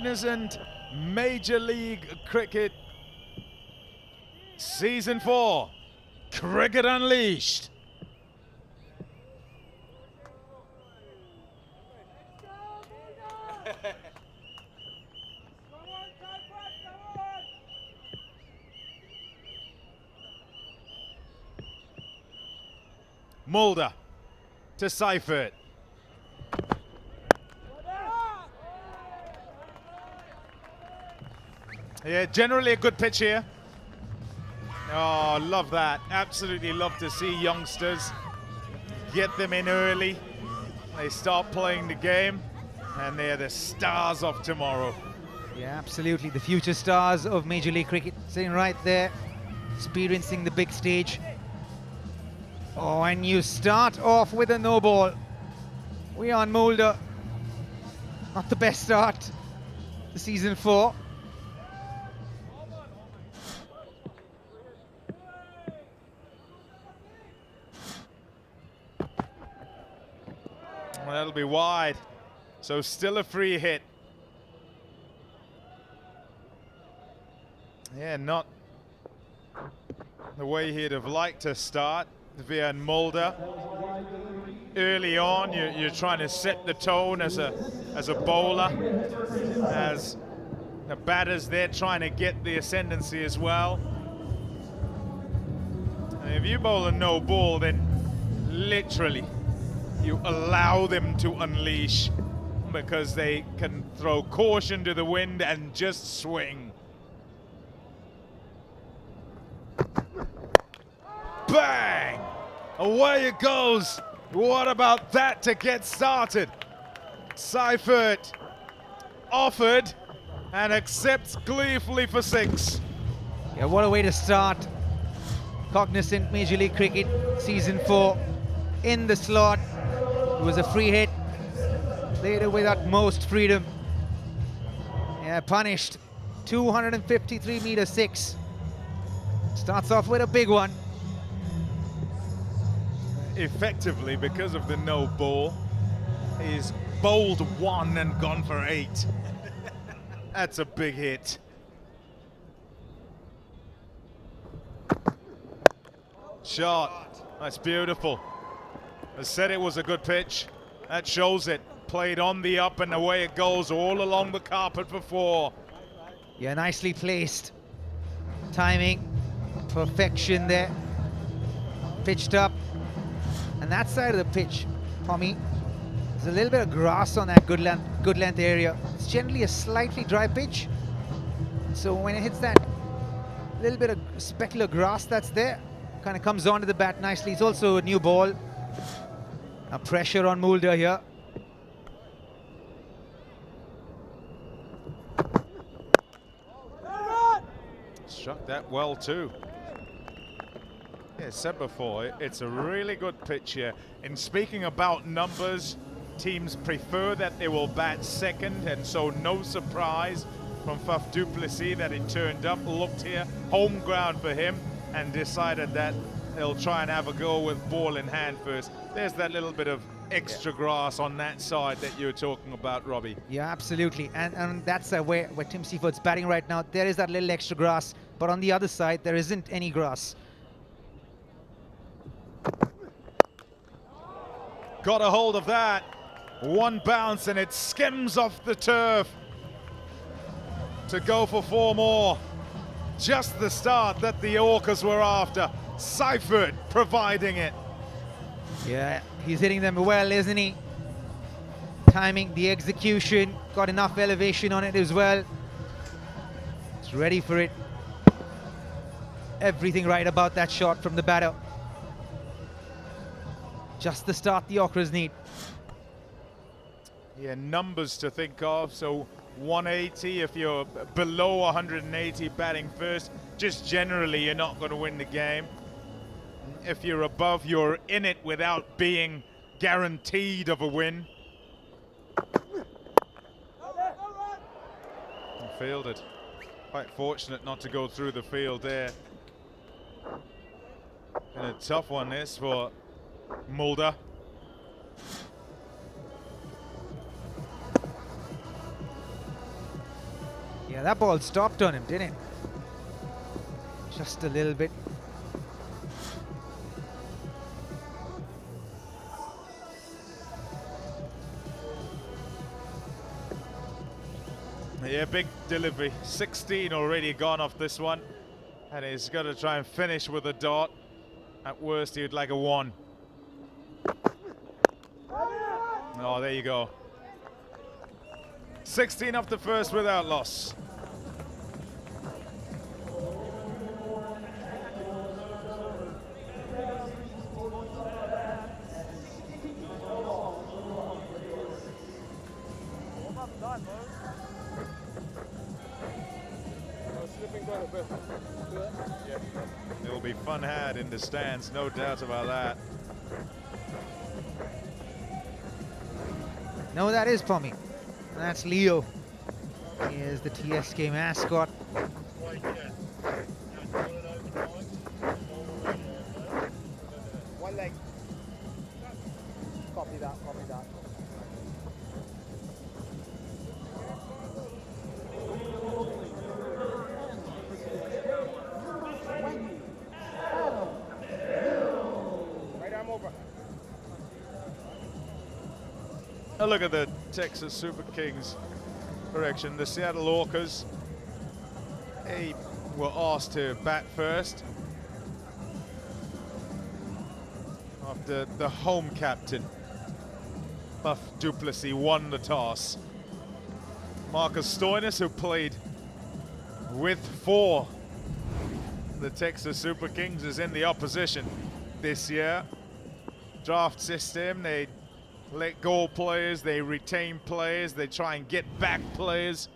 Cognizant Major League Cricket Season 4, Cricket Unleashed. Mulder to Seifert. Yeah, generally a good pitch here. Oh, love that. Absolutely love to see youngsters. Get them in early. They start playing the game, and they're the stars of tomorrow. Yeah, absolutely. The future stars of Major League Cricket sitting right there, experiencing the big stage. Oh, and you start off with a no ball. Wiaan Mulder. Not the best start to season 4. Well, that'll be wide. So still a free hit. Yeah, not the way he'd have liked to start. Wiaan Mulder. Early on, you're trying to set the tone as a bowler. As the batters, they're trying to get the ascendancy as well. And if you bowl a no ball, then literally you allow them to unleash, because they can throw caution to the wind and just swing. Bang! Away it goes. What about that to get started? Seifert offered and accepts gleefully for 6. Yeah, what a way to start. Cognizant Major League Cricket Season 4 in the slot. It was a free hit. Played it with utmost freedom. Yeah, punished. 253 meter 6. Starts off with a big one. Effectively, because of the no ball, he's bowled 1 and gone for 8. That's a big hit. Shot. That's beautiful. I said it was a good pitch. That shows it. Played on the up and away it goes all along the carpet for 4. Yeah, nicely placed. Timing, perfection there. Pitched up. And that side of the pitch, Tommy, there's a little bit of grass on that good length area. It's generally a slightly dry pitch. So when it hits that little bit of specular grass that's there, kind of comes onto the bat nicely. It's also a new ball. Now pressure on Mulder here. Struck that well too. Yeah, said before, it's a really good pitch here. And speaking about numbers, teams prefer that they will bat second, and so no surprise from Faf du Plessis that he turned up, looked here, home ground for him, and decided that they'll try and have a go with ball in hand first. There's that little bit of extra grass on that side that you were talking about, Robbie. Yeah, absolutely. And that's where Tim Seiferd's batting right now. There is that little extra grass, but on the other side, there isn't any grass. Got a hold of that. 1 bounce and it skims off the turf to go for 4 more. Just the start that the Orcas were after. Seifert providing it. Yeah, he's hitting them well, isn't he? Timing, the execution, got enough elevation on it as well. It's ready for it. Everything right about that shot from the batter. Just the start the Orcas need. Yeah, numbers to think of. So 180 if you're below 180 batting first. Just generally, you're not going to win the game. If you're above, you're in it without being guaranteed of a win. Fielded. Quite fortunate not to go through the field there. And a tough one this for Mulder. Yeah, that ball stopped on him, didn't it? Just a little bit. Yeah, big delivery. 16 already gone off this one. And he's got to try and finish with a dot. At worst, he would like a 1. Oh, there you go. 16 off the first without loss. It will be fun had in the stands, no doubt about that. No, that is Pommy. That's Leo. He is the TSK mascot. One leg. Copy that, copy that. Right arm over. A look at the Texas Super Kings. Correction, the Seattle Orcas. They were asked to bat first after the home captain, Buff Duplessis, won the toss. Marcus Stoinis, who played for the Texas Super Kings, is in the opposition this year. Draft system, they let go players, they retain players, they try and get back players.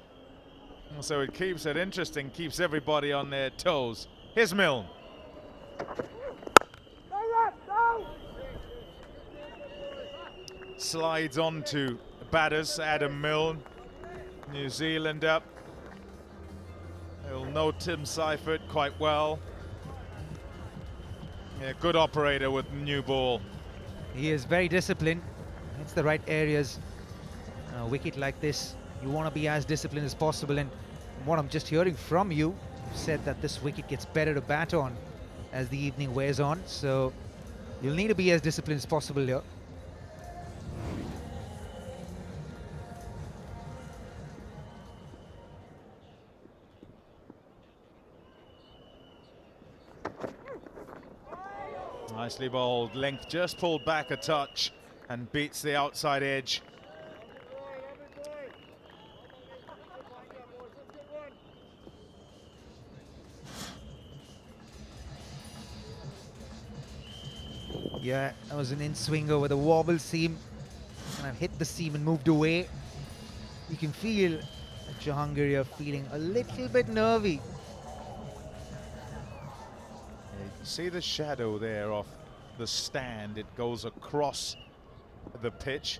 And so it keeps it interesting, keeps everybody on their toes. Here's Milne. Slides on to batters, Adam Milne, New Zealand up. He'll know Tim Seifert quite well. Yeah, good operator with new ball. He is very disciplined. It's the right areas. A wicket like this, you want to be as disciplined as possible. And what I'm just hearing from you, you said that this wicket gets better to bat on as the evening wears on. So you'll need to be as disciplined as possible here. Nicely bowled. Length just pulled back a touch and beats the outside edge. Yeah, that was an in-swinger with a wobble seam. And I've hit the seam and moved away. You can feel that Jahangir are feeling a little bit nervy. See the shadow there off the stand. It goes across the pitch.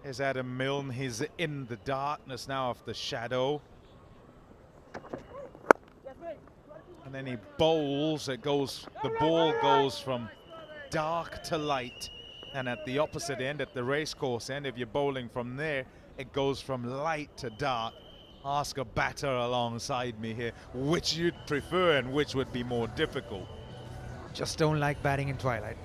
Here's Adam Milne. He's in the darkness now of the shadow. And then he bowls. It goes, the ball goes from dark to light. And at the opposite end, at the racecourse end, if you're bowling from there, it goes from light to dark. Ask a batter alongside me here which you'd prefer and which would be more difficult. Just don't like batting in twilight.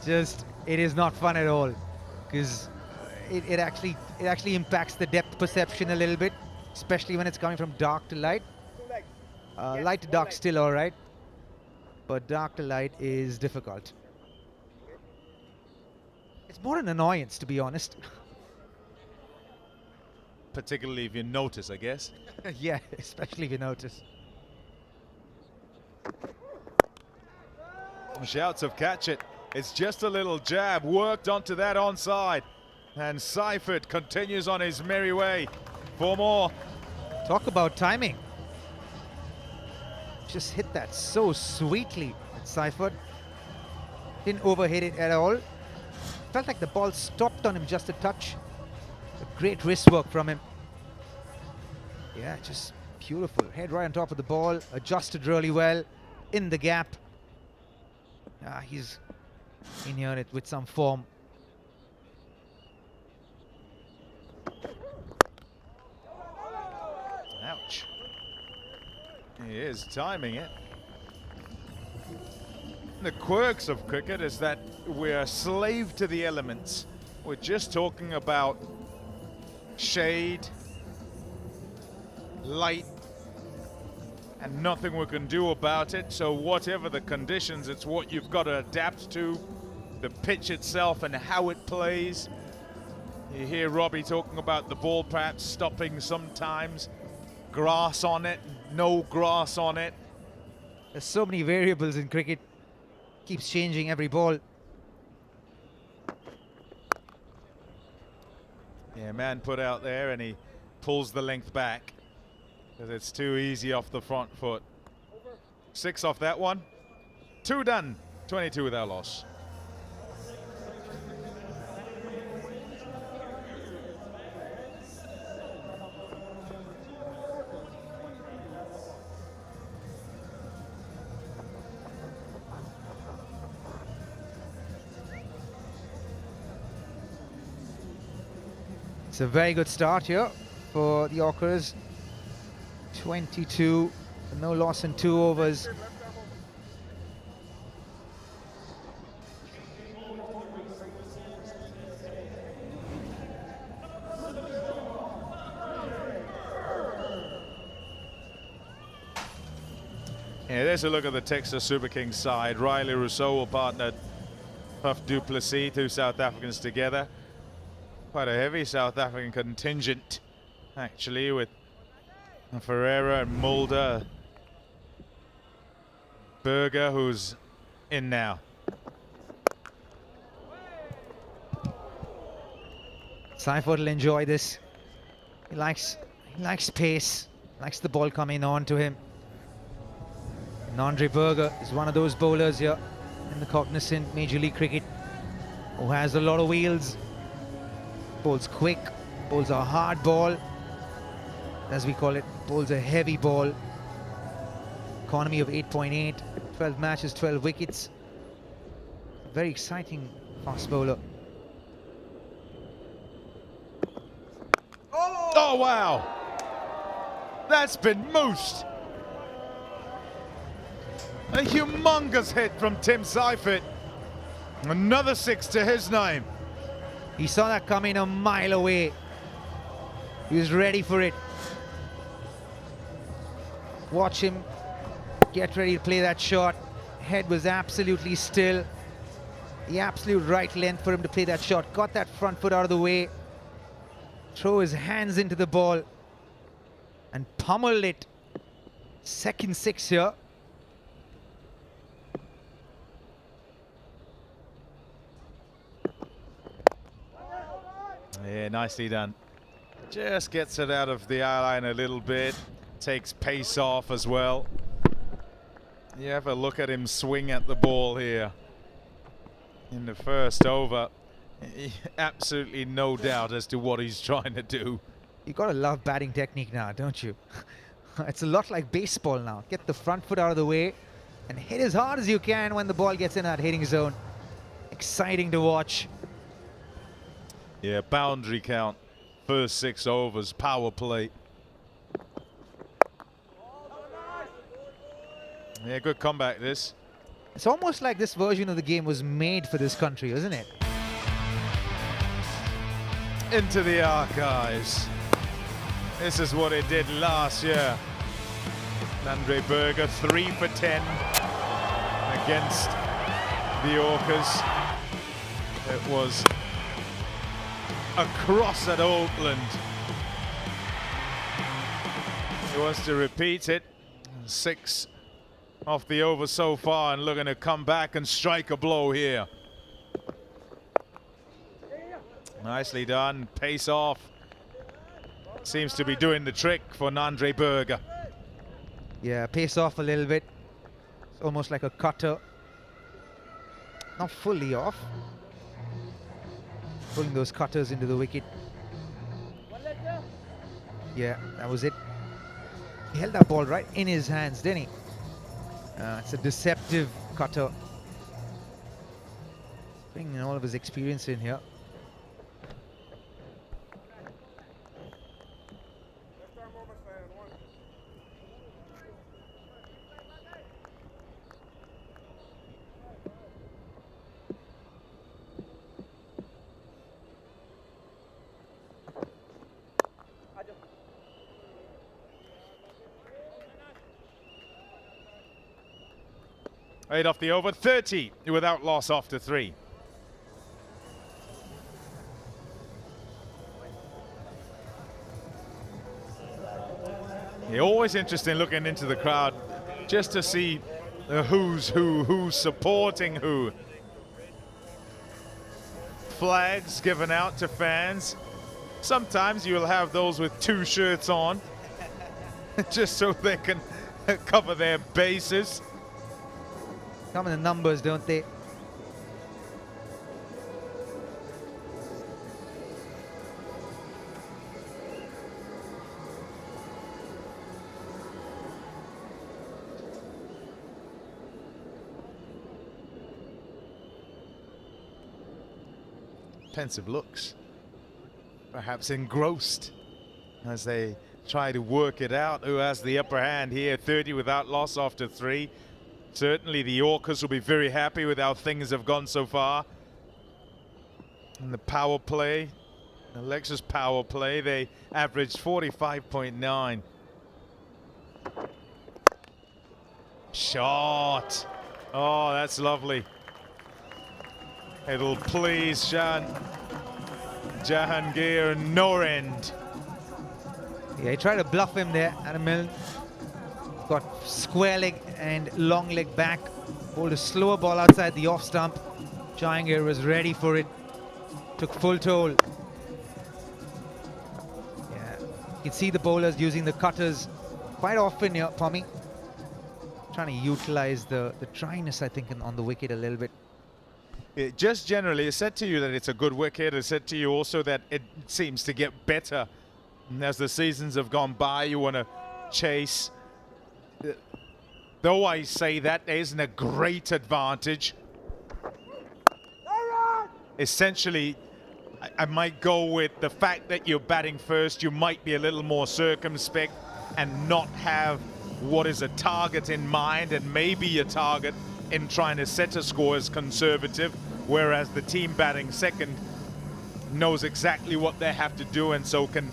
Just, it is not fun at all, because it actually impacts the depth perception a little bit, especially when it's coming from dark to light. Light to dark still all right, but dark to light is difficult. It's more an annoyance, to be honest. Particularly if you notice, I guess. Yeah, especially if you notice. Shouts of catch it. It's just a little jab worked onto that onside. And Seifert continues on his merry way for more. Talk about timing. Just hit that so sweetly. Seifert didn't overhit it at all. Felt like the ball stopped on him just a touch. A great wrist work from him. Yeah, just beautiful. Head right on top of the ball. Adjusted really well in the gap. He's in here with some form. He is timing it. The quirks of cricket is that we're a slave to the elements. We're just talking about shade, light, and nothing we can do about it. So whatever the conditions, it's what you've got to adapt to, the pitch itself and how it plays. You hear Robbie talking about the ball perhaps stopping sometimes, grass on it, no grass on it. There's so many variables in cricket. Keeps changing every ball. Yeah, man put out there and he pulls the length back because it's too easy off the front foot. 6 off that one. 2 done. 22 without loss. It's a very good start here for the Orcas. 22, no loss in 2 overs. Yeah, there's a look at the Texas Super Kings side. Riley Rousseau will partner Puff du Plessis, 2 South Africans together. Quite a heavy South African contingent, actually, with Ferreira and Mulder. Berger, who's in now. Seifert will enjoy this. He likes pace, likes the ball coming on to him. And Andre Berger is one of those bowlers here in the Cognizant Major League Cricket who has a lot of wheels. Bowls quick, bowls a hard ball, as we call it, bowls a heavy ball. Economy of 8.8, 12 matches, 12 wickets. Very exciting fast bowler. Oh, wow! That's been moosed! A humongous hit from Tim Seifert. Another 6 to his name. He saw that coming a mile away. He was ready for it. Watch him get ready to play that shot. Head was absolutely still. The absolute right length for him to play that shot. Got that front foot out of the way. Throw his hands into the ball and pummeled it. Second 6 here. Yeah, nicely done. Just gets it out of the eye line a little bit. Takes pace off as well. You have a look at him swing at the ball here in the first over. Absolutely no doubt as to what he's trying to do. You gotta love batting technique now, don't you? It's a lot like baseball now. Get the front foot out of the way and hit as hard as you can when the ball gets in that hitting zone. Exciting to watch. Yeah, boundary count. First 6 overs, power play. Yeah, good comeback this. It's almost like this version of the game was made for this country, isn't it? Into the archives. This is what it did last year. Andre Berger 3 for 10 against the Orcas. It was across at Oakland. He wants to repeat it. 6 off the over so far and looking to come back and strike a blow here. Nicely done. Pace off. Seems to be doing the trick for Andre Berger. Yeah, pace off a little bit. It's almost like a cutter. Not fully off. Pulling those cutters into the wicket. Yeah, that was it. He held that ball right in his hands, didn't he? It's a deceptive cutter. Bringing all of his experience in here. 8 off the over, 30 without loss after 3. Yeah, always interesting looking into the crowd just to see who's who's supporting who. Flags given out to fans. Sometimes you'll have those with 2 shirts on just so they can cover their bases. Come in the numbers, don't they? Pensive looks, perhaps engrossed as they try to work it out. Who has the upper hand here? 30 without loss after 3. Certainly the Orcas will be very happy with how things have gone so far. In the power play, the Lexus power play, they averaged 45.9. Shot. Oh, that's lovely. It'll please Jahangir no end. Yeah, he tried to bluff him there, Adam Milne. Got square leg and long leg back. Bowled a slower ball outside the off stump. Jahangir was ready for it. Took full toll. Yeah, you can see the bowlers using the cutters quite often here, Tommy. Trying to utilize the dryness, I think, on the wicket a little bit. Just generally, it said to you that it's a good wicket. It said to you also that it seems to get better as the seasons have gone by. You want to chase. Though I say that there isn't a great advantage. Essentially, I might go with the fact that you're batting first. You might be a little more circumspect and not have what is a target in mind, and maybe your target in trying to set a score is conservative, whereas the team batting second knows exactly what they have to do and so can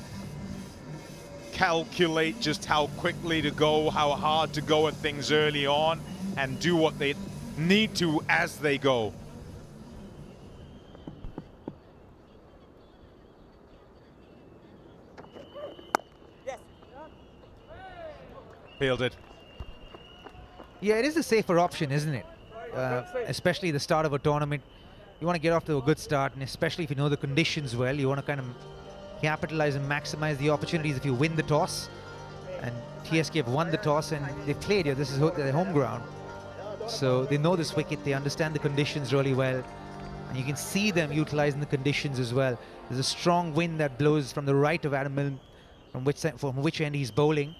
calculate just how quickly to go, how hard to go at things early on, and do what they need to as they go. Fielded. Yeah, it is a safer option, isn't it? Especially the start of a tournament. You want to get off to a good start, and especially if you know the conditions well, you want to kind of capitalize and maximize the opportunities if you win the toss. And TSK have won the toss and they've played here. This is their home ground. So they know this wicket, they understand the conditions really well. And you can see them utilizing the conditions as well. There's a strong wind that blows from the right of Adam Milne, from which end he's bowling.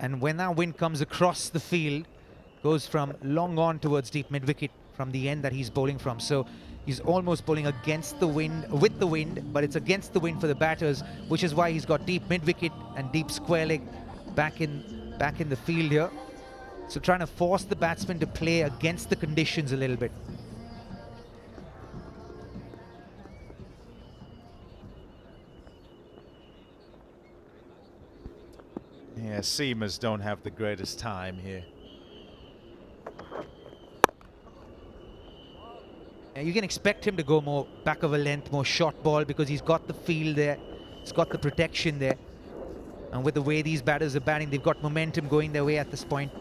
And when that wind comes across the field, goes from long on towards deep mid-wicket from the end that he's bowling from. So he's almost bowling against the wind, with the wind, but it's against the wind for the batters, which is why he's got deep mid-wicket and deep square leg back in the field here. So trying to force the batsman to play against the conditions a little bit. Yeah, seamers don't have the greatest time here. You can expect him to go more back of a length, more short ball, because he's got the field there. He's got the protection there. And with the way these batters are batting, they've got momentum going their way at this point.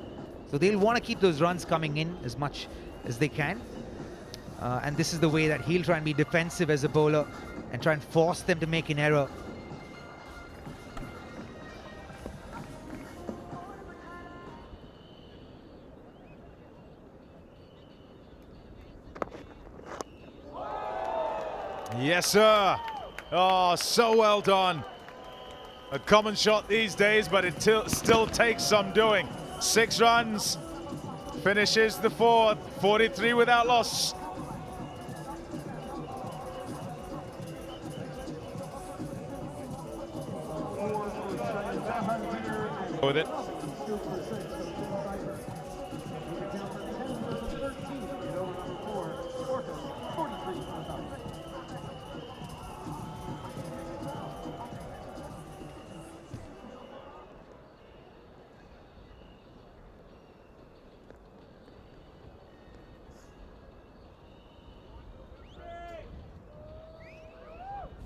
So they'll want to keep those runs coming in as much as they can. And this is the way that he'll try and be defensive as a bowler and try and force them to make an error. Yes, sir. Oh, so well done. A common shot these days, but it still takes some doing. 6 runs. Finishes the 4th. 43 without loss. With it.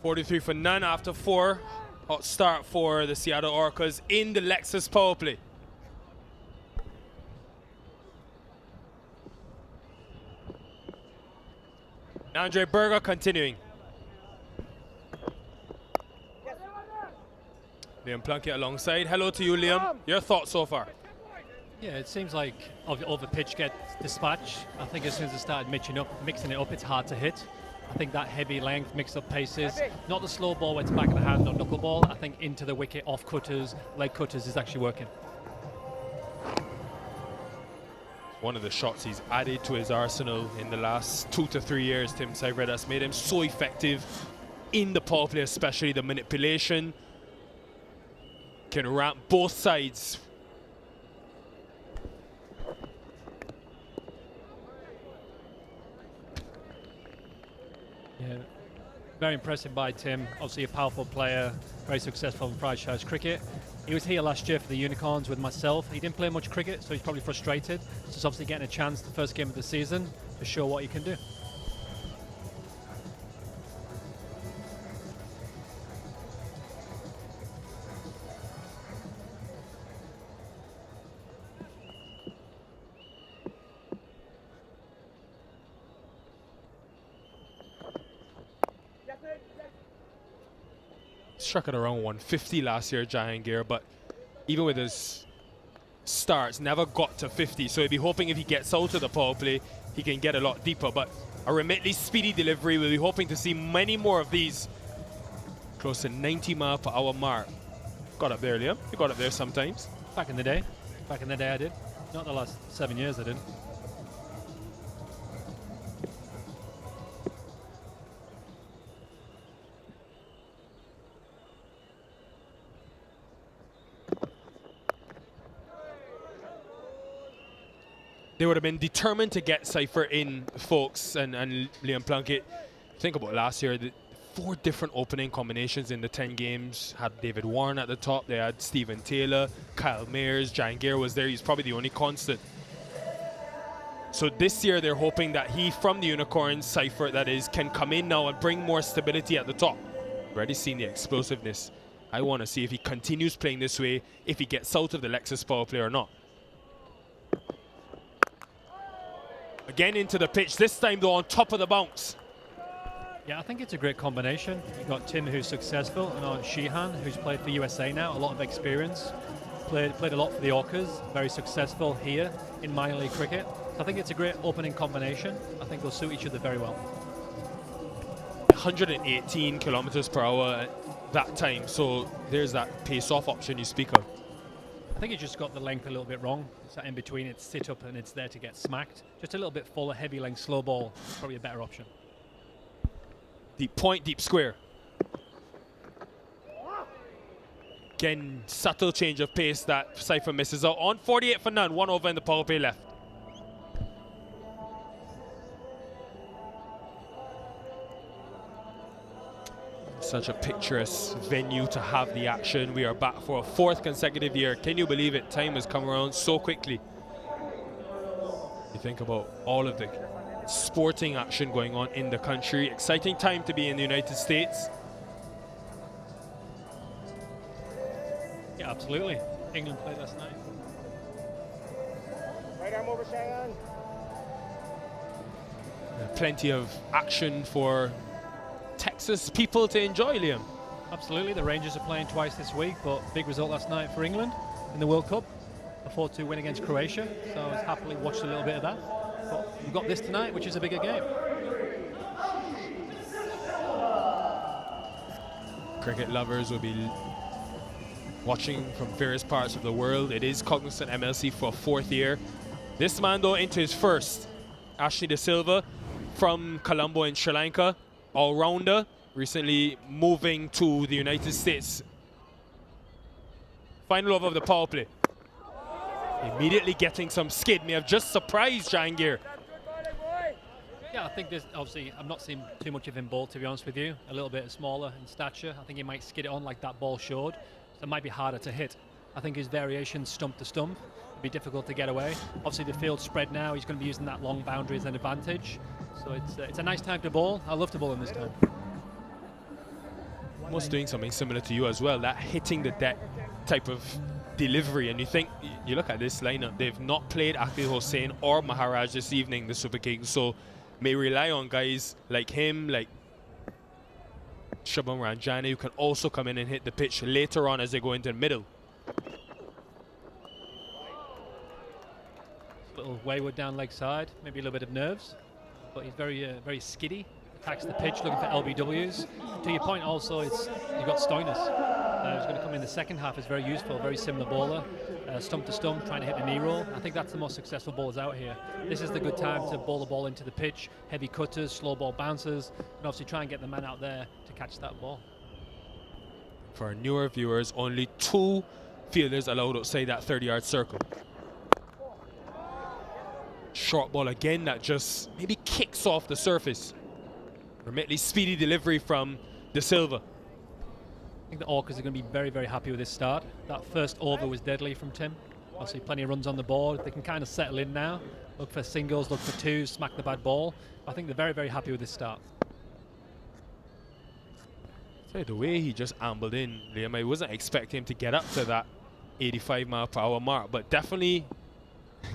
43 for none after 4. Hot start for the Seattle Orcas in the Lexus power play. Andre Berger continuing. Liam Plunkett alongside. Hello to you, Liam. Your thoughts so far? Yeah, it seems like all the pitch gets dispatched. I think as soon as it started mixing it up, it's hard to hit. I think that heavy length, mixed up paces, not the slow ball where it's back of the hand or knuckleball. I think into the wicket, off cutters, leg cutters is actually working. One of the shots he's added to his arsenal in the last 2 to 3 years, Tim Seibert, that's made him so effective in the power play, especially the manipulation. Can ramp both sides. Yeah, very impressive by Tim. Obviously a powerful player, very successful in franchise cricket. He was here last year for the Unicorns with myself. He didn't play much cricket, so he's probably frustrated. So he's obviously getting a chance the first game of the season to show what he can do. Struck at around 150 last year, Jahangir, but even with his starts, never got to 50. So he'll be hoping if he gets out of the power play, he can get a lot deeper. But a remotely speedy delivery, we'll be hoping to see many more of these. Close to 90 mile per hour mark. Got up there, Liam. You got up there sometimes. Back in the day I did. Not the last 7 years I didn't. They would have been determined to get Cypher in, folks, and Liam Plunkett. Think about last year, the 4 different opening combinations in the 10 games. Had David Warren at the top, they had Stephen Taylor, Kyle Mayers, Jahangir was there, he's probably the only constant. So this year they're hoping that he, from the Unicorns, Cypher that is, can come in now and bring more stability at the top. Already seen the explosiveness. I want to see if he continues playing this way, if he gets out of the Lexus power play or not. Again into the pitch, this time though on top of the bounce. Yeah, I think it's a great combination. You've got Tim, who's successful, and Sheehan, who's played for USA now, a lot of experience. Played a lot for the Orcas, very successful here in minor league cricket. So I think it's a great opening combination. I think they'll suit each other very well. 118 kilometers per hour at that time, so there's that pace-off option you speak of. I think he just got the length a little bit wrong. It's that in between, it's sit up and it's there to get smacked. Just a little bit fuller, heavy length, slow ball, probably a better option. Deep point, deep square. Again, subtle change of pace that Cypher misses out on. 48 for none, 1 over in the power play left. Such a picturesque venue to have the action. We are back for a 4th consecutive year. Can you believe it? Time has come around so quickly. You think about all of the sporting action going on in the country. Exciting time to be in the United States. Yeah, absolutely. England played last night. Right arm over, Cheyenne. Plenty of action for Texas people to enjoy, Liam. Absolutely. The Rangers are playing twice this week, but big result last night for England in the World Cup. A 4-2 win against Croatia. So I was happily watched a little bit of that. But we've got this tonight, which is a bigger game. Cricket lovers will be watching from various parts of the world. It is Cognizant MLC for a 4th year. This man, though, into his 1st. Ashley De Silva from Colombo in Sri Lanka. All-rounder, recently moving to the United States. Final over of the power play. Immediately getting some skid. May have just surprised Jahangir. Yeah, I think there's obviously, I'm not seeing too much of him ball, to be honest with you. A little bit smaller in stature. I think he might skid it on like that ball showed. So it might be harder to hit. I think his variation stump to stump would be difficult to get away. Obviously the field's spread now. He's going to be using that long boundary as an advantage. So it's a nice time to bowl. I love to bowl him this time. almost doing something similar to you as well, that hitting the deck type of delivery. And you look at this lineup, they've not played Akil Hossein or Maharaj this evening, the Super Kings, so may rely on guys like him, like Shubham Ranjani, who can also come in and hit the pitch later on as they go into the middle. A little wayward down leg side, maybe a little bit of nerves, but he's very skiddy. Attacks the pitch, looking for LBWs. To your point, also, you've got Stoinis. Who's going to come in the second half. Is very useful, very similar bowler. Stump to stump, trying to hit the knee roll. I think that's the most successful bowlers out here. This is the good time to bowl the ball into the pitch. Heavy cutters, slow ball bouncers, and obviously try and get the man out there to catch that ball. For our newer viewers, only 2 fielders allowed outside that 30-yard circle. Short ball again that just maybe kicks off the surface. Remitly speedy delivery from De Silva. I think the Orcas are going to be very, very happy with this start. That first over was deadly from Tim. Obviously plenty of runs on the board. They can kind of settle in now. Look for singles, look for twos, smack the bad ball. I think they're very, very happy with this start. So the way he just ambled in, Liam, I wasn't expecting him to get up to that 85-mile-per-hour mark, but definitely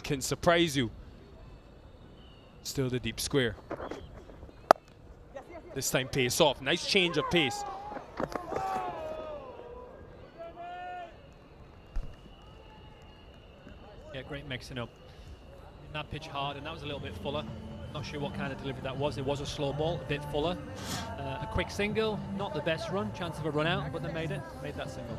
can surprise you. Still the deep square. This time pace off. Nice change of pace. Yeah, great mixing up. That pitch hard, and that was a little bit fuller. Not sure what kind of delivery that was. It was a slow ball, a bit fuller. A quick single, not the best run. Chance of a run out, but they made that single.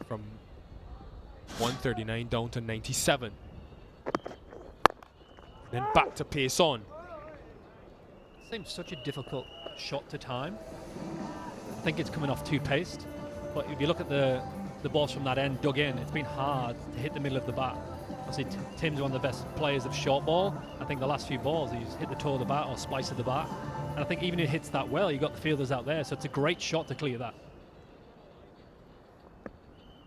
From 139 down to 97. Then back to pace on. Seems such a difficult shot to time. I think it's coming off too paced. But if you look at the balls from that end dug in, it's been hard to hit the middle of the bat. Obviously, Tim's one of the best players of short ball. I think the last few balls, he's hit the toe of the bat or splice of the bat. And I think even if it hits that well, you've got the fielders out there. So it's a great shot to clear that.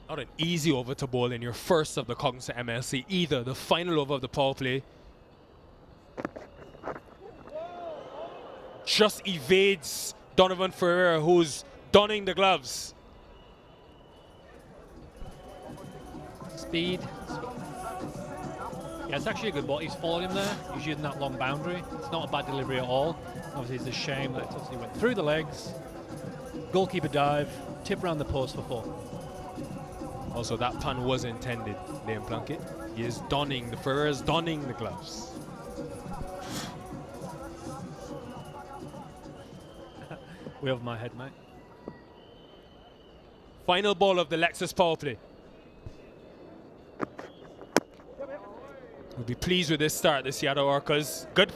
Not an easy over to bowl in your first of the Cognizant MLC either. The final over of the power play. Just evades Donovan Ferreira, who's donning the gloves. Speed. Yeah, it's actually a good ball. He's followed him there. He's using that long boundary. It's not a bad delivery at all. Obviously, it's a shame that it obviously went through the legs. Goalkeeper dive, tip around the post for 4. Also, that pun was intended, Liam Plunkett. He is donning, the Ferreira's donning the gloves. Way over my head, mate. Final ball of the Lexus power play. We'll be pleased with this start, the Seattle Orcas. Good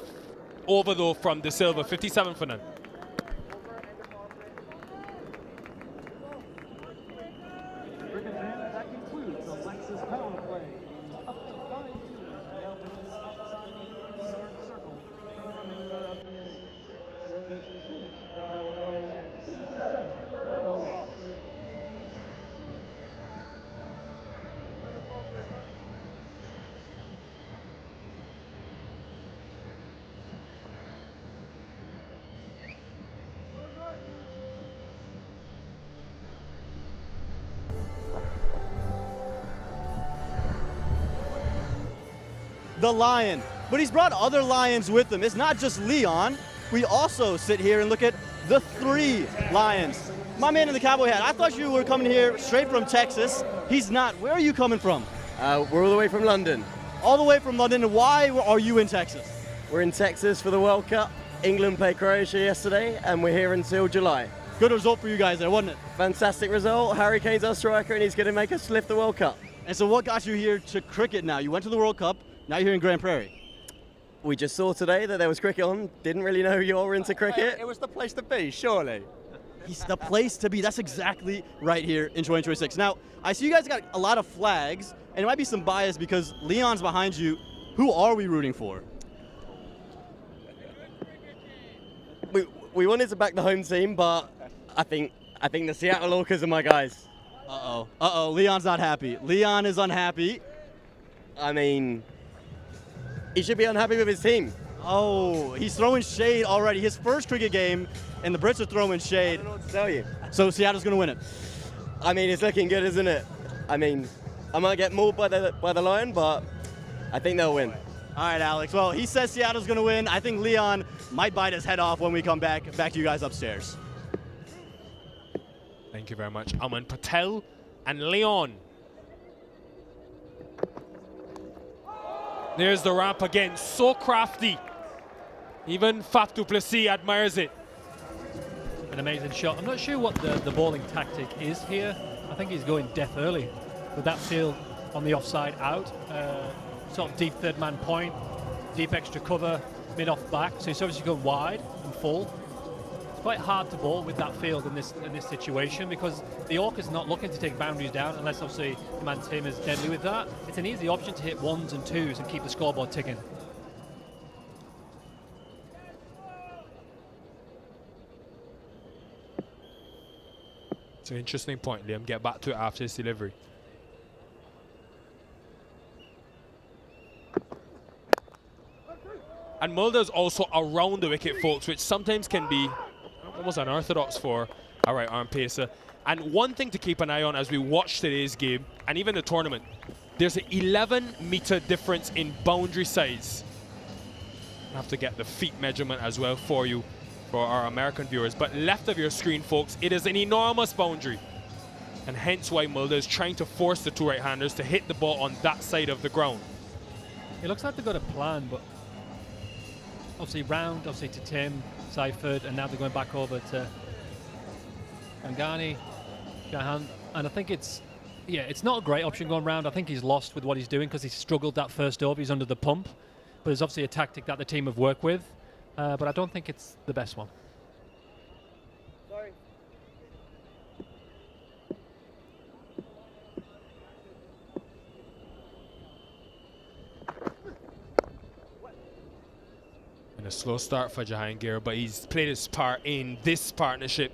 over though from De Silva, 57 for none. That concludes the Lexus power play. Up to 5 circle. The Lion, but he's brought other Lions with him. It's not just Leon. We also sit here and look at the 3 Lions. My man in the cowboy hat, I thought you were coming here straight from Texas. He's not. Where are you coming from? We're all the way from London. All the way from London. And why are you in Texas? We're in Texas for the World Cup. England played Croatia yesterday, and we're here until July. Good result for you guys there, wasn't it? Fantastic result. Harry Kane's our striker, and he's going to make us lift the World Cup. And so what got you here to cricket now? You went to the World Cup. Now you're here in Grand Prairie. We just saw today that there was cricket on. Didn't really know you all were into cricket. It was the place to be, surely. He's the place to be. That's exactly right here in 2026. Now, I see you guys got a lot of flags, and it might be some bias because Leon's behind you. Who are we rooting for? We wanted to back the home team, but I think the Seattle Orcas are my guys. Uh-oh. Uh-oh. Leon's not happy. Leon is unhappy. I mean, he should be unhappy with his team. Oh, he's throwing shade already. His first cricket game, and the Brits are throwing shade. I don't know what to tell you. So Seattle's going to win it. I mean, it's looking good, isn't it? I mean, I might get mauled by the Lion, but I think they'll win. All right, Alex. Well, he says Seattle's going to win. I think Leon might bite his head off when we come back to you guys upstairs. Thank you very much. Aman Patel and Leon. There's the ramp again. So crafty. Even Faf du Plessis admires it. An amazing shot. I'm not sure what the bowling tactic is here. I think he's going death early with that field on the offside out. Sort of deep third man point, deep extra cover, mid off back. So he's obviously going wide and full. It's quite hard to bowl with that field in this situation because the Orcas are not looking to take boundaries down unless obviously the man Tim is deadly with that. It's an easy option to hit 1s and 2s and keep the scoreboard ticking. It's an interesting point, Liam. Get back to it after his delivery. And Mulder's also around the wicket, folks, which sometimes can be almost unorthodox for a right arm pacer. And one thing to keep an eye on as we watch today's game, and even the tournament, there's an 11-meter difference in boundary size. I have to get the feet measurement as well for you, for our American viewers. But left of your screen, folks, it is an enormous boundary. And hence why Mulder is trying to force the two right-handers to hit the ball on that side of the ground. It looks like they've got a plan, but obviously round, obviously to Tim, Seifert, and now they're going back over to Angani, Jahan. And I think it's not a great option going round. I think he's lost with what he's doing because he struggled that first over. He's under the pump. But it's obviously a tactic that the team have worked with. But I don't think it's the best one. Sorry. And a slow start for Jahangir, but he's played his part in this partnership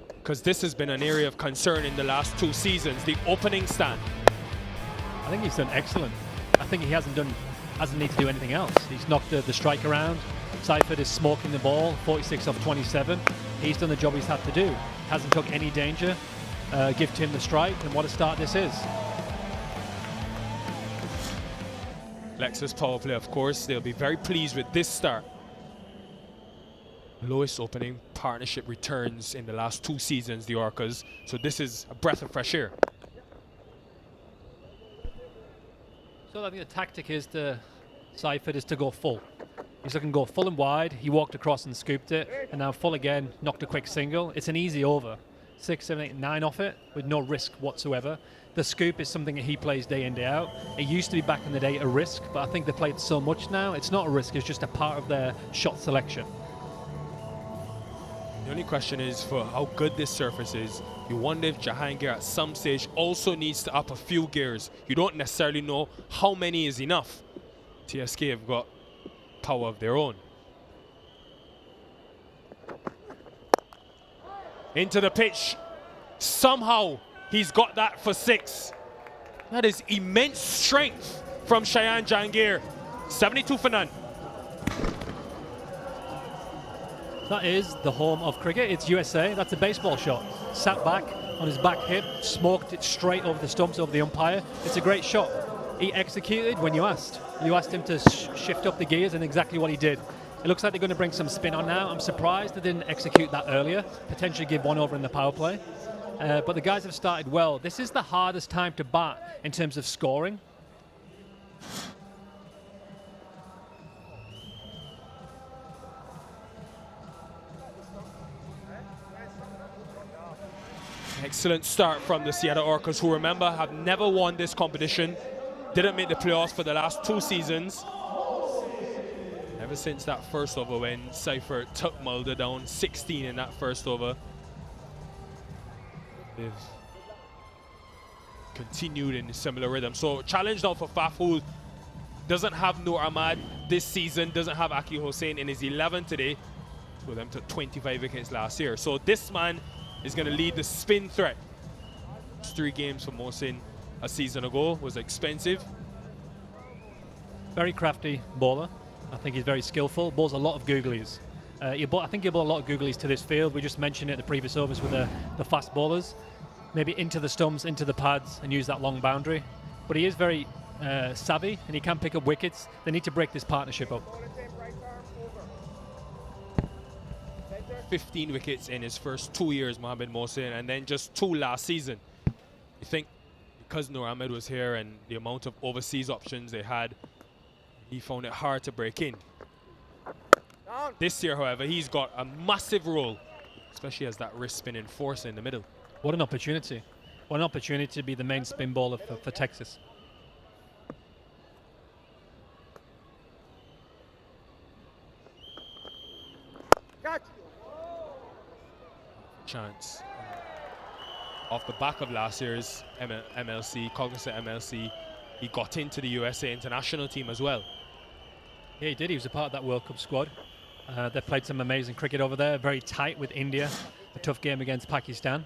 because this has been an area of concern in the last 2 seasons, the opening stand. I think he's done excellent. I think he hasn't need to do anything else. He's knocked the strike around. Seifert is smoking the ball, 46 off 27. He's done the job he's had to do. Hasn't took any danger. Give Tim the strike, and what a start this is. Lexus power play, of course. They'll be very pleased with this start. Lowest opening partnership returns in the last 2 seasons, the Orcas. So this is a breath of fresh air. So I think the tactic is Seifert is to go full. He's looking to go full and wide. He walked across and scooped it, and now full again, knocked a quick single. It's an easy over. 6, 7, 8, 9 off it with no risk whatsoever. The scoop is something that he plays day in, day out. It used to be back in the day a risk, but I think they play it so much now, it's not a risk, it's just a part of their shot selection. The only question is for how good this surface is. You wonder if Jahangir at some stage also needs to up a few gears. You don't necessarily know how many is enough. TSK have got power of their own. Into the pitch. Somehow he's got that for 6. That is immense strength from Shayan Jahangir. 72 for none. That is the home of cricket. It's USA. That's a baseball shot. Sat back on his back hip, smoked it straight over the stumps, over the umpire. It's a great shot. He executed when you asked. You asked him to shift up the gears, and exactly what he did. It looks like they're going to bring some spin on now. I'm surprised they didn't execute that earlier, potentially give 1 over in the power play. But the guys have started well. This is the hardest time to bat in terms of scoring. Excellent start from the Seattle Orcas, who, remember, have never won this competition. Didn't make the playoffs for the last 2 seasons. Ever since that first over when Seifert took Mulder down 16 in that first over. They've continued in a similar rhythm. So challenge now for Faf, who doesn't have Noor Ahmad this season, doesn't have Aki Hossain in his 11 today. So them took 25 wickets last year. So this man is going to lead the spin threat. 3 games for Mohsin a season ago was expensive. Very crafty bowler. I think he's very skillful. Bowls a lot of googlies. I think he bowled a lot of googlies to this field. We just mentioned it in the previous overs with the fast bowlers. Maybe into the stumps, into the pads, and use that long boundary. But he is very savvy, and he can pick up wickets. They need to break this partnership up. 15 wickets in his first 2 years, Mohamed Mohsin, and then just 2 last season. You think because Nur Ahmed was here and the amount of overseas options they had, he found it hard to break in. This year, however, he's got a massive role, especially as that wrist spin enforcer in the middle. What an opportunity. What an opportunity to be the main spin bowler for Texas. Chance. Off the back of last year's MLC, Cognizant MLC, he got into the USA international team as well. Yeah, he did. He was a part of that World Cup squad. They played some amazing cricket over there, very tight with India, a tough game against Pakistan.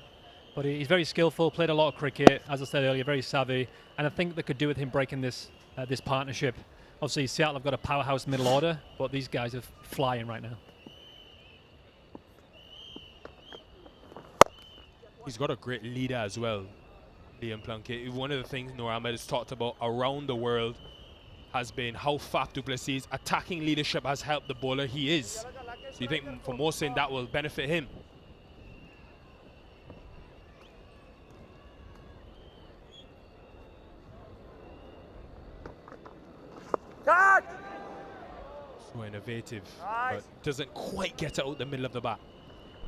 But he's very skillful, played a lot of cricket, as I said earlier, very savvy, and I think they could do with him breaking this partnership. Obviously, Seattle have got a powerhouse middle order, but these guys are flying right now. He's got a great leader as well, Liam Plunkett. One of the things Nur Ahmed has talked about around the world has been how Faf du Plessis' attacking leadership has helped the bowler he is. So you think for Mohsin that will benefit him? So innovative, but doesn't quite get it out the middle of the bat.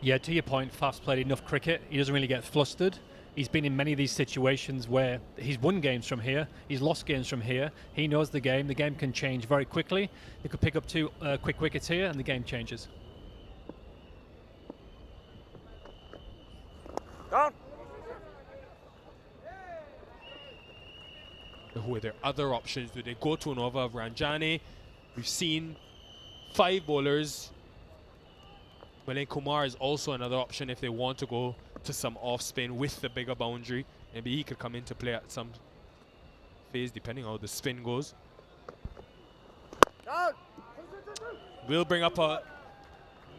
Yeah, to your point, Faf's played enough cricket. He doesn't really get flustered. He's been in many of these situations where he's won games from here, he's lost games from here. He knows the game. The game can change very quickly. He could pick up 2 quick wickets here and the game changes. Down. Who are their other options? Do they go to an over of Ranjani? We've seen 5 bowlers. Milind Kumar is also another option if they want to go to some off spin with the bigger boundary. Maybe he could come into play at some phase depending on how the spin goes. We'll bring up a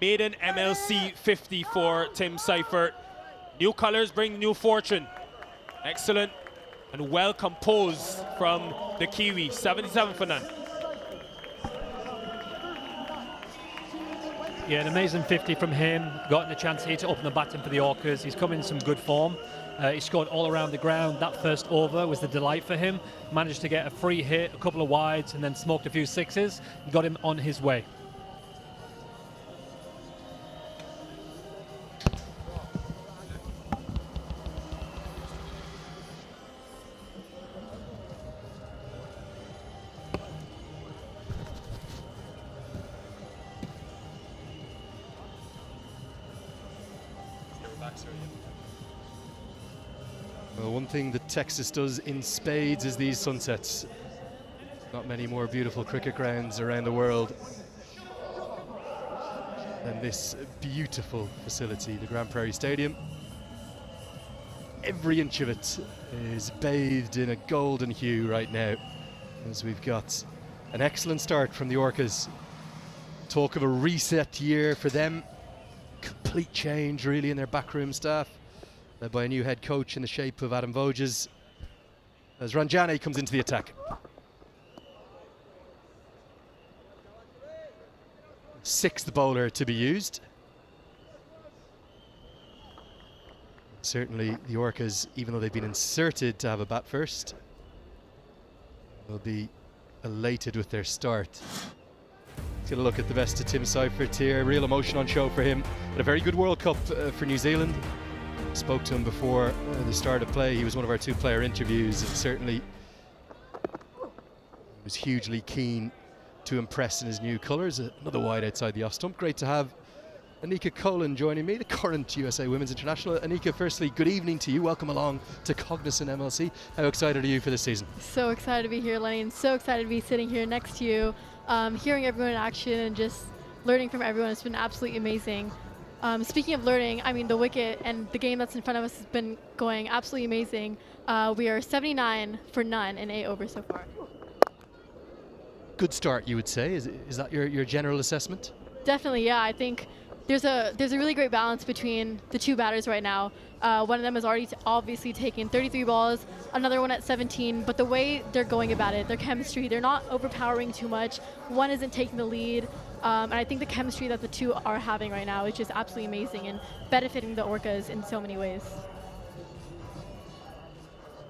maiden MLC 50 for Tim Seifert. New colours bring new fortune. Excellent and well composed from the Kiwi. 77 for none. Yeah, an amazing 50 from him. Gotten a chance here to open the batting for the Orcas. He's come in some good form. He scored all around the ground. That first over was the delight for him. Managed to get a free hit, a couple of wides, and then smoked a few sixes. Got him on his way. Well, one thing that Texas does in spades is these sunsets. Not many more beautiful cricket grounds around the world than this beautiful facility, the Grand Prairie Stadium. Every inch of it is bathed in a golden hue right now, as we've got an excellent start from the Orcas. Talk of a reset year for them. Complete change really in their backroom staff, led by a new head coach in the shape of Adam Voges, as Ranjani comes into the attack. Sixth bowler to be used. Certainly the Orcas, even though they've been inserted to have a bat first, will be elated with their start. Let's get a look at the best of Tim Seifert here. Real emotion on show for him. Had a very good World Cup for New Zealand. Spoke to him before the start of play. He was one of our 2-player interviews, and certainly was hugely keen to impress in his new colours. Another wide outside the off stump. Great to have Anika Colin joining me, the current USA Women's International. Anika, firstly, good evening to you. Welcome along to Cognizant MLC. How excited are you for this season? So excited to be here, Lenny, and so excited to be sitting here next to you, hearing everyone in action and just learning from everyone. It's been absolutely amazing. Speaking of learning, I mean, the wicket and the game that's in front of us has been going absolutely amazing. We are 79 for none in 8 overs so far. good start, you would say. Is that your general assessment? Definitely, yeah. I think there's a really great balance between the two batters right now. One of them has already obviously taken 33 balls, another one at 17, but the way they're going about it, their chemistry, they're not overpowering too much. One isn't taking the lead, and I think the chemistry that the two are having right now is just absolutely amazing and benefiting the Orcas in so many ways.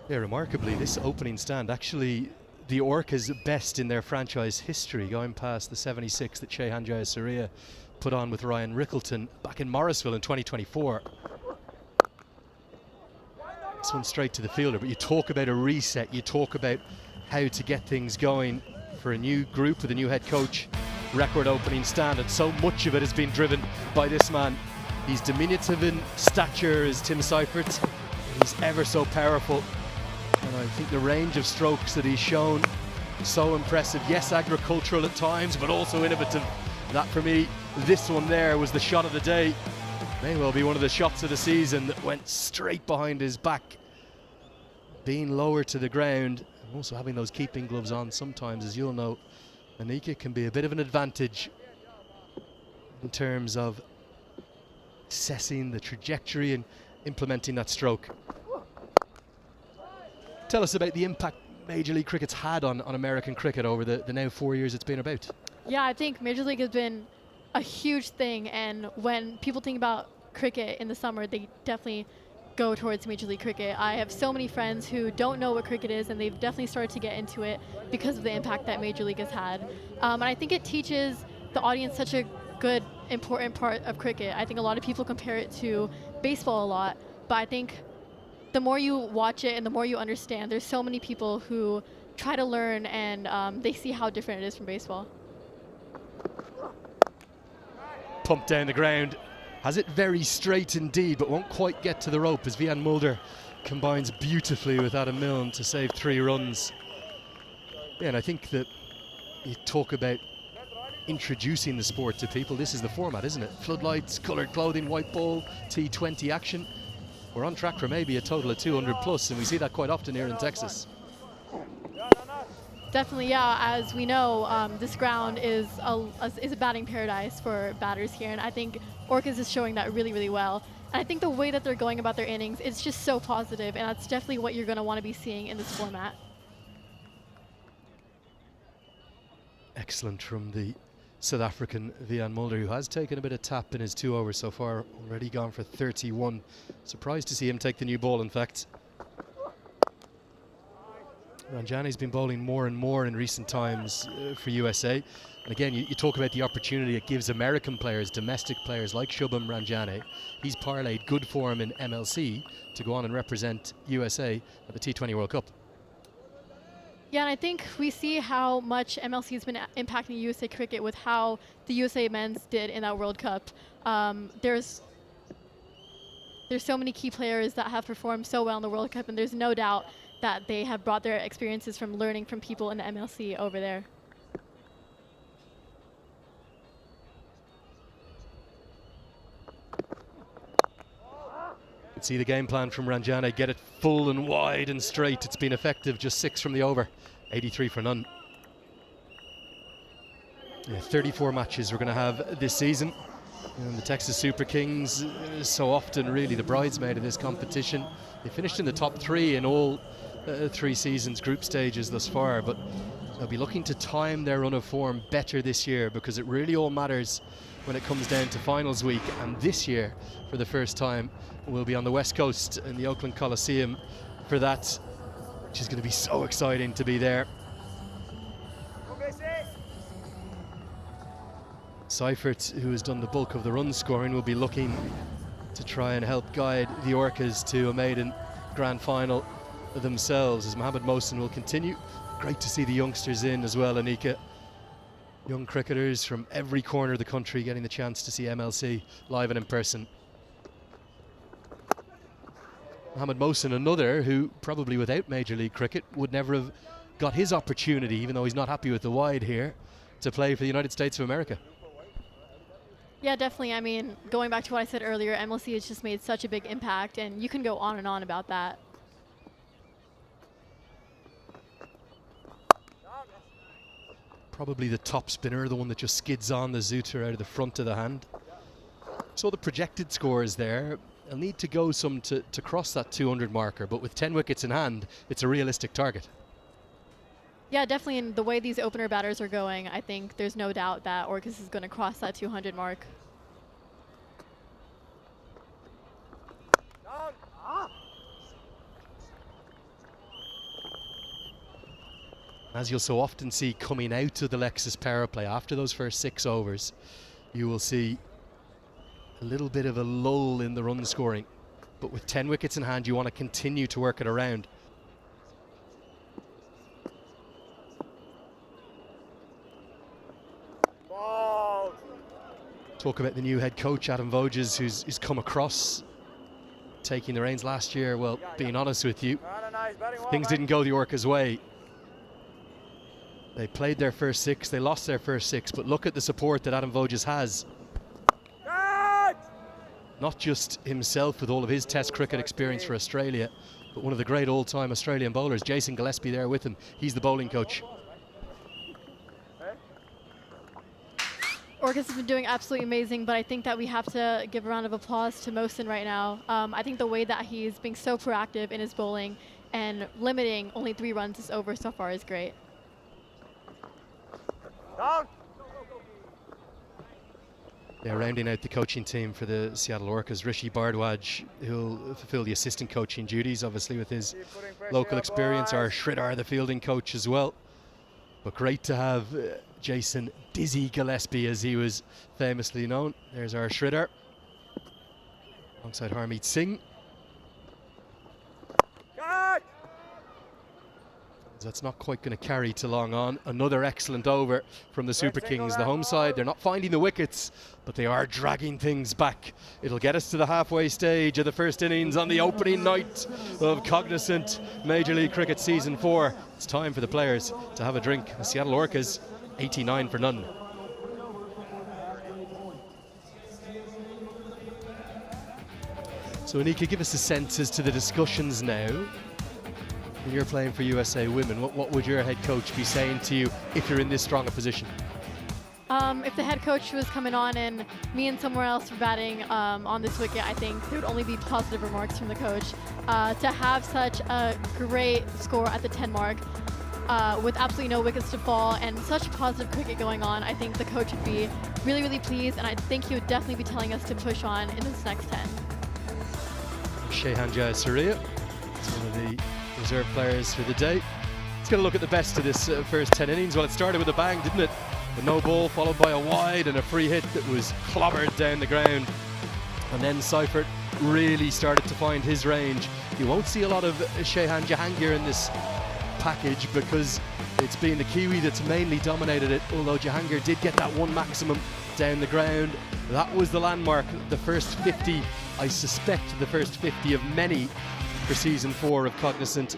Yeah, remarkably, this opening stand actually the Orcas' best in their franchise history, going past the 76 that Shehan Jayasuriya put on with Ryan Rickleton back in Morrisville in 2024. This one straight to the fielder, but you talk about a reset, you talk about how to get things going for a new group with a new head coach. Record opening stand, and so much of it has been driven by this man. He's diminutive in stature as Tim Seifert. He's ever so powerful, and I think the range of strokes that he's shown is so impressive. Yes, agricultural at times, but also innovative. That for me, this one there was the shot of the day. May well be one of the shots of the season that went straight behind his back. Being lower to the ground, and also having those keeping gloves on sometimes, as you'll know, Anika, can be a bit of an advantage in terms of assessing the trajectory and implementing that stroke. Tell us about the impact Major League Cricket's had on American cricket over the now 4 years it's been about. Yeah, I think Major League has been a huge thing, and when people think about cricket in the summer, they definitely go towards Major League Cricket. I have so many friends who don't know what cricket is, and they've definitely started to get into it because of the impact that Major League has had. And I think it teaches the audience such a good, important part of cricket. I think a lot of people compare it to baseball a lot, but I think the more you watch it and the more you understand, there's so many people who try to learn, and they see how different it is from baseball. Pumped down the ground, has it very straight indeed, but won't quite get to the rope as Vian Mulder combines beautifully with Adam Milne to save 3 runs. Yeah, and I think that you talk about introducing the sport to people. This is the format, isn't it? Floodlights, coloured clothing, white ball, T20 action. We're on track for maybe a total of 200 plus, and we see that quite often here in Texas. Definitely, yeah. As we know, this ground is a batting paradise for batters here, and I think Orcas is showing that really, really well. And I think the way that they're going about their innings is just so positive, and that's definitely what you're going to want to be seeing in this format. Excellent from the South African Vian Mulder, who has taken a bit of tap in his 2 overs so far, already gone for 31. Surprised to see him take the new ball, in fact. Ranjani's been bowling more and more in recent times for USA. And again, you talk about the opportunity it gives American players, domestic players like Shubham Ranjani. He's parlayed good form in MLC to go on and represent USA at the T20 World Cup. Yeah, and I think we see how much MLC has been impacting USA cricket with how the USA men's did in that World Cup. There's so many key players that have performed so well in the World Cup, and there's no doubt that they have brought their experiences from learning from people in the MLC over there. You can see the game plan from Ranjani, get it full and wide and straight. It's been effective, just 6 from the over, 83 for none. Yeah, 34 matches we're going to have this season. And the Texas Super Kings, so often really the bridesmaid of this competition. They finished in the top 3 in all 3 seasons group stages thus far, but they'll be looking to time their run of form better this year, because it really all matters when it comes down to finals week. And this year, for the first time, we'll be on the West Coast in the Oakland Coliseum for that, which is going to be so exciting to be there. Seifert, who has done the bulk of the run scoring, will be looking to try and help guide the Orcas to a maiden grand final themselves, as Mohammed Mohsen will continue. Great to see the youngsters in as well, Anika. Young cricketers from every corner of the country getting the chance to see MLC live and in person. Mohammed Mohsen, another who probably without Major League Cricket would never have got his opportunity, even though he's not happy with the wide here, to play for the United States of America. Yeah, definitely. I mean, going back to what I said earlier, MLC has just made such a big impact, and you can go on and on about that. probably the top spinner, the one that just skids on the Zuter out of the front of the hand. So the projected score is there. They'll need to go some to cross that 200 marker, but with 10 wickets in hand, it's a realistic target. Yeah, definitely. In the way these opener batters are going, I think there's no doubt that Orcas is going to cross that 200 mark. As you'll so often see coming out of the Lexus power play after those first 6 overs, you will see a little bit of a lull in the run scoring. But with 10 wickets in hand, you want to continue to work it around. Talk about the new head coach, Adam Voges, who's come across, taking the reins last year. Well, being honest with you, things didn't go the Orcas' way. They played their first 6, they lost their first 6, but look at the support that Adam Voges has. Not just himself with all of his Test cricket experience for Australia, but one of the great all-time Australian bowlers, Jason Gillespie, there with him. He's the bowling coach. Orcas has been doing absolutely amazing, but I think that we have to give a round of applause to Mohsin right now. I think the way that he's being so proactive in his bowling and limiting only 3 runs this over so far is great. Down. Yeah, rounding out the coaching team for the Seattle Orcas, Rishi Bardwaj, who'll fulfill the assistant coaching duties, obviously with his local experience. Our Shridhar, the fielding coach as well. But great to have Jason Dizzy Gillespie, as he was famously known. There's our Shridhar, alongside Harmeet Singh. That's not quite going to carry too long on. Another excellent over from the Super Kings. The home side, they're not finding the wickets, but they are dragging things back. It'll get us to the halfway stage of the first innings on the opening night of Cognizant Major League Cricket Season 4. It's time for the players to have a drink. The Seattle Orcas, 89 for none. So Anika, give us a sense as to the discussions now. When you're playing for USA Women, what would your head coach be saying to you if you're in this strong a position? If the head coach was coming on and me and somewhere else were batting on this wicket, I think there would only be positive remarks from the coach. To have such a great score at the 10 mark with absolutely no wickets to fall and such positive cricket going on, I think the coach would be really, really pleased, and I think he would definitely be telling us to push on in this next 10. Shehan Jayasuriya, one of the reserve players for the day. Let's get a look at the best of this first 10 innings. Well, it started with a bang, didn't it? A no ball followed by a wide and a free hit that was clobbered down the ground. And then Seifert really started to find his range. You won't see a lot of Shehan Jahangir in this package because it's been the Kiwi that's mainly dominated it, although Jahangir did get that one maximum down the ground. That was the landmark, the first 50, I suspect the first 50 of many for Season 4 of Cognizant.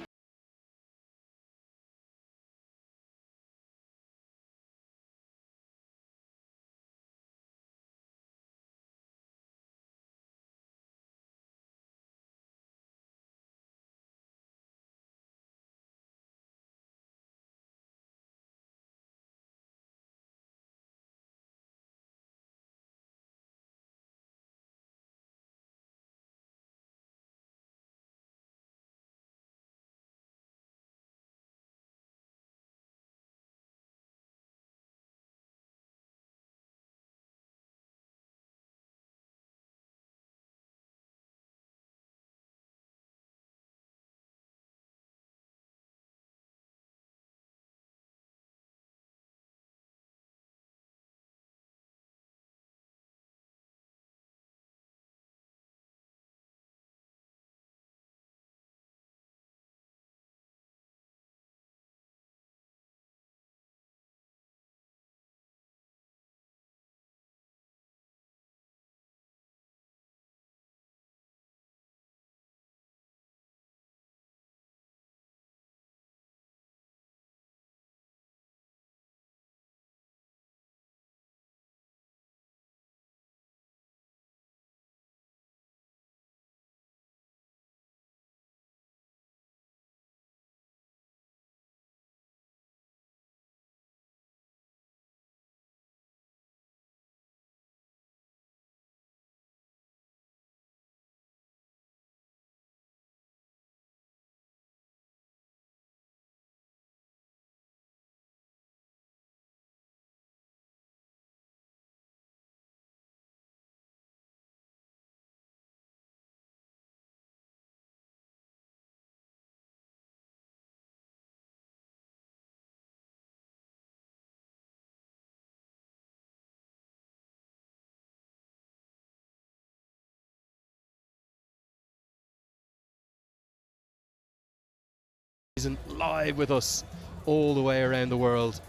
season, live with us all the way around the world.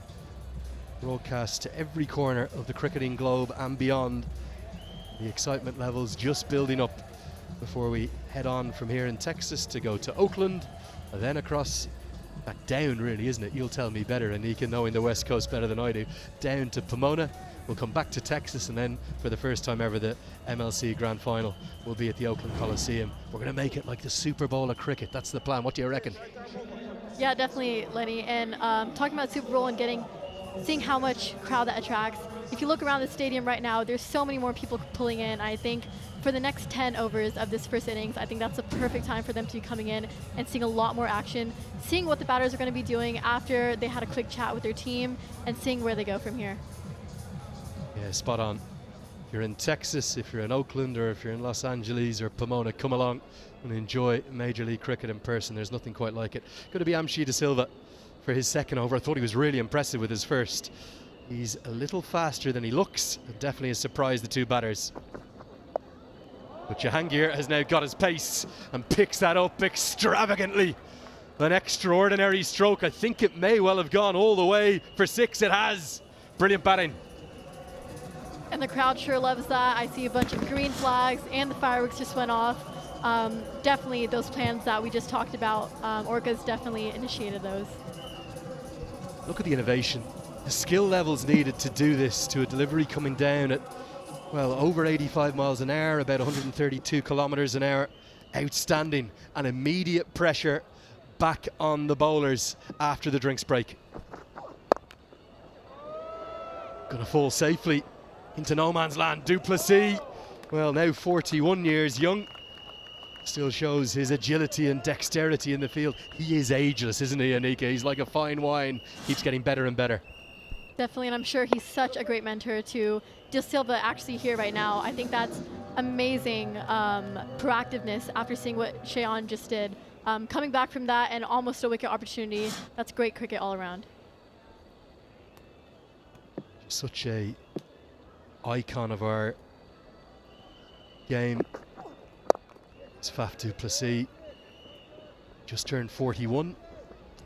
Broadcast to every corner of the cricketing globe and beyond. The excitement levels just building up before we head on from here in Texas to go to Oakland, and then across back down, really, isn't it? You'll tell me better, Anika, knowing the West Coast better than I do. Down to Pomona. We'll come back to Texas, and then for the first time ever, the MLC Grand Final will be at the Oakland Coliseum. We're going to make it like the Super Bowl of cricket. That's the plan. What do you reckon? Yeah, definitely, Lenny. And talking about Super Bowl and seeing how much crowd that attracts. If you look around the stadium right now, there's so many more people pulling in. I think for the next 10 overs of this first innings, I think that's a perfect time for them to be coming in and seeing a lot more action, seeing what the batters are going to be doing after they had a quick chat with their team, and seeing where they go from here. Yeah, spot on. If you're in Texas, if you're in Oakland, or if you're in Los Angeles or Pomona, come along and enjoy Major League Cricket in person. There's nothing quite like it. Going to be Amshi De Silva for his second over. I thought he was really impressive with his first. He's a little faster than he looks. It definitely has surprised the two batters. But Jahangir has now got his pace and picks that up extravagantly. An extraordinary stroke. I think it may well have gone all the way for 6. It has. Brilliant batting. And the crowd sure loves that. I see a bunch of green flags and the fireworks just went off. Definitely those plans that we just talked about, Orcas definitely initiated those. Look at the innovation. The skill levels needed to do this, to a delivery coming down at, well, over 85 miles an hour, about 132 kilometers an hour. Outstanding. And immediate pressure back on the bowlers after the drinks break. Gonna fall safely into no man's land. Du Plessis, well, now 41 years young, still shows his agility and dexterity in the field. He is ageless, isn't he, Anika? He's like a fine wine, keeps getting better and better. Definitely, and I'm sure he's such a great mentor to De Silva actually here right now. I think that's amazing proactiveness after seeing what Cheon just did. Coming back from that and almost a wicket opportunity, that's great cricket all around. Such a icon of our game. It's Faf du Plessis, just turned 41,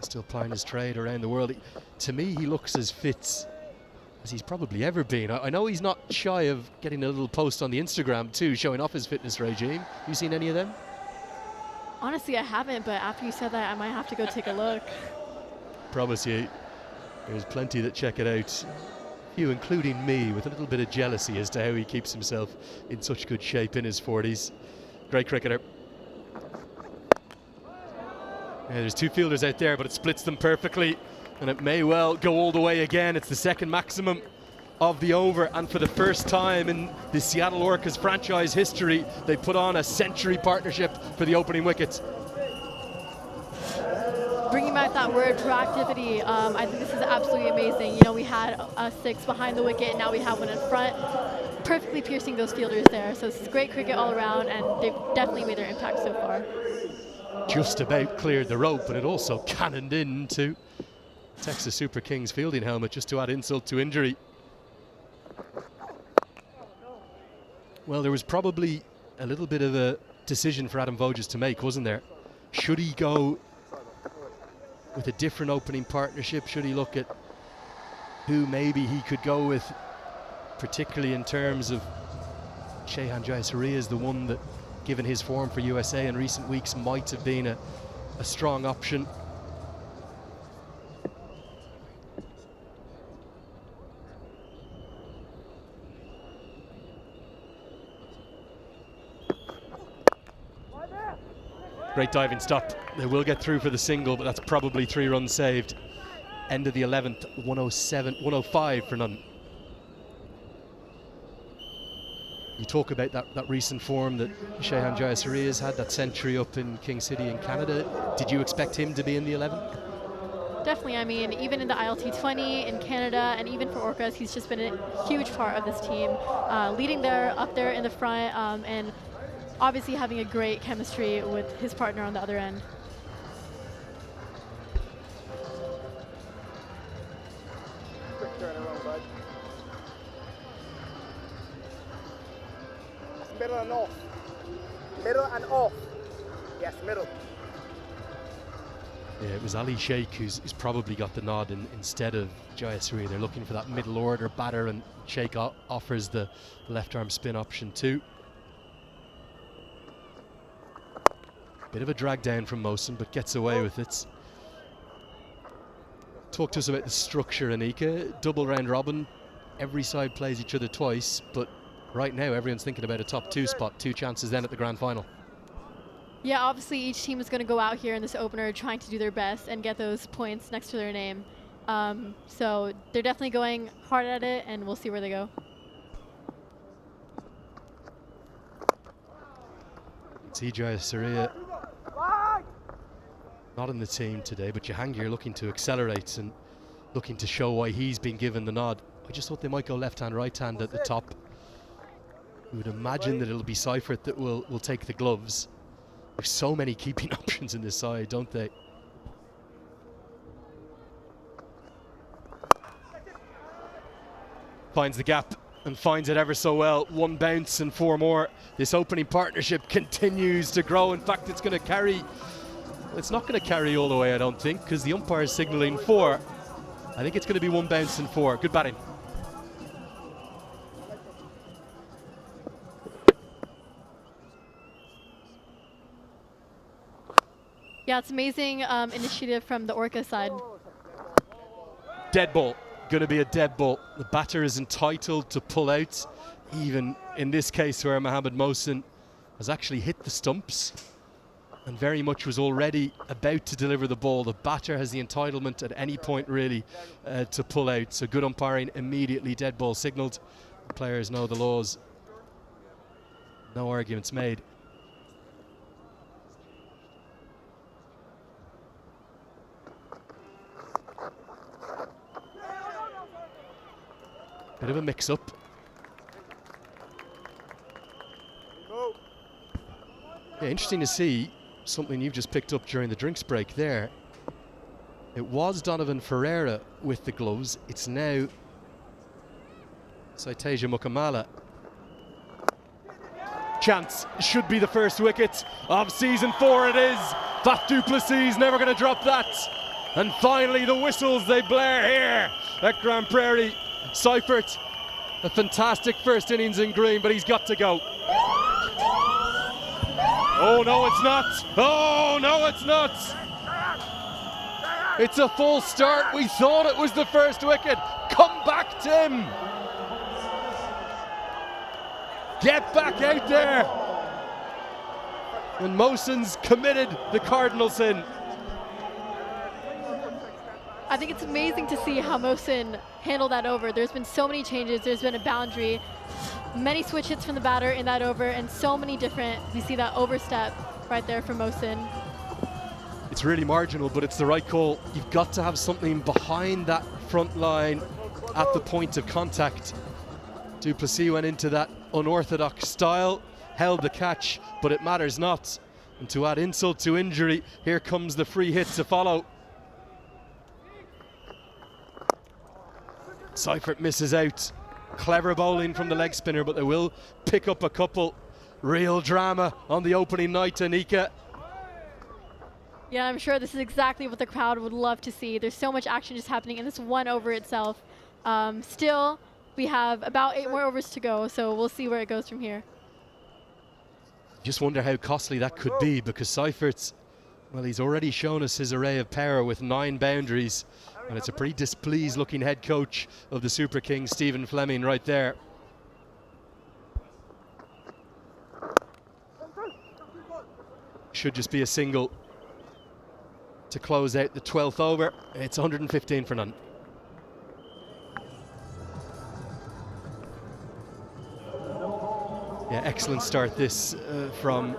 still plying his trade around the world. To me, he looks as fit as he's probably ever been. I know he's not shy of getting a little post on the Instagram too, showing off his fitness regime. Have you seen any of them? Honestly, I haven't, but after you said that, I might have to go take a look. Promise you, there's plenty that check it out. You, including me, with a little bit of jealousy as to how he keeps himself in such good shape in his 40s. Great cricketer. Yeah, there's two fielders out there, but it splits them perfectly, and it may well go all the way again. It's the second maximum of the over, and for the first time in the Seattle Orcas franchise history, they put on a century partnership for the opening wickets. Bringing back that word, proactivity, I think this is absolutely amazing. You know, we had a 6 behind the wicket, and now we have one in front, perfectly piercing those fielders there. So it's great cricket all around, and they've definitely made their impact so far. Just about cleared the rope, but it also cannoned into Texas Super Kings fielding helmet, just to add insult to injury. Well, there was probably a little bit of a decision for Adam Voges to make, wasn't there? Should he go with a different opening partnership? Should he look at who maybe he could go with, particularly in terms of Shehan Jayasuriya is the one that, given his form for USA in recent weeks, might have been a strong option. Great diving stop. They will get through for the single, but that's probably 3 runs saved. End of the 11th, 105 for none. You talk about that recent form that Shehan Jayasuriya has had, that century up in King City in Canada. Did you expect him to be in the 11? Definitely. I mean, even in the ILT20 in Canada, and even for Orcas, he's just been a huge part of this team, leading there, up there in the front, and obviously having a great chemistry with his partner on the other end. Quick turn around, bud. Middle and off. Middle and off. Yes, middle. Yeah, it was Ali Sheikh who's probably got the nod instead of Jayasuri. They're looking for that middle order batter, and Sheikh offers the left arm spin option too. Bit of a drag down from Mohsen, but gets away with it. Talk to us about the structure, Anika. Double round robin. Every side plays each other twice, but right now everyone's thinking about a top 2 spot. 2 chances then at the grand final. Yeah, obviously each team is going to go out here in this opener trying to do their best and get those points next to their name. So they're definitely going hard at it, and we'll see where they go. TJ Saria not in the team today, but Jahangir looking to accelerate and looking to show why he's been given the nod. I just thought they might go left hand, right hand at the top. We would imagine that it'll be Seifert that will take the gloves. There's so many keeping options in this side, don't they? Finds the gap and finds it ever so well. 1 bounce and 4 more. This opening partnership continues to grow. In fact, it's going to carry. It's not going to carry all the way, I don't think, because the umpire is signaling 4. I think it's going to be 1 bounce and 4. Good batting. Yeah, it's amazing initiative from the Orca side. Dead ball. Going to be a dead ball. The batter is entitled to pull out, even in this case where Mohamed Mohsen has actually hit the stumps and very much was already about to deliver the ball. The batter has the entitlement at any point really to pull out. So good umpiring, immediately dead ball signalled. The players know the laws. No arguments made. Bit of a mix-up. Yeah, interesting to see something you've just picked up during the drinks break there. It was Donovan Ferreira with the gloves. It's now Saiteja Mukamala. Chance should be the first wicket of season 4. It is. Faf du Plessis never going to drop that. And finally the whistles they blare here at Grand Prairie. Seifert, a fantastic first innings in green, but he's got to go. Oh no, it's not. Oh no, it's not. It's a full start. We thought it was the first wicket. Come back, Tim. Get back out there. And Mohsen's committed the cardinal sin. I think it's amazing to see how Mohsen handled that over. There's been so many changes. There's been a boundary, many switch hits from the batter in that over, and so many different. We see that overstep right there from Mohsen. It's really marginal, but it's the right call. You've got to have something behind that front line at the point of contact. Du Plessis went into that unorthodox style, held the catch, but it matters not. And to add insult to injury, here comes the free hit to follow. Seifert misses out. Clever bowling from the leg spinner, but they will pick up a couple. Real drama on the opening night, Anika. Yeah, I'm sure this is exactly what the crowd would love to see. There's so much action just happening in this one over itself. Still, we have about 8 more overs to go, so we'll see where it goes from here. Just wonder how costly that could be, because Seifert's, well, he's already shown us his array of power with 9 boundaries. And it's a pretty displeased looking head coach of the Super Kings, Stephen Fleming, right there. Should just be a single to close out the 12th over. It's 115 for none. Yeah, excellent start this from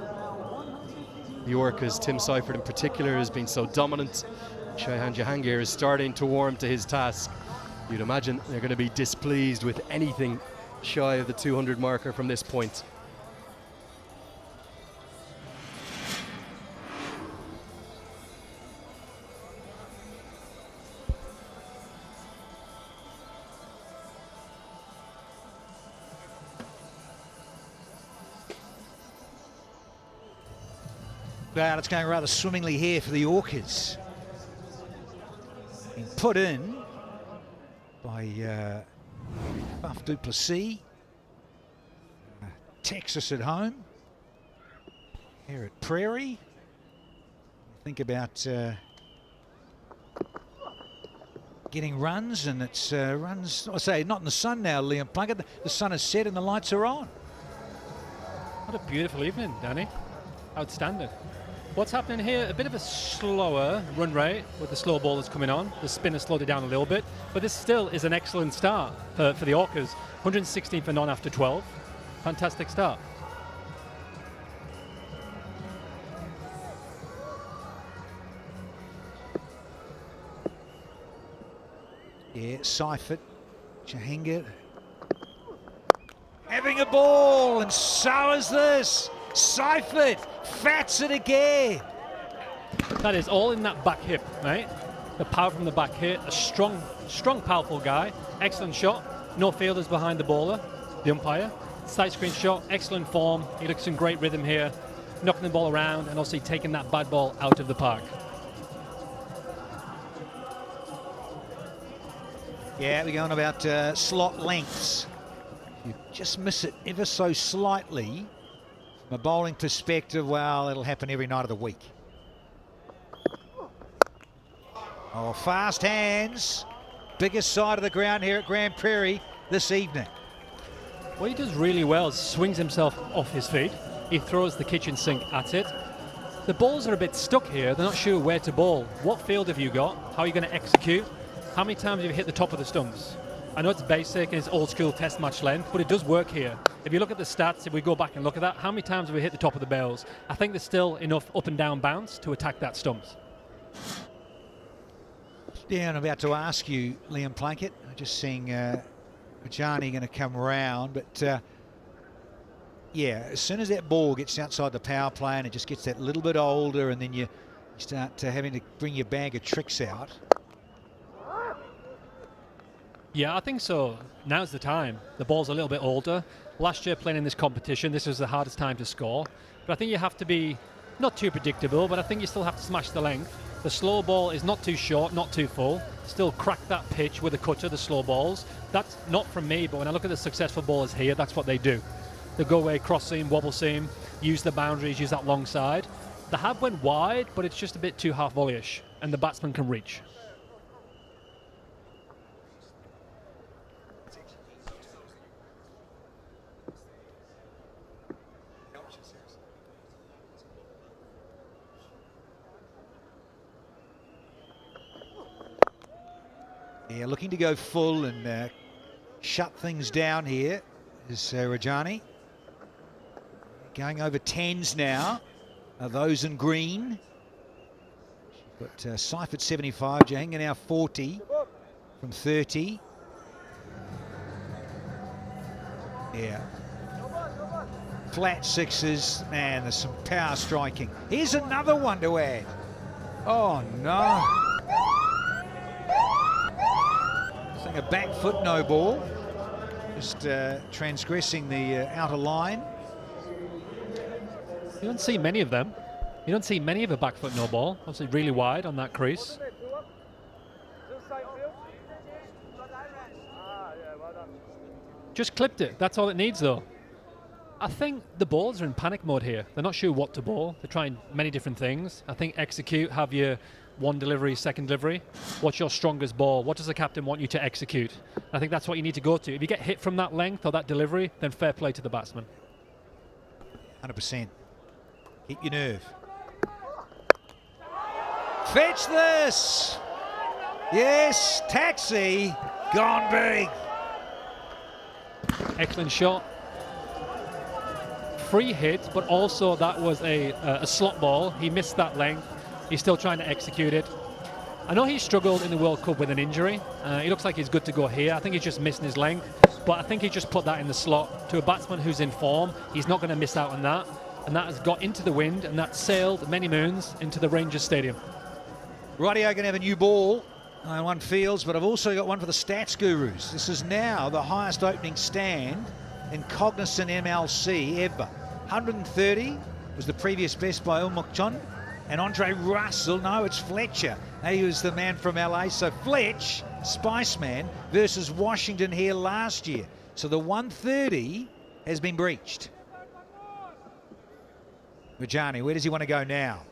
the Orcas. Tim Seifert in particular has been so dominant. Shaihan Jahangir is starting to warm to his task. You'd imagine they're going to be displeased with anything shy of the 200 marker from this point. Well, it's going rather swimmingly here for the Orcas. Been put in by Buff Duplessis. Texas at home. Here at Prairie. Think about getting runs, and it's runs, I say, not in the sun now, Liam Plunkett. The sun is set and the lights are on. What a beautiful evening, Danny. Outstanding. What's happening here? A bit of a slower run rate with the slow ball that's coming on. The spin has slowed it down a little bit, but this still is an excellent start for the Orcas. 116 for none after 12. Fantastic start. Yeah, Seifert, Jahinga having a ball, and so is this. Seifert fats it again. That is all in that back hip, right? The power from the back hip, a strong, powerful guy. Excellent shot. No fielders behind the bowler, the umpire. Side screen shot, excellent form. He looks in great rhythm here, knocking the ball around and also taking that bad ball out of the park. Yeah, we're going about slot lengths. You just miss it ever so slightly. From a bowling perspective, well, it'll happen every night of the week. Oh, fast hands. Biggest side of the ground here at Grand Prairie this evening. What he does really well is swings himself off his feet. He throws the kitchen sink at it. The balls are a bit stuck here. They're not sure where to bowl. What field have you got? How are you going to execute? How many times have you hit the top of the stumps? I know it's basic and it's old school test match length, but it does work here. If you look at the stats, if we go back and look at that, how many times have we hit the top of the barrels? I think there's still enough up and down bounce to attack that stumps. Yeah, I'm about to ask you, Liam Plunkett. I'm just seeing Rajani going to come round, but yeah, as soon as that ball gets outside the power play and it just gets that little bit older, and then you start having to bring your bag of tricks out. Yeah, I think so. Now's the time. The ball's a little bit older. Last year playing in this competition, this was the hardest time to score. But I think you have to be not too predictable, but I think you still have to smash the length. The slow ball is not too short, not too full. Still crack that pitch with a cutter, the slow balls. That's not from me, but when I look at the successful bowlers here, that's what they do. They go away, cross seam, wobble seam, use the boundaries, use that long side. The have went wide, but it's just a bit too half volleyish, and the batsman can reach. Yeah, looking to go full and shut things down here is Rajani. Going over 10s now, those in green. But Seifert 75, Jahinga now 40 from 30. Yeah. Flat sixes, man, there's some power striking. Here's another one to add. Oh, no. A back foot no ball, just transgressing the outer line. You don't see many of them. You don't see many of a back foot no ball. Obviously really wide on that crease. Just clipped it. That's all it needs though. I think the bowlers are in panic mode here. They're not sure what to bowl. They're trying many different things. I think execute, have your one delivery, second delivery. What's your strongest ball? What does the captain want you to execute? I think that's what you need to go to. If you get hit from that length or that delivery, then fair play to the batsman. 100%. Keep your nerve. Fetch this! Yes, taxi, gone big. Excellent shot. Free hit, but also that was a slot ball. He missed that length. He's still trying to execute it. I know he struggled in the World Cup with an injury. He looks like he's good to go here. I think he's just missing his length, but I think he just put that in the slot. To a batsman who's in form, he's not going to miss out on that. And that has got into the wind, and that sailed many moons into the Rangers Stadium. Rightio going to have a new ball on one fields, but I've also got one for the stats gurus. This is now the highest opening stand in Cognizant MLC ever. 130 was the previous best by Umukchon. And Andre Russell, no, it's Fletcher. He was the man from LA. So Fletch, Spiceman, versus Washington here last year. So the 130 has been breached. Rajani, where does he want to go now?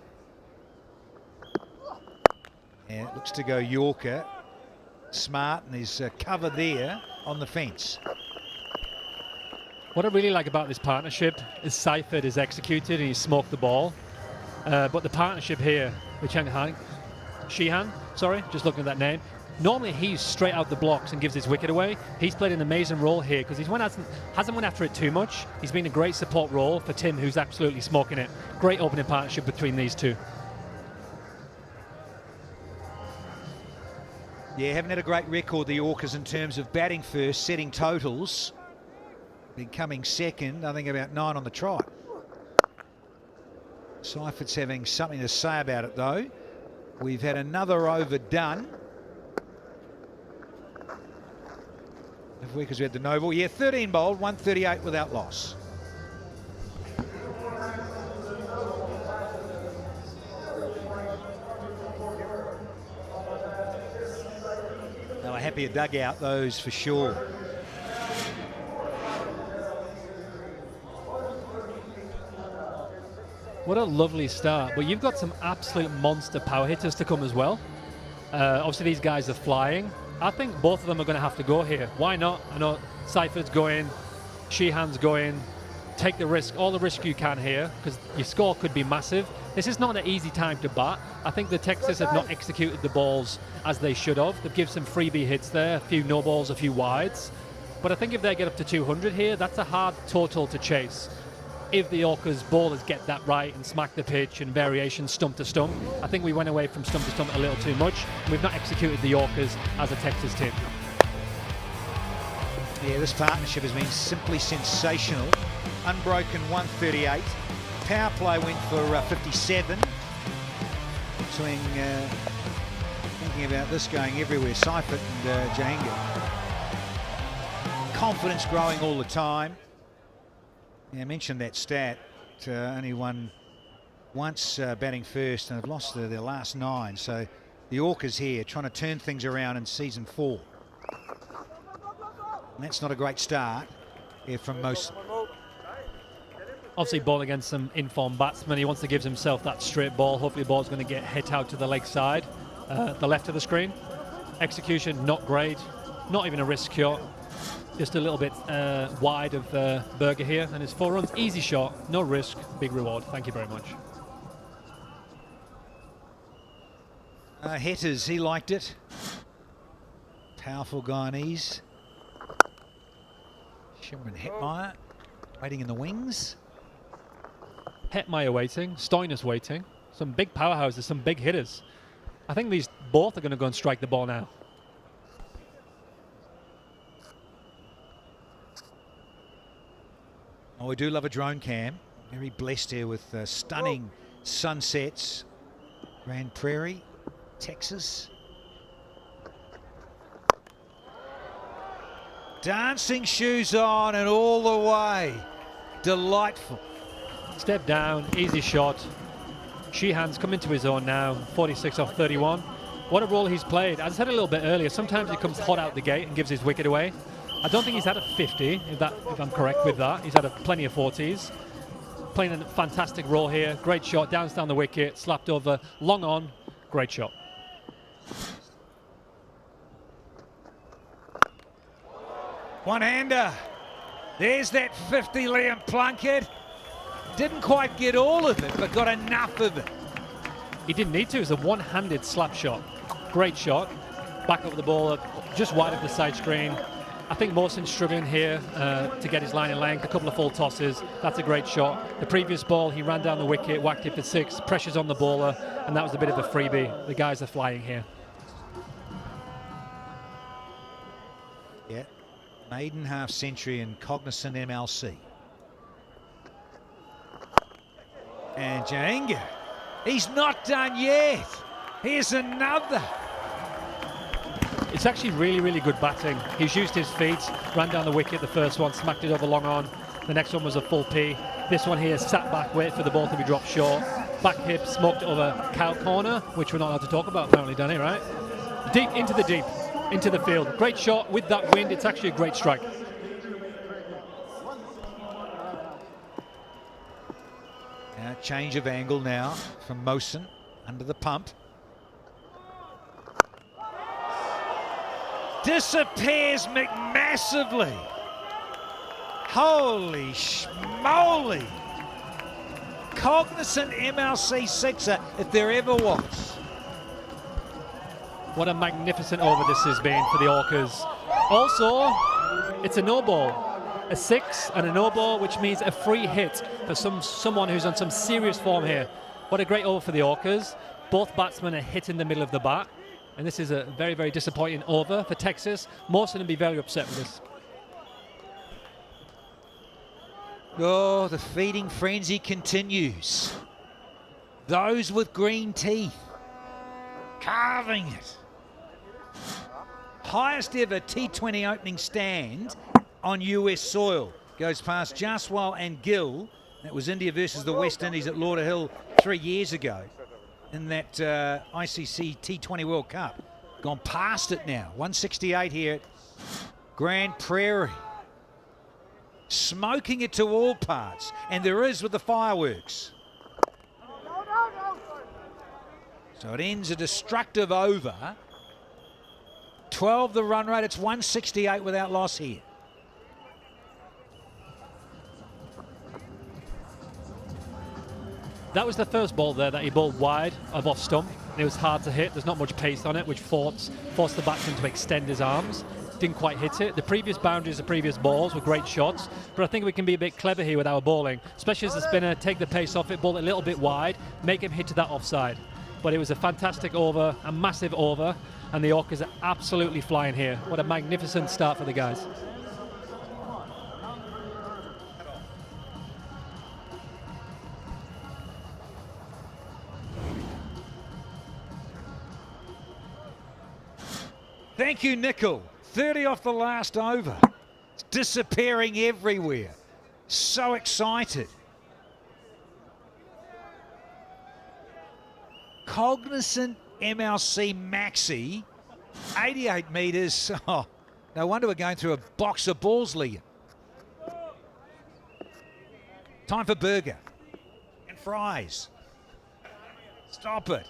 Yeah, it looks to go Yorker. Smart, and he's covered there on the fence. What I really like about this partnership is Seifert is executed and he smoked the ball. But the partnership here with Sheehan, sorry, just looking at that name. Normally he's straight out the blocks and gives his wicket away. He's played an amazing role here because he hasn't went after it too much. He's been a great support role for Tim, who's absolutely smoking it. Great opening partnership between these two. Yeah, haven't had a great record, the Orcas, in terms of batting first, setting totals. Been coming second, I think about 9 on the trot. Seifert's having something to say about it, though. We've had another over done. Because we had the no ball. Yeah, 13 bowled, 138 without loss. They were happier dugout, those for sure. What a lovely start, but you've got some absolute monster power hitters to come as well. Obviously these guys are flying. I think both of them are going to have to go here. Why not? I know Seifert's going, Sheehan's going. Take the risk, all the risk you can here, because your score could be massive. This is not an easy time to bat. I think the Texans have not executed the balls as they should have. They've given some freebie hits there, a few no balls, a few wides. But I think if they get up to 200 here, that's a hard total to chase. If the Orcas bowlers get that right and smack the pitch and variation stump to stump, I think we went away from stump to stump a little too much. We've not executed the Orcas as a Texas team. Yeah, this partnership has been simply sensational. Unbroken 138. Power play went for 57. Between thinking about this going everywhere, Seifert and Jahinga. Confidence growing all the time. Yeah, I mentioned that stat. Only won once batting first and have lost their last 9. So the Orcas here trying to turn things around in season 4. And that's not a great start here from most. Obviously ball against some informed batsmen. He wants to give himself that straight ball. Hopefully the ball's going to get hit out to the leg side, the left of the screen. Execution not great, not even a risk shot. Just a little bit wide of Berger here, and his 4 runs, easy shot, no risk, big reward. Thank you very much. Hetters, he liked it. Powerful Guyanese. Shimron Hetmeyer waiting in the wings. Hetmeyer waiting, Stoinis waiting. Some big powerhouses, some big hitters. I think these both are going to go and strike the ball now. Oh, we do love a drone cam. Very blessed here with stunning sunsets. Grand Prairie, Texas. Dancing shoes on and all the way. Delightful. Step down, easy shot. Sheehan's come into his own now, 46 off 31. What a role he's played. As I said a little bit earlier, sometimes he comes hot out the gate and gives his wicket away. I don't think he's had a 50, if I'm correct with that. He's had plenty of 40s. Playing a fantastic role here. Great shot, down the wicket, slapped over, long on, great shot. One-hander. There's that 50, Liam Plunkett. Didn't quite get all of it, but got enough of it. He didn't need to. It was a one-handed slap shot. Great shot. Back over the ball, just wide of the side screen. I think Mawson's struggling here to get his line in length. A couple of full tosses. That's a great shot. The previous ball, he ran down the wicket, whacked it for 6. Pressure's on the bowler, and that was a bit of a freebie. The guys are flying here. Yeah. Maiden half century in Cognizant MLC. And Jahinga, he's not done yet. Here's another. It's actually really, really good batting. He's used his feet, ran down the wicket, the first one, smacked it over long on. The next one was a full P. This one here, sat back, wait for the ball to be dropped short. back hip smoked over cow corner, which we're not allowed to talk about apparently, Danny, right? Deep, into the field. Great shot with that wind. It's actually a great strike. Change of angle now from Mosen under the pump. Disappears massively. Holy schmoly. Cognizant MLC sixer if there ever was. What a magnificent over this has been for the Orcas. Also, it's a no ball. A 6 and a no ball, which means a free hit for someone who's on some serious form here. What a great over for the Orcas. Both batsmen are hit in the middle of the bat. And this is a very, very disappointing over for Texas. Mawson will be very upset with this. Oh, the feeding frenzy continues. Those with green teeth. Carving it. Highest ever T20 opening stand on US soil. Goes past Jaswal and Gill. That was India versus the West Indies at Lauderhill 3 years ago in that ICC T20 World Cup. Gone past it now. 168 here at Grand Prairie. Smoking it to all parts. And there is with the fireworks. So it ends a destructive over. 12 the run rate. It's 168 without loss here. That was the first ball there that he bowled wide of off stump. And it was hard to hit. There's not much pace on it, which forced the batsman to extend his arms. Didn't quite hit it. The previous boundaries, the previous balls were great shots. But I think we can be a bit clever here with our bowling, especially as the spinner, take the pace off it, bowl it a little bit wide, make him hit to that offside. But it was a fantastic over, a massive over, and the Orcas are absolutely flying here. What a magnificent start for the guys. Thank you, Nickel. 30 off the last over. It's disappearing everywhere. So excited. Cognizant MLC Maxi, 88 metres. Oh, no wonder we're going through a box of balls, Liam. Time for burger and fries. Stop it.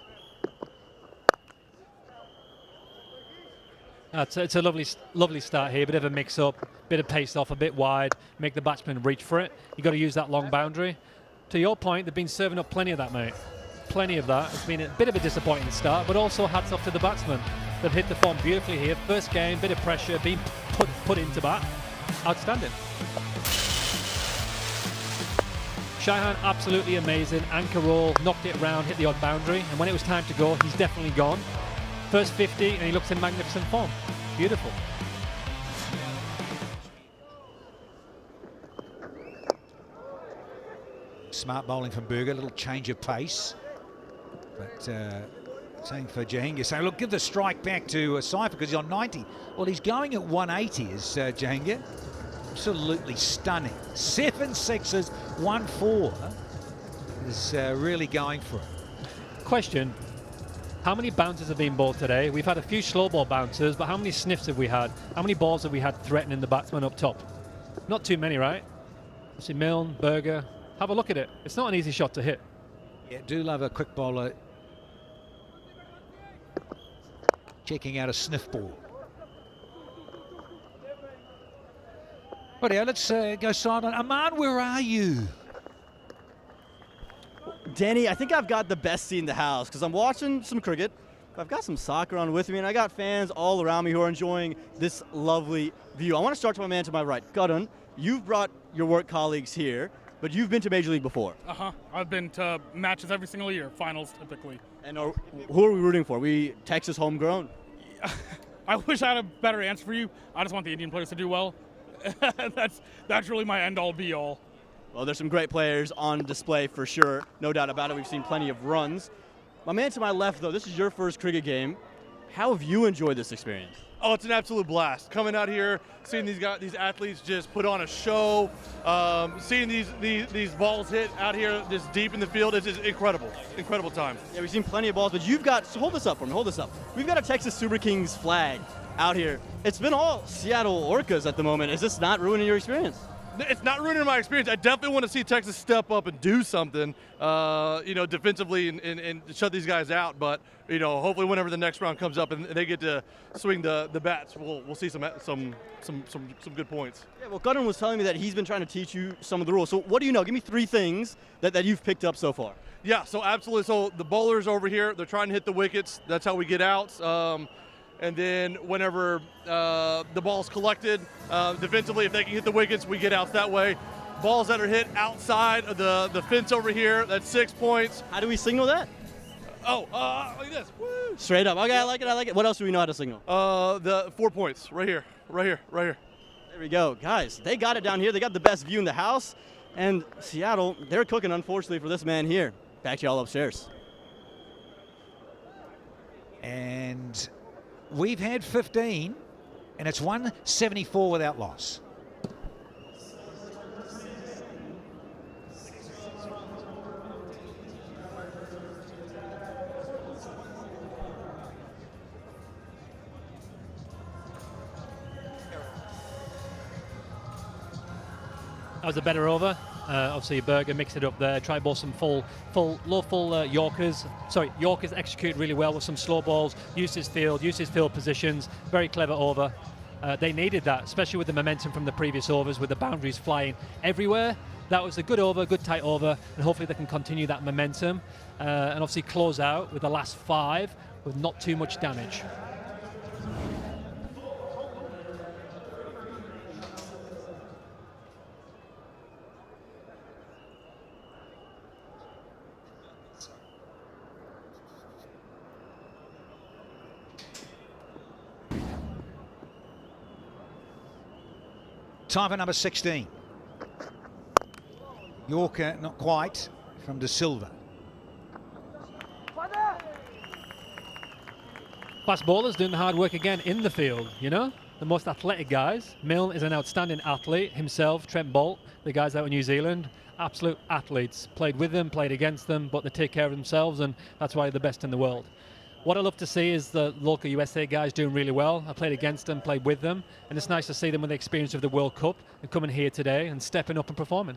It's a lovely start here. Bit of a mix-up, bit of pace off, a bit wide, make the batsman reach for it. You've got to use that long boundary. To your point, they've been serving up plenty of that, mate. Plenty of that. It's been a bit of a disappointing start, but also hats off to the batsmen. They've hit the form beautifully here. First game, bit of pressure, being put into bat. Outstanding. Shaihan, absolutely amazing. Anchor roll, knocked it around, hit the odd boundary, and when it was time to go, he's definitely gone. First 50, and he looks in magnificent form. Beautiful. Smart bowling from Berger, a little change of pace. But saying for Jahangir, saying, look, give the strike back to Seifer because he's on 90. Well, he's going at 180, is Jahangir. Absolutely stunning. 7 sixes, 1 4 is really going for it. Question. How many bounces have been bowled today? We've had a few slow ball bounces, but how many sniffs have we had? How many balls have we had threatening the batsman up top? Not too many, right? See Milne, Berger. Have a look at it. It's not an easy shot to hit. Yeah, do love a quick bowler checking out a sniff ball. Rightio, let's go silent. Aman, where are you? Danny, I think I've got the best seat in the house because I'm watching some cricket. I've got some soccer on with me, and I got fans all around me who are enjoying this lovely view. I want to start to my man to my right. Gudun, you've brought your work colleagues here, but you've been to Major League before. I've been to matches every single year, finals typically. And who are we rooting for? We Texas homegrown? I wish I had a better answer for you. I just want the Indian players to do well. That's really my end-all, be-all. Well, there's some great players on display for sure. No doubt about it. We've seen plenty of runs. My man to my left, though, this is your first cricket game. How have you enjoyed this experience? Oh, it's an absolute blast. Coming out here, seeing these athletes just put on a show, seeing these balls hit out here just deep in the field, it's just incredible time. Yeah, we've seen plenty of balls, but you've got, so hold this up for me, hold this up. We've got a Texas Super Kings flag out here. It's been all Seattle Orcas at the moment. Is this not ruining your experience? It's not ruining my experience. I definitely want to see Texas step up and do something, defensively and shut these guys out. But hopefully, whenever the next round comes up and they get to swing the bats, we'll see some good points. Yeah, well, Gunnar was telling me that he's been trying to teach you some of the rules. So what do you know? Give me 3 things that you've picked up so far. Yeah, so absolutely. So the bowlers over here, they're trying to hit the wickets. That's how we get out. And then whenever the ball's collected, defensively, if they can hit the wickets, we get outs that way. Balls that are hit outside of the fence over here, that's 6 points. How do we signal that? Like this. Woo. Straight up. Okay, I like it. What else do we know how to signal? The 4 points, right here. There we go. Guys, they got it down here. They got the best view in the house. And Seattle, they're cooking, unfortunately, for this man here. Back to y'all upstairs. And we've had 15, and it's 174 without loss. That was a better over. Obviously, Berger mixed it up there. Tried ball some low Yorkers. Sorry, Yorkers executed really well with some slow balls. Used his field positions. Very clever over. They needed that, especially with the momentum from the previous overs, with the boundaries flying everywhere. That was a good over, good tight over, and hopefully they can continue that momentum and obviously close out with the last 5 with not too much damage. Time for number 16. Yorker, not quite, from De Silva. Fast bowlers doing the hard work again in the field, the most athletic guys. Milne is an outstanding athlete himself. Trent Bolt, the guys out in New Zealand, absolute athletes. Played with them, played against them, but they take care of themselves, and that's why they're the best in the world. What I love to see is the local USA guys doing really well. I played against them, played with them, and it's nice to see them with the experience of the World Cup and coming here today and stepping up and performing.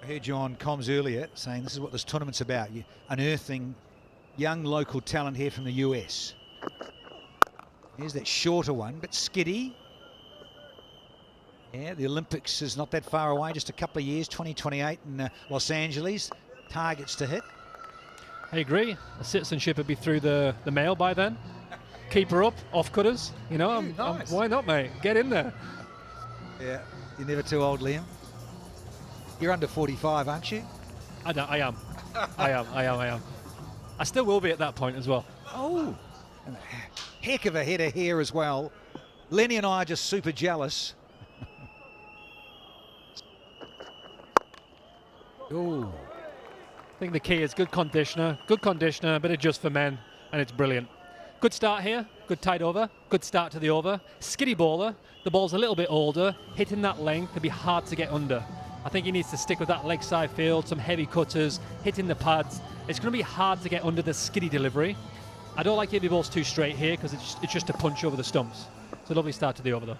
I heard you on comms earlier saying this is what this tournament's about, unearthing young local talent here from the US. Here's that shorter one, but skiddy. Yeah, the Olympics is not that far away, just a couple of years, 2028 in Los Angeles. Targets to hit. I agree. The citizenship would be through the mail by then. Keep her up, off cutters. Nice. Why not, mate? Get in there. Yeah, you're never too old, Liam. You're under 45, aren't you? I am. I am. I still will be at that point as well. Oh, and a heck of a header here as well. Lenny and I are just super jealous. Ooh. I think the key is good conditioner, but it's just for men, and it's brilliant. Good start here, good tight over, good start to the over. Skiddy bowler, the ball's a little bit older, hitting that length could be hard to get under. I think he needs to stick with that leg side field, some heavy cutters, hitting the pads. It's going to be hard to get under the skiddy delivery. I don't like hitting the balls too straight here because it's just a punch over the stumps. It's a lovely start to the over though.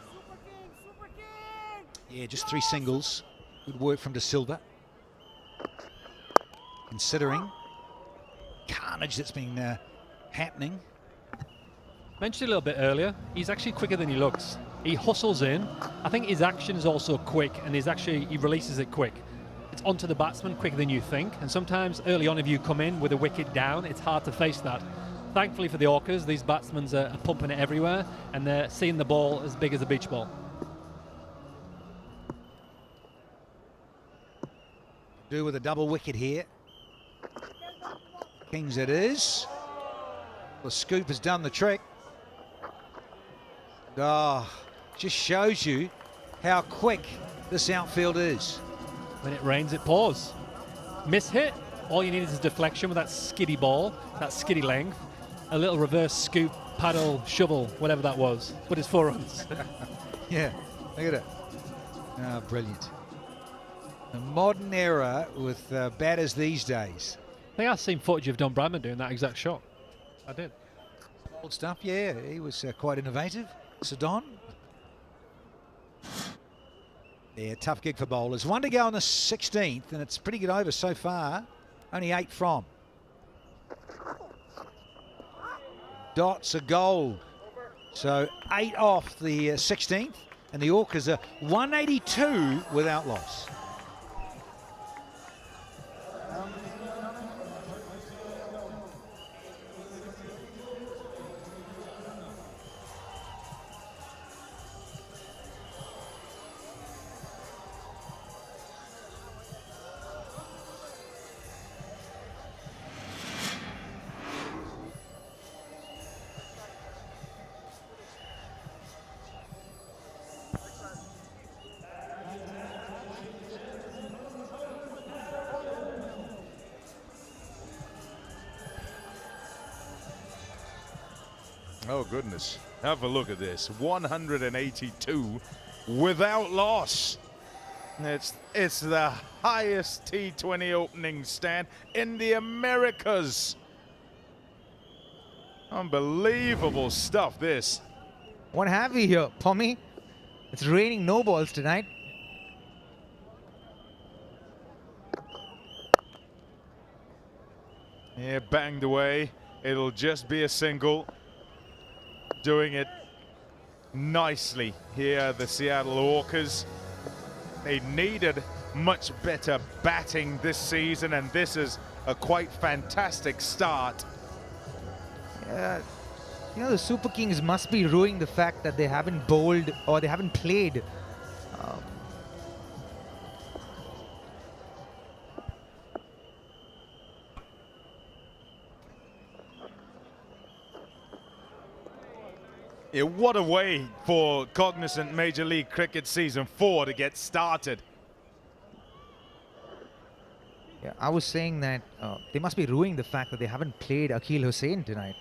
Yeah, just 3 singles. Good work from De Silva. Considering carnage that's been happening. Mentioned a little bit earlier, he's actually quicker than he looks. He hustles in. I think his action is also quick, and he releases it quick. It's onto the batsman quicker than you think, and sometimes early on if you come in with a wicket down, it's hard to face that. Thankfully for the Orcas, these batsmen are pumping it everywhere, and they're seeing the ball as big as a beach ball. Do with a double wicket here. Kings it is. The scoop has done the trick. Just shows you how quick this outfield is. When it rains, it pours. Miss hit. All you need is a deflection with that skiddy ball, that skiddy length. A little reverse scoop paddle, shovel, whatever that was. But it's 4 runs. Yeah, look at it. Ah, brilliant. The modern era with batters these days. I think I've seen footage of Don Bradman doing that exact shot. I did. Old stuff, yeah. He was quite innovative. So Don. Yeah, tough gig for bowlers. 1 to go on the 16th, and it's pretty good over so far. Only 8 from. Dots are gold. So 8 off the 16th, and the Orcas are 182 without loss. Oh, goodness. Have a look at this. 182 without loss. It's the highest T20 opening stand in the Americas. Unbelievable stuff, this. What have we here, Pommy? It's raining no balls tonight. Yeah, banged away. It'll just be a single. Doing it nicely here, the Seattle Orcas. They needed much better batting this season, and this is a quite fantastic start. You know, the Super Kings must be ruining the fact that they haven't bowled or they haven't played. Yeah, what a way for Cognizant Major League Cricket Season 4 to get started. Yeah, I was saying that they must be ruining the fact that they haven't played Akeal Hussain tonight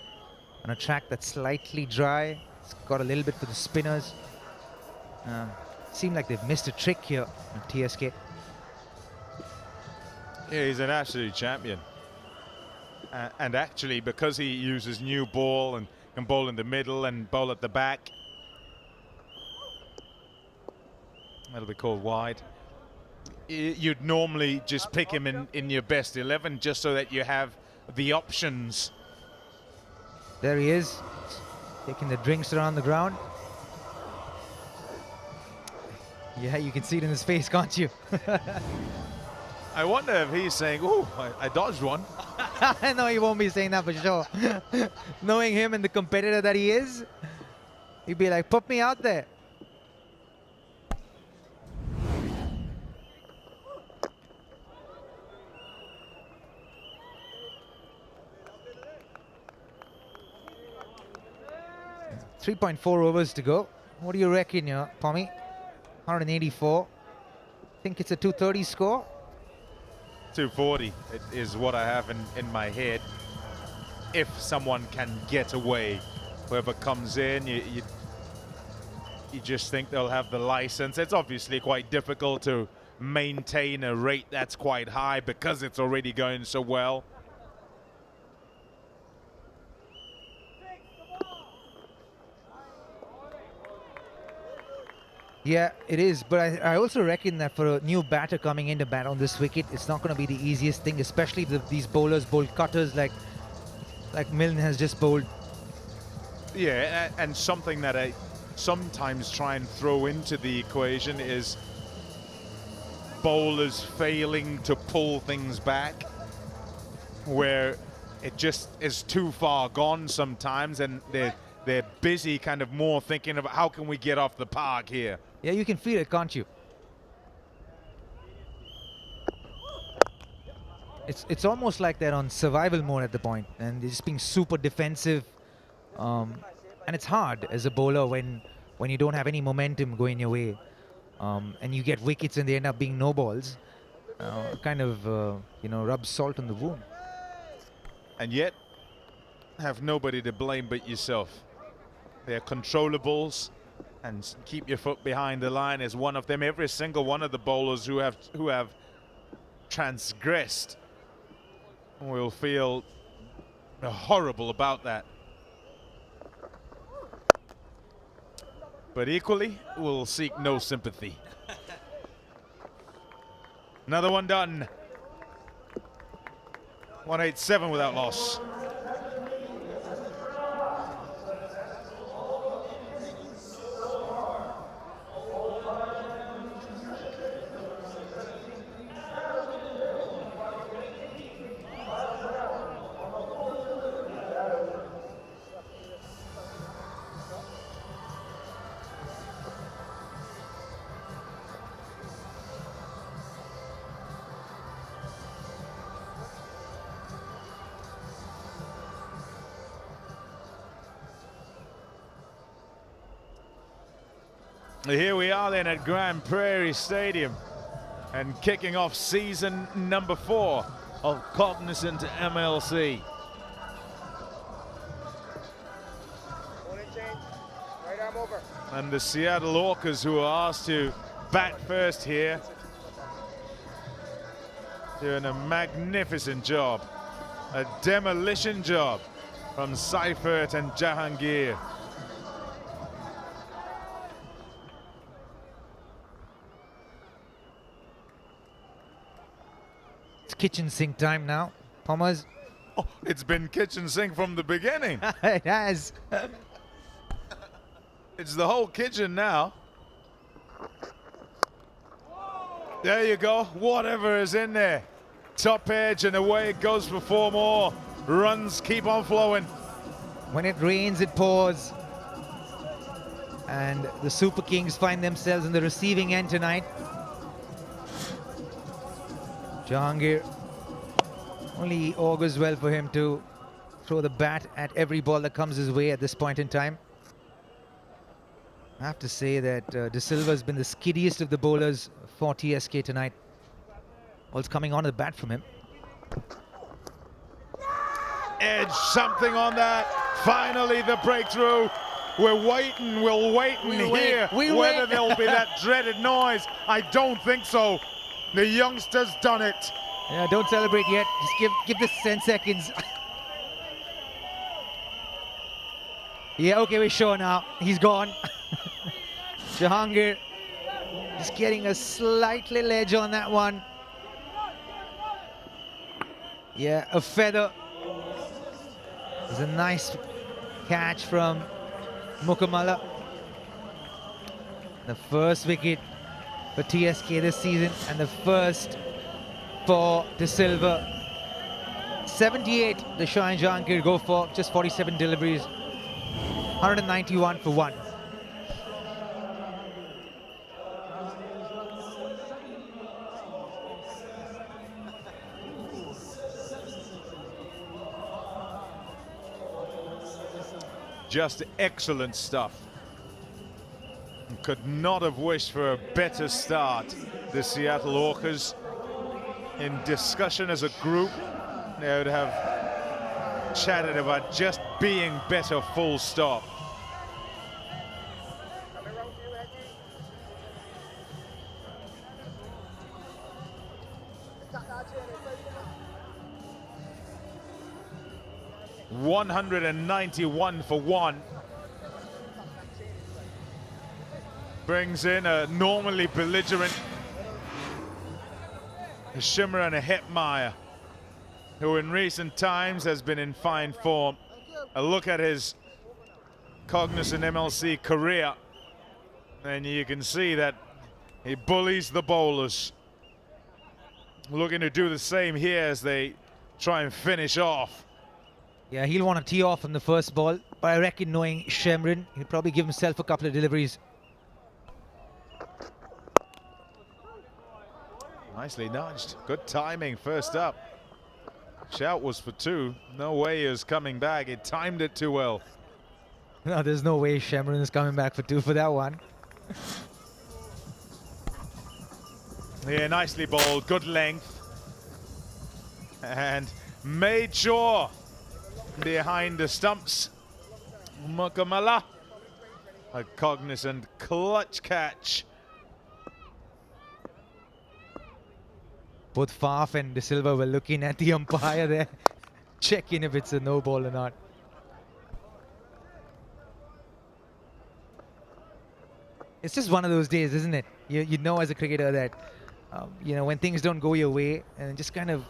on a track that's slightly dry. It's got a little bit for the spinners. Seemed like they've missed a trick here on TSK. Yeah, he's an absolute champion. And actually, because he uses new ball and can bowl in the middle and bowl at the back, that'll be called wide. You'd normally just pick him in your best 11 just so that you have the options. There he is, taking the drinks around the ground. Yeah, you can see it in his face, can't you? I wonder if he's saying, "Oh, I dodged one." I know he won't be saying that for sure. Knowing him and the competitor that he is, he'd be like, put me out there. .4 overs to go. What do you reckon, Pommy? 184. Think it's a 230 score? 240 is what I have in my head. If someone can get away, whoever comes in, you just think they'll have the license. It's obviously quite difficult to maintain a rate that's quite high because it's already going so well. Yeah, it is, but I also reckon that for a new batter coming in to bat on this wicket, it's not going to be the easiest thing, especially if these bowlers bowl cutters like Milne has just bowled. Yeah, and something that I sometimes try and throw into the equation is bowlers failing to pull things back, where it just is too far gone sometimes, and they're busy kind of more thinking about how can we get off the park here. Yeah, you can feel it, can't you? It's almost like they're on survival mode at the point, and they're just being super defensive. And it's hard as a bowler when you don't have any momentum going your way, and you get wickets and they end up being no balls. Kind of rubs salt on the wound. And yet, have nobody to blame but yourself. They're controllables, and keep your foot behind the line is one of them. Every single one of the bowlers who have transgressed will feel horrible about that. But equally, we'll seek no sympathy. Another one done. 187 without loss. Here we are then at Grand Prairie Stadium and kicking off season number 4 of Cognizant MLC. Right arm over. And the Seattle Orcas, who are asked to bat first here, doing a magnificent job. A demolition job from Seifert and Jahangir. Kitchen sink time now, Pommers. Oh, it's been kitchen sink from the beginning. It has. It's the whole kitchen now. There you go. Whatever is in there. Top edge, and away it goes for 4 more. Runs keep on flowing. When it rains, it pours. And the Super Kings find themselves in the receiving end tonight. Jahangir, only augurs well for him to throw the bat at every ball that comes his way at this point in time. I have to say that De Silva has been the skiddiest of the bowlers for TSK tonight. Ball's coming on the bat from him. Edge, something on that. Finally the breakthrough. We're waiting, we'll wait and hear whether there'll be that dreaded noise. I don't think so. The youngster's done it. Yeah, don't celebrate yet. Just give this 10 seconds. Yeah, okay, we're sure now. He's gone. Jahangir just getting a slight little edge on that one. Yeah, a feather. It's a nice catch from Mukamala. The first wicket for TSK this season, and the first for De Silva. 78 the Shah and Jahangir go for, just 47 deliveries. 191 for 1. Just excellent stuff. Could not have wished for a better start. The Seattle Orcas, in discussion as a group, they would have chatted about just being better, full stop. $191 for 1. Brings in a normally belligerent Shimron Hetmeyer, who in recent times has been in fine form. A look at his Cognizant MLC career, and you can see that he bullies the bowlers. Looking to do the same here as they try and finish off. Yeah, he'll want to tee off on the first ball, but I reckon knowing Shimron, he'll probably give himself a couple of deliveries. Nicely nudged. Good timing first up. Shout was for 2. No way he was coming back. He timed it too well. No, there's no way Shimron is coming back for 2 for that one. Yeah, nicely bowled. Good length. And made sure behind the stumps. Mukamala, a Cognizant clutch catch. Both Faf and De Silva were looking at the umpire there, checking if it's a no ball or not. It's just one of those days, isn't it? You know as a cricketer that, you know, when things don't go your way, and it just kind of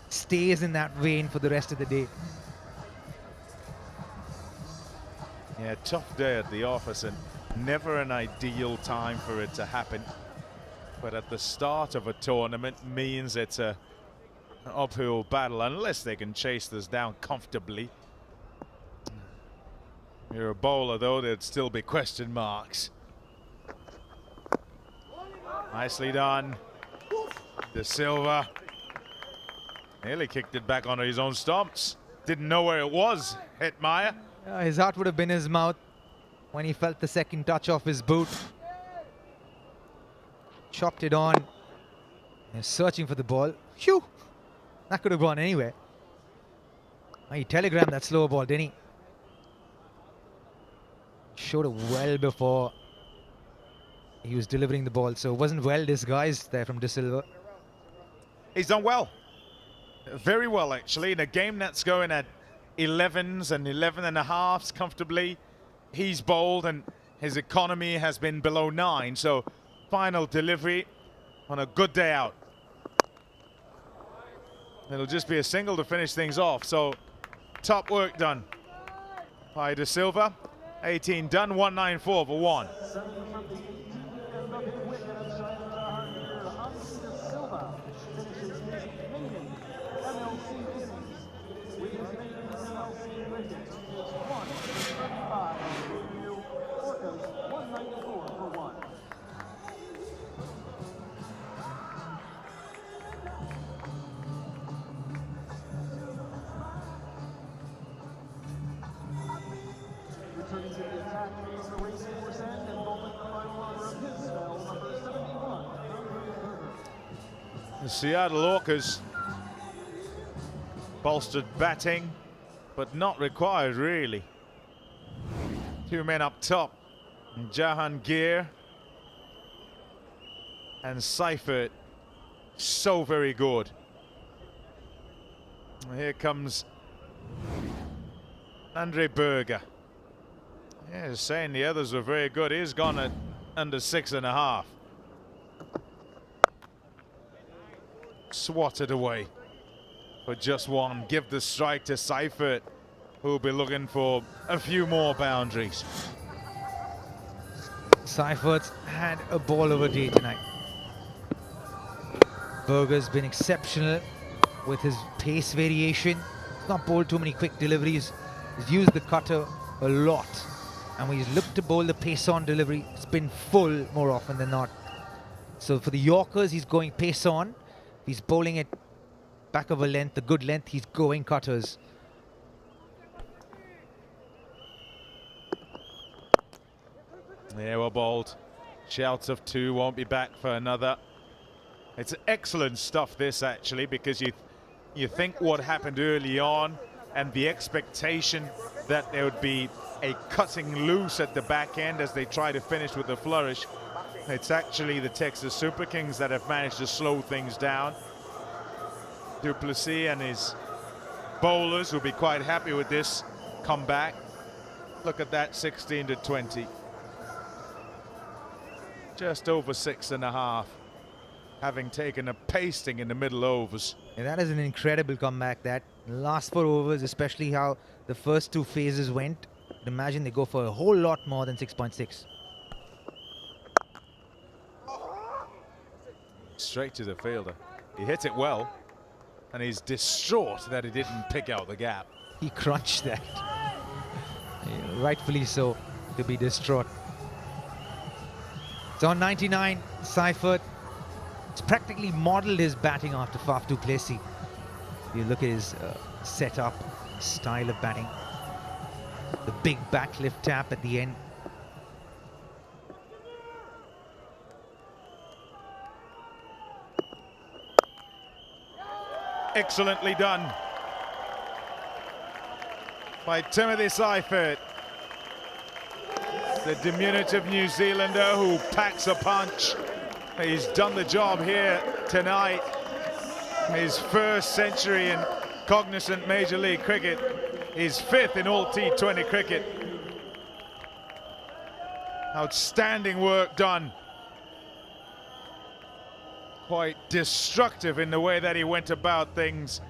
stays in that vein for the rest of the day. Yeah, tough day at the office and never an ideal time for it to happen. But at the start of a tournament means it's an uphill battle unless they can chase this down comfortably. You're a bowler though, there'd still be question marks. Nicely done. De Silva nearly kicked it back onto his own stumps. Didn't know where it was, Hetmeyer. His heart would have been in his mouth when he felt the second touch off his boot. Chopped it on. He's searching for the ball. Phew! That could have gone anywhere. He telegrammed that slower ball, didn't he? Showed it well before he was delivering the ball, so it wasn't well disguised there from De Silva. He's done well. Very well, actually. In a game that's going at 11s and 11.5s comfortably, he's bowled and his economy has been below 9, so final delivery on a good day out. It'll just be a single to finish things off, so top work done by De Silva. 18 done, 194 for 1. The Seattle Orcas bolstered batting, but not required really. 2 men up top, Jahangir and Seifert, so very good. Here comes Andre Berger. Yeah, saying the others were very good. He's gone at under 6.5. Swatted away for just one. Give the strike to Seifert, who will be looking for a few more boundaries. Seifert's had a ball of a day tonight. Berger's been exceptional with his pace variation. He's not bowled too many quick deliveries. He's used the cutter a lot. And when he's looked to bowl the pace on delivery, it's been full more often than not. So for the Yorkers, he's going pace on. He's bowling it back of a length, a good length, he's going cutters. Yeah, well bowled. Shouts of 2, won't be back for another. It's excellent stuff this actually, because you think what happened early on and the expectation that there would be a cutting loose at the back end as they try to finish with the flourish. It's actually the Texas Super Kings that have managed to slow things down. Du Plessis and his bowlers will be quite happy with this comeback. Look at that, 16 to 20. Just over 6.5, having taken a pasting in the middle overs. And that is an incredible comeback. That last 4 overs, especially how the first 2 phases went. I'd imagine they go for a whole lot more than 6.6. Straight to the fielder. He hit it well, and he's distraught that he didn't pick out the gap. He crunched that. Yeah, rightfully so, to be distraught. It's on 99, Seifert. He's practically modeled his batting after Faf du Plessis. You look at his setup, style of batting. The big backlift tap at the end. Excellently done. by Timothy Seifert. The diminutive New Zealander who packs a punch. He's done the job here tonight. His first century in Cognizant Major League Cricket. His fifth in all T20 cricket. Outstanding work done. Quite destructive in the way that he went about things.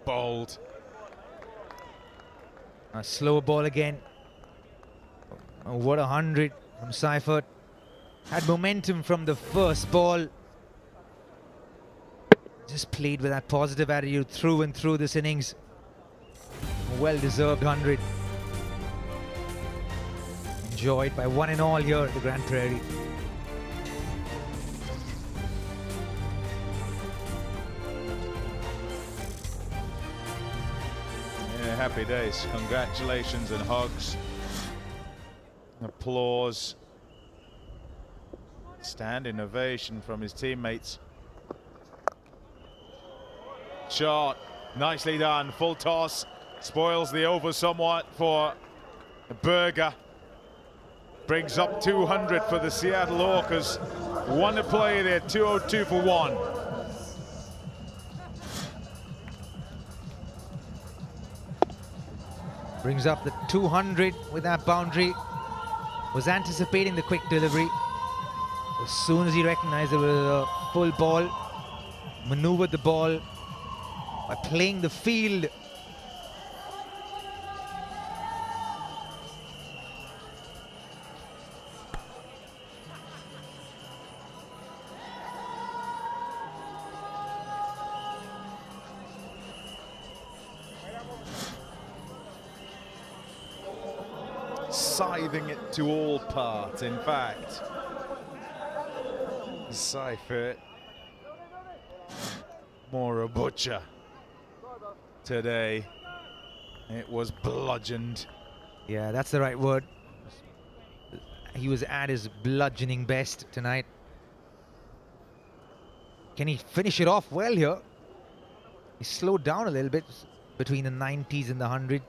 Bold. A slow ball again. Oh, what 100 from Seifert. Had momentum from the first ball. Just played with that positive attitude through and through this innings. A well-deserved 100. Enjoyed by one and all here at the Grand Prairie. Yeah, happy days. Congratulations and hugs. Applause. Standing ovation from his teammates. Shot, nicely done, full toss, spoils the over somewhat for Berger. Brings up 200 for the Seattle Orcas. One to play there, 202 for one. Brings up the 200 with that boundary. Was anticipating the quick delivery. As soon as he recognized it was a full ball, maneuvered the ball by playing the field. Scything it to all parts, in fact. Seifert, more a butcher today. It was bludgeoned. Yeah, that's the right word. He was at his bludgeoning best tonight. Can he finish it off well here? He slowed down a little bit between the 90s and the 100.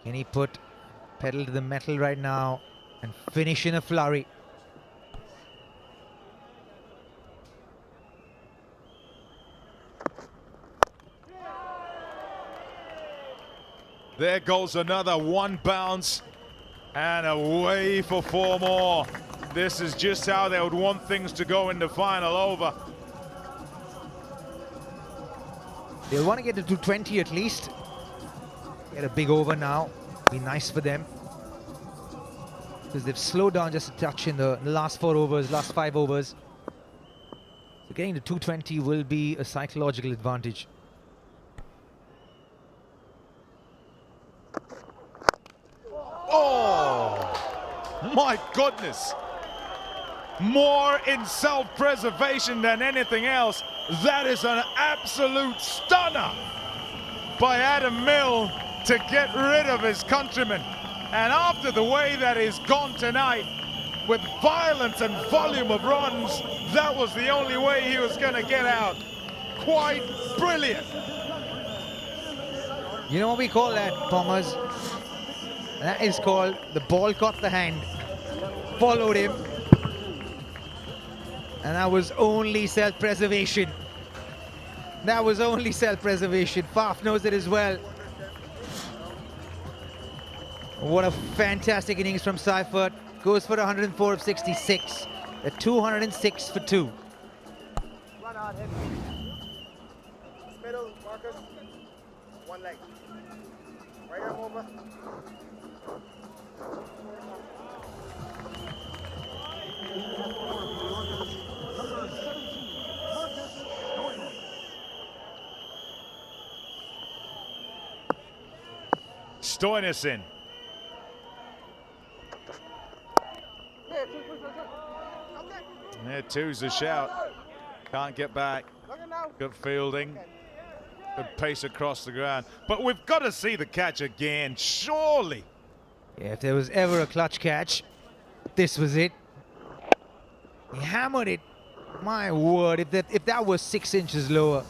Can he put pedal to the metal right now and finish in a flurry? There goes another one bounce and away for four more. This is just how they would want things to go in the final over. They'll want to get to 220 at least. Get a big over now. Be nice for them. Because they've slowed down just a touch in the last 4 overs, last 5 overs. So getting to 220 will be a psychological advantage. Oh, my goodness. More in self-preservation than anything else. That is an absolute stunner by Adam Milne to get rid of his countryman. And after the way that he's gone tonight, with violence and volume of runs, that was the only way he was going to get out. Quite brilliant. You know what we call that, Thomas? That is called the ball caught the hand, followed him, and that was only self-preservation. That was only self-preservation. Faf knows it as well. What a fantastic innings from Seifert. Goes for 104 of 66. A 206 for 2. Run hard, hit. Middle, Marcus. One leg. Right arm over. Stoinisson. Yeah, two's a shout. Can't get back. Good fielding. Good pace across the ground. But we've got to see the catch again, surely. Yeah, if there was ever a clutch catch, this was it. He hammered it. My word, if that was 6 inches lower.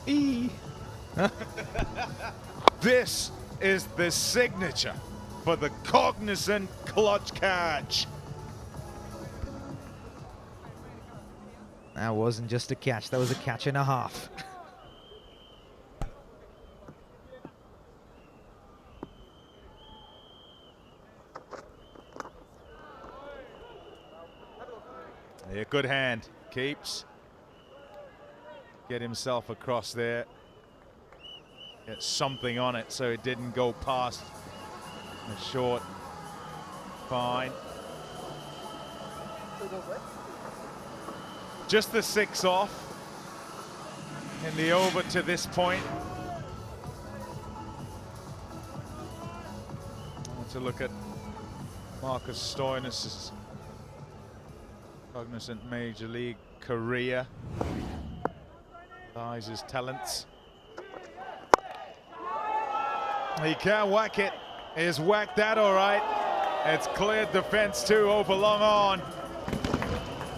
This is the signature for the Cognizant clutch catch. That wasn't just a catch, that was a catch and a half. Yeah, good hand. Keeps. Get himself across there. Get something on it so it didn't go past the short. Fine. Just the 6 off in the over to this point. I want to look at Marcus Stoinis' Cognizant Major League career. Eyes his talents. He can whack it. He's whacked that all right. It's cleared defense too over long on.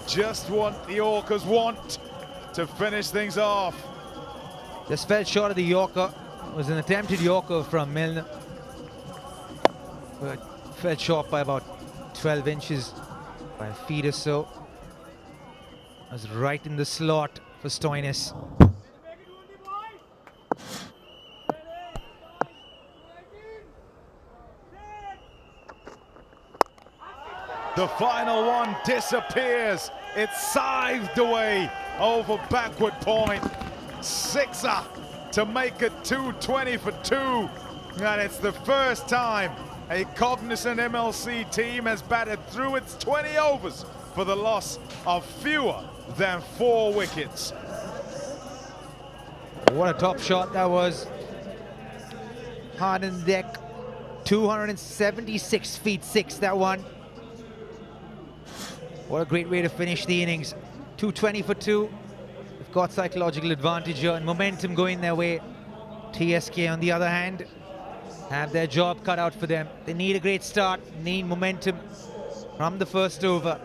Just what the Orcas want to finish things off. Just fell short of the Yorker. It was an attempted Yorker from Milner. But fell short by about 12 inches, by a feet or so. It was right in the slot for Stoinis. The final one disappears. It's scythed away over backward point. 6er to make it 220 for 2. And it's the first time a Cognizant MLC team has batted through its 20 overs for the loss of fewer than 4 wickets. What a top shot that was. Hard in the deck. 276 feet 6, that one. What a great way to finish the innings. 220 for 2. They've got psychological advantage here and momentum going their way. TSK, on the other hand, have their job cut out for them. They need a great start, need momentum from the first over.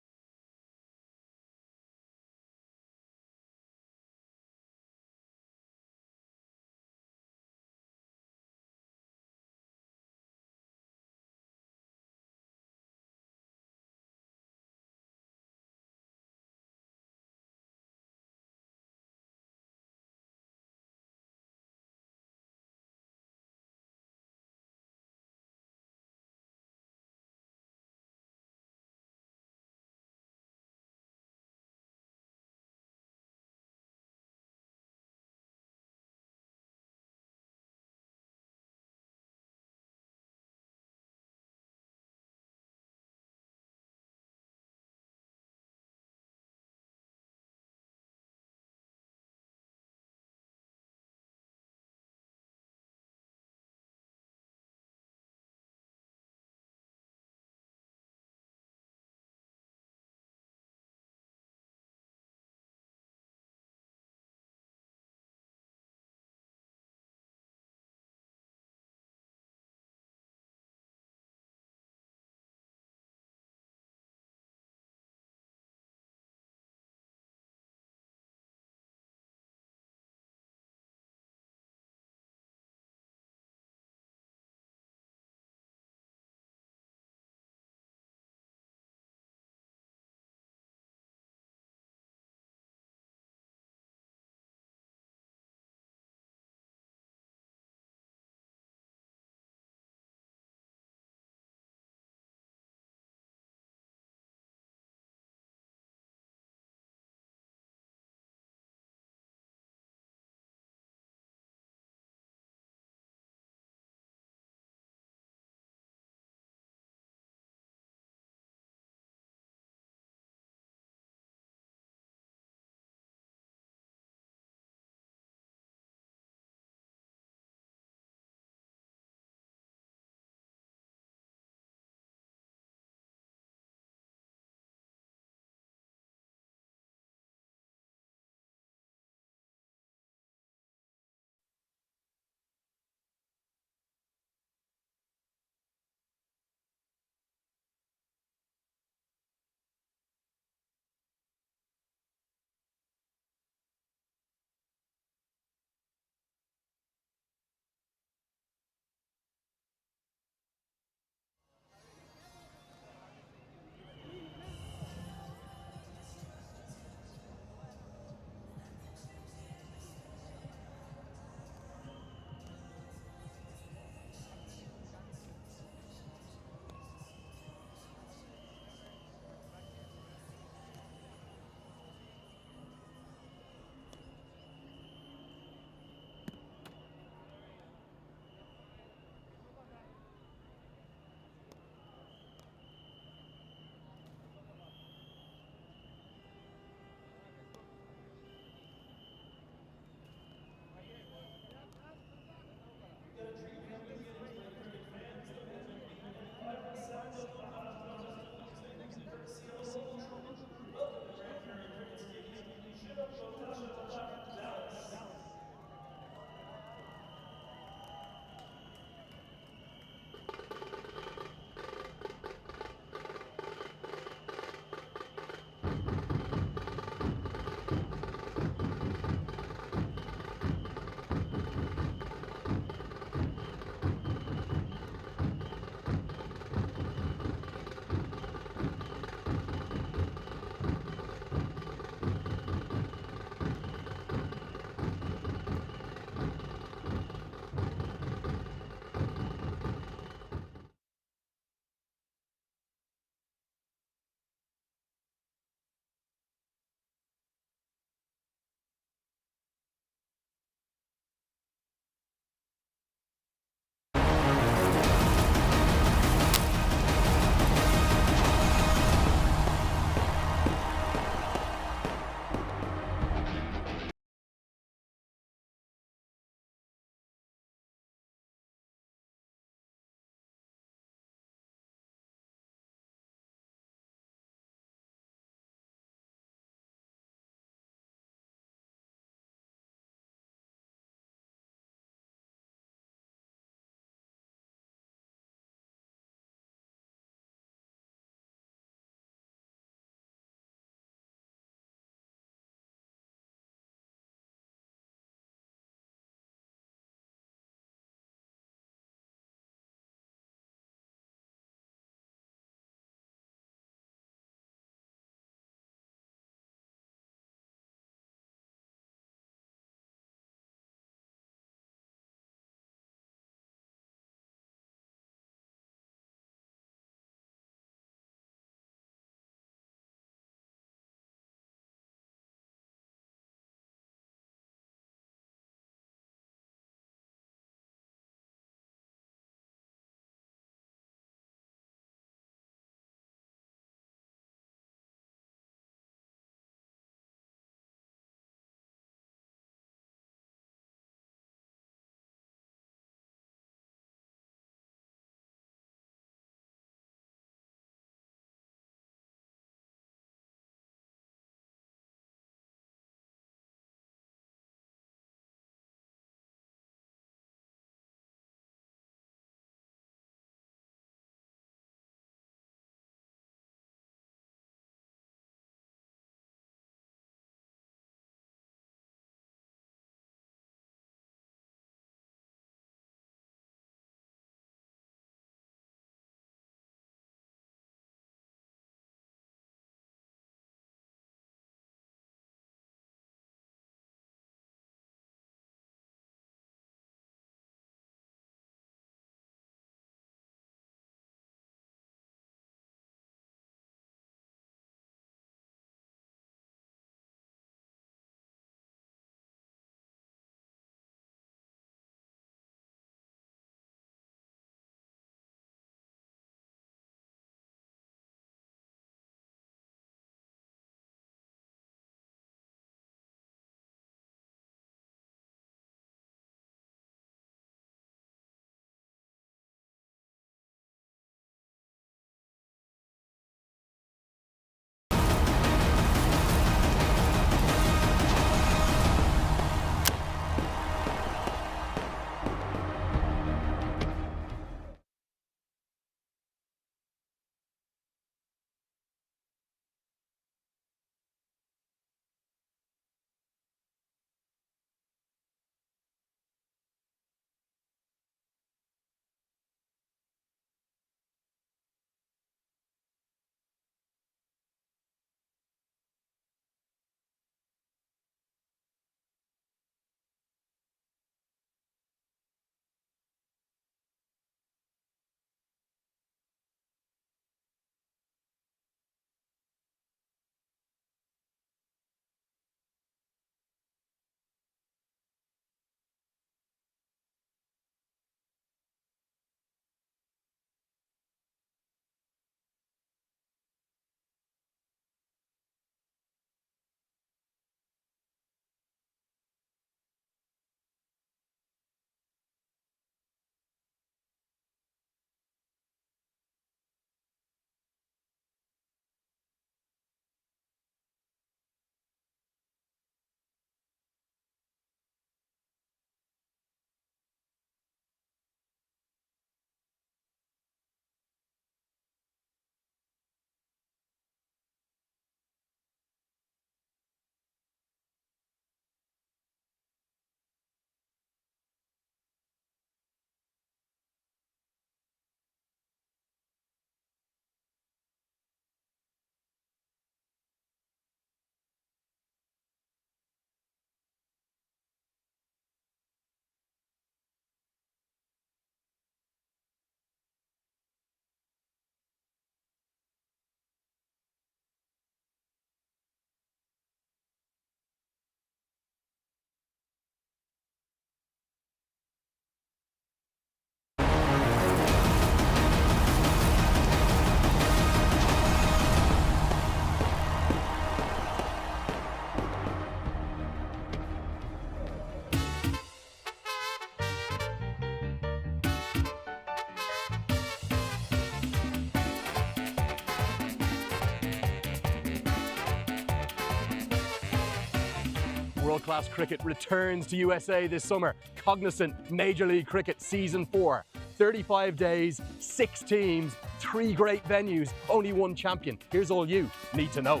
World-class cricket returns to USA this summer. Cognizant Major League Cricket Season 4. 35 days, 6 teams, 3 great venues, only 1 champion. Here's all you need to know.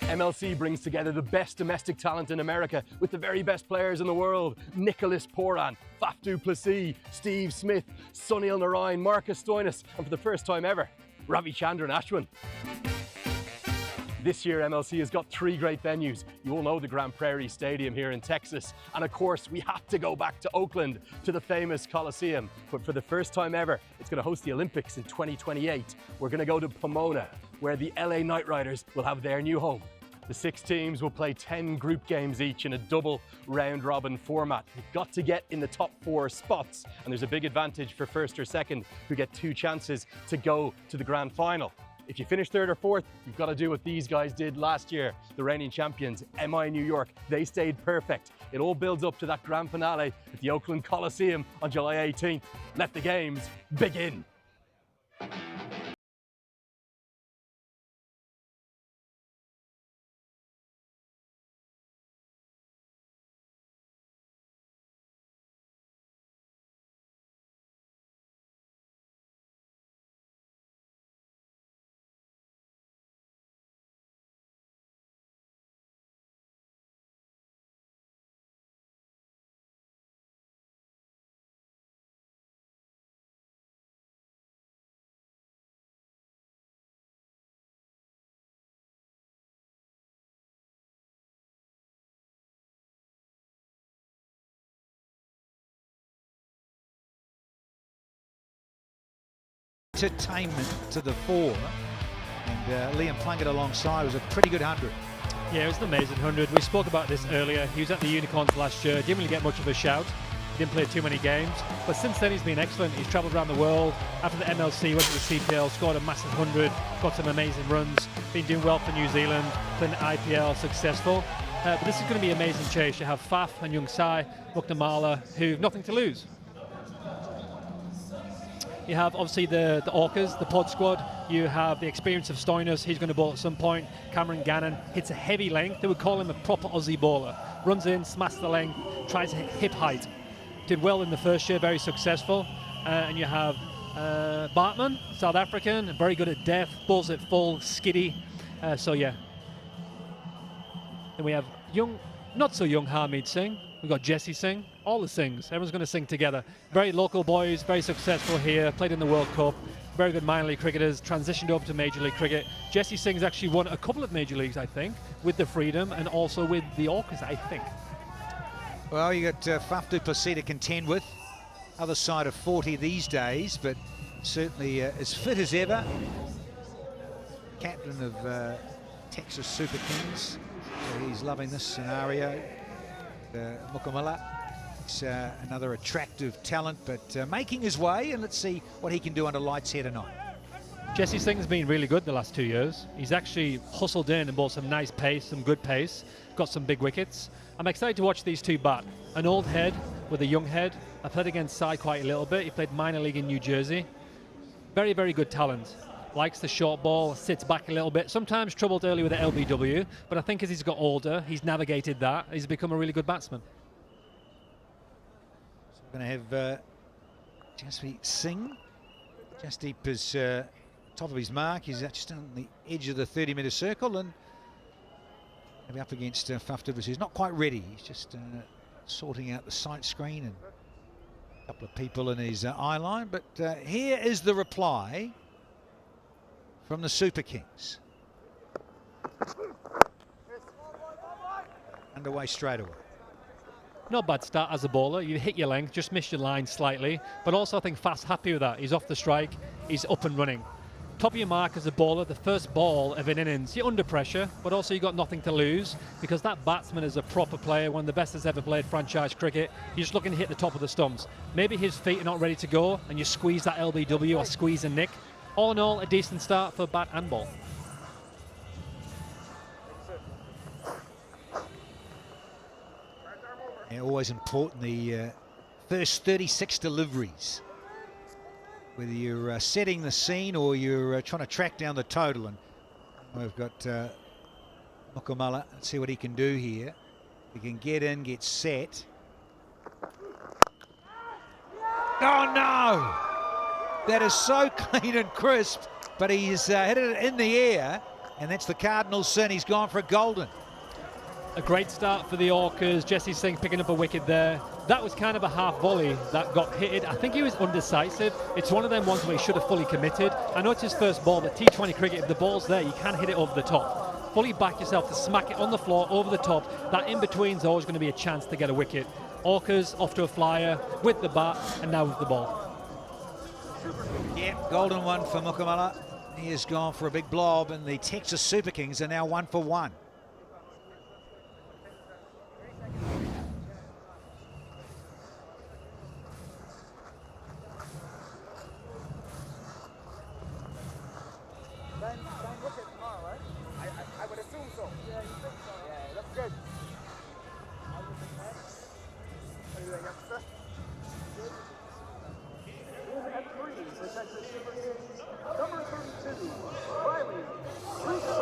MLC brings together the best domestic talent in America with the very best players in the world. Nicholas Poran, Faf du Plessis, Steve Smith, Sunil Narayan, Marcus Stoinis, and for the first time ever, Ravichandran Ashwin. This year, MLC has got 3 great venues. You all know the Grand Prairie Stadium here in Texas. And of course, we have to go back to Oakland, to the famous Coliseum. But for the first time ever, it's going to host the Olympics in 2028. We're going to go to Pomona, where the LA Knight Riders will have their new home. The 6 teams will play 10 group games each in a double round-robin format. You've got to get in the top 4 spots, and there's a big advantage for first or second, who get 2 chances to go to the grand final. If you finish 3rd or 4th, you've got to do what these guys did last year, the reigning champions, MI New York. They stayed perfect. It all builds up to that grand finale at the Oakland Coliseum on July 18th. Let the games begin. Entertainment to the fore, and Liam Plunkett alongside was a pretty good 100. Yeah, it was an amazing 100. We spoke about this earlier. He was at the Unicorns last year, didn't really get much of a shout. He didn't play too many games, but since then he's been excellent. He's travelled around the world. After the MLC, went to the CPL, scored a massive 100, got some amazing runs, been doing well for New Zealand, playing the IPL, successful. But this is going to be an amazing chase. You have Faf and Young Sai, Muktamala, who've nothing to lose. You have obviously the Orcas, the pod squad. You have the experience of Stoinis. He's going to bowl at some point. Cameron Gannon hits a heavy length. They would call him a proper Aussie bowler. Runs in, smashes the length, tries to hit hip height. Did well in the first year, very successful. And you have Bartman, South African, very good at depth, bowls it full, skiddy. So yeah. Then we have young, not so young Harmeet Singh. We've got Jesse Singh, all the Singhs. Everyone's going to sing together. Very local boys, very successful here, played in the World Cup. Very good minor league cricketers, transitioned over to Major League Cricket. Jesse Singh's actually won a couple of Major Leagues, I think, with the Freedom and also with the Orcas, I think. Well, you got Faf du Plessis to contend with. Other side of 40 these days, but certainly as fit as ever. Captain of Texas Super Kings. So he's loving this scenario. Muktamala, it's another attractive talent, but making his way, and let's see what he can do under lights here tonight. Jesse Singh's been really good the last 2 years. He's actually hustled in and bought some nice pace, some good pace, got some big wickets. I'm excited to watch these two bat. An old head with a young head. I played against Sai quite a little bit. He played minor league in New Jersey. Very, very good talent. Likes the short ball, sits back a little bit. Sometimes troubled early with the LBW, but I think as he's got older, he's navigated that. He's become a really good batsman. So we're going to have Jaspreet Singh. Jasdeep is top of his mark. He's just on the edge of the 30-metre circle, and he'll be up against Faf du Plessis. He's not quite ready. He's just sorting out the sight screen and a couple of people in his eye line. But here is the reply from the Super Kings. Underway straight away. Not bad start as a bowler. You hit your length, just missed your line slightly. But also I think Faf's happy with that. He's off the strike, he's up and running. Top of your mark as a bowler, the first ball of an innings. You're under pressure, but also you've got nothing to lose because that batsman is a proper player, one of the best that's ever played franchise cricket. You're just looking to hit the top of the stumps. Maybe his feet are not ready to go and you squeeze that LBW or squeeze a nick. All in all, a decent start for bat and ball. Yeah, always important, the first 36 deliveries whether you're setting the scene or you're trying to track down the total. And we've got Mukamala. Let's see what he can do here. He can get in, get set. Oh no! That is so clean and crisp, but he's hit it in the air, and that's the Cardinals' sin. He's gone for a golden. A great start for the Orcas. Jesse Singh picking up a wicket there. That was kind of a half volley that got hitted. I think he was undecisive. It's one of them ones where he should have fully committed. I know it's his first ball, but T20 cricket, if the ball's there, you can hit it over the top. Fully back yourself to smack it on the floor, over the top. That in-between's always going to be a chance to get a wicket. Orcas off to a flyer with the bat and now with the ball. Yeah, golden one for Mukamala. He has gone for a big blob, and the Texas Super Kings are now 1 for 1. I would assume so. Yeah, you think so? Yeah, that's good. What are you doing, youngster? At 3 for Texas Super Kings, number 32, Riley Russo.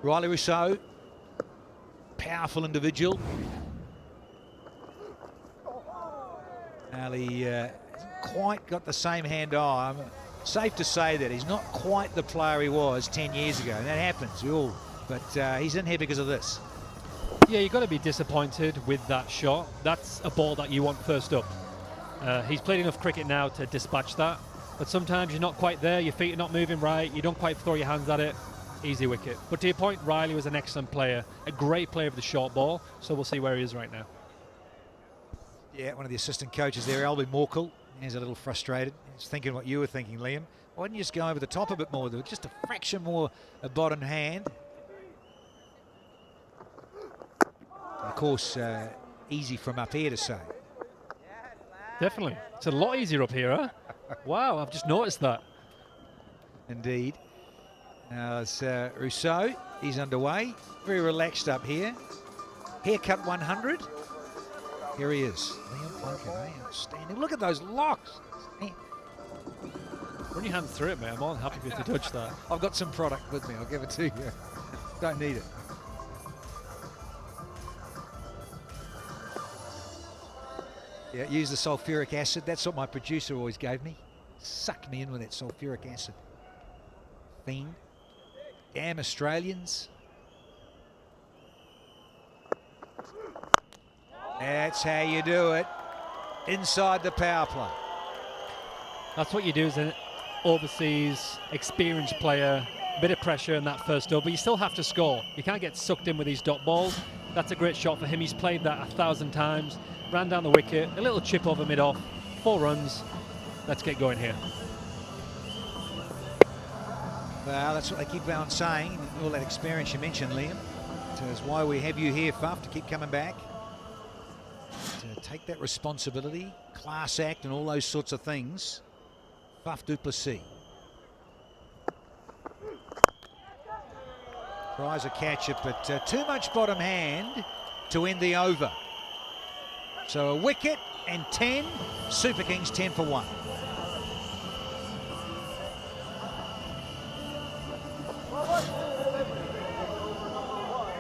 Riley Rousseau, powerful individual. Ali hasn't quite got the same hand-eye. Safe to say that he's not quite the player he was 10 years ago. And that happens, but he's in here because of this. Yeah, you've got to be disappointed with that shot. That's a ball that you want first up. He's played enough cricket now to dispatch that, but sometimes you're not quite there, your feet are not moving right, you don't quite throw your hands at it. Easy wicket. But to your point, Riley was an excellent player, a great player of the short ball, so we'll see where he is right now. Yeah, one of the assistant coaches there, Albie Morkel, he's a little frustrated. He's thinking what you were thinking, Liam. Why didn't you just go over the top a bit more? There was just a fraction more a bottom hand. And of course, easy from up here to say. Definitely. It's a lot easier up here, huh? Wow, I've just noticed that. Indeed. Now it's Rousseau, he's underway, very relaxed up here. Haircut 100. Here he is. Liam Plunkett, outstanding. Look at those locks. Run your hand through it, mate. I'm more than happy for you to touch that. I've got some product with me, I'll give it to you. Don't need it. Yeah, use the sulfuric acid. That's what my producer always gave me. Sucked me in with that sulfuric acid. Fiend. Damn Australians. That's how you do it. Inside the power play. That's what you do as an overseas experienced player. A bit of pressure in that first over, but you still have to score. You can't get sucked in with these dot balls. That's a great shot for him. He's played that 1,000 times. Ran down the wicket, a little chip over mid-off, 4 runs. Let's get going here. Well, that's what they keep on saying. All that experience you mentioned, Liam. So it's why we have you here, Fuff, to keep coming back. To take that responsibility, class act and all those sorts of things. Fuff du Plessis. Tries a catch it, but too much bottom hand to end the over. So a wicket and 10, Super Kings 10 for 1.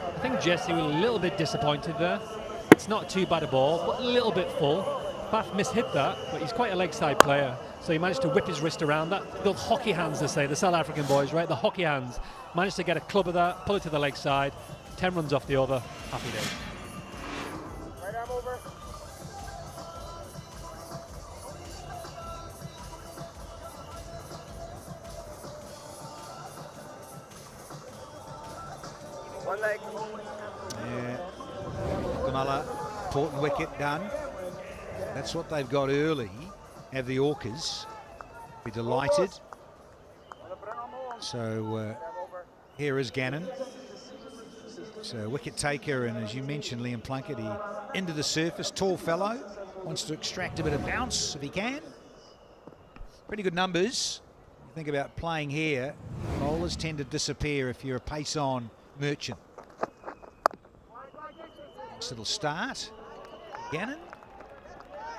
I think Jesse was a little bit disappointed there. It's not too bad a ball, but a little bit full. Bath mishit that, but he's quite a leg side player. So he managed to whip his wrist around that. The hockey hands, they say, the South African boys, right? The hockey hands. Managed to get a club of that, pull it to the leg side. 10 runs off the over. Happy days. Right arm over. One leg. Yeah. Kamala, important wicket done. That's what they've got early. Have the Orcas be delighted. So here is Gannon. So wicket taker, and as you mentioned, Liam Plunkett, he into the surface, tall fellow, wants to extract a bit of bounce if he can. Pretty good numbers. You think about playing here, bowlers tend to disappear if you're a pace-on merchant. Nice little start. Gannon.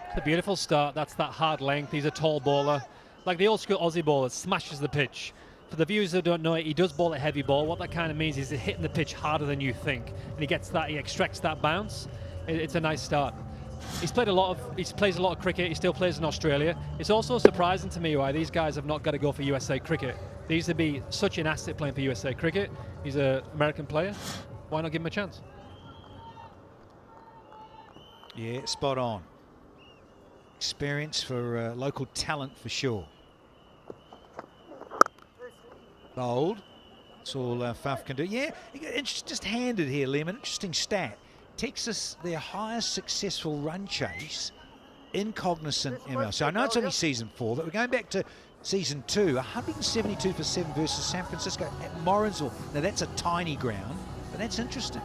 It's a beautiful start. That's that hard length. He's a tall bowler. Like the old school Aussie bowler, smashes the pitch. For the viewers who don't know it, he does bowl a heavy ball. What that kind of means is he's hitting the pitch harder than you think. And he gets that, he extracts that bounce. It's a nice start. He plays a lot of cricket. He still plays in Australia. It's also surprising to me why these guys have not got to go for USA cricket. They used to be such an asset playing for USA cricket. He's an American player. Why not give him a chance? Yeah, spot on. Experience for local talent for sure. Bold. That's all Faf can do. Yeah, it's just handed here, Liam. An interesting stat. Texas, their highest successful run chase in Cognizant ML. So I know it's only season 4, but we're going back to season 2. 172 for 7 versus San Francisco at Morrinsville. Now that's a tiny ground, but that's interesting.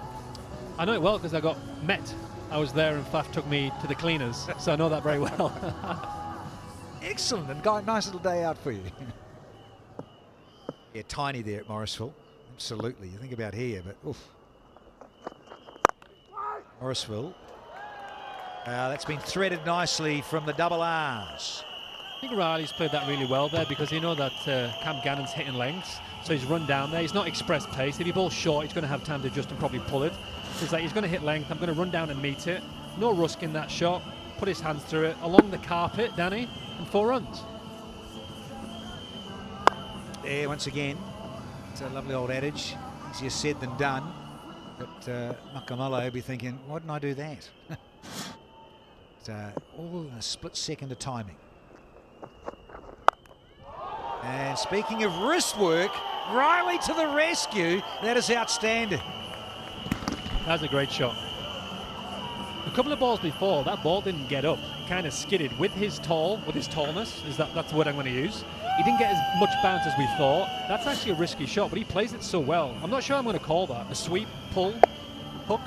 I know it well because I got met. I was there and Faf took me to the cleaners, so I know that very well. Excellent, and got a nice little day out for you. Yeah, tiny there at Morrisville. Absolutely. You think about here, but oof. Morrisville. That's been threaded nicely from the double R's. I think Riley's played that really well there because you know that Cam Gannon's hitting lengths, so he's run down there. He's not express pace. If he bowls short, he's going to have time to adjust and probably pull it. It's like he's going to hit length. I'm going to run down and meet it. No rusk in that shot. Put his hands through it along the carpet, Danny, and 4 runs. There, once again, it's a lovely old adage. Easier said than done. But Makamala will be thinking, why didn't I do that? All in a split second of timing. And speaking of wrist work, Riley to the rescue. That is outstanding. That's a great shot. A couple of balls before, that ball didn't get up. It kind of skidded with his tallness. That's the word I'm going to use. He didn't get as much bounce as we thought. That's actually a risky shot, but he plays it so well. I'm not sure I'm going to call that. A sweep, pull, hook.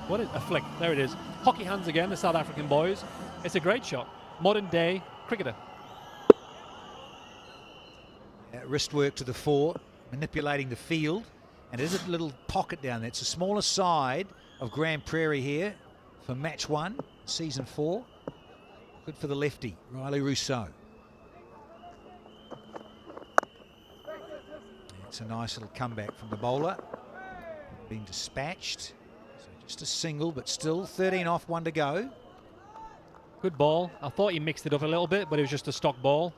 What is a flick? There it is. Hockey hands again, the South African boys. It's a great shot. Modern day cricketer. Wrist work to the 4, manipulating the field. And there's a little pocket down there. It's the smaller side of Grand Prairie here for match 1, season 4. Good for the lefty, Riley Rousseau. It's a nice little comeback from the bowler. Being dispatched. So just a single, but still 13 off, 1 to go. Good ball. I thought he mixed it up a little bit, but it was just a stock ball.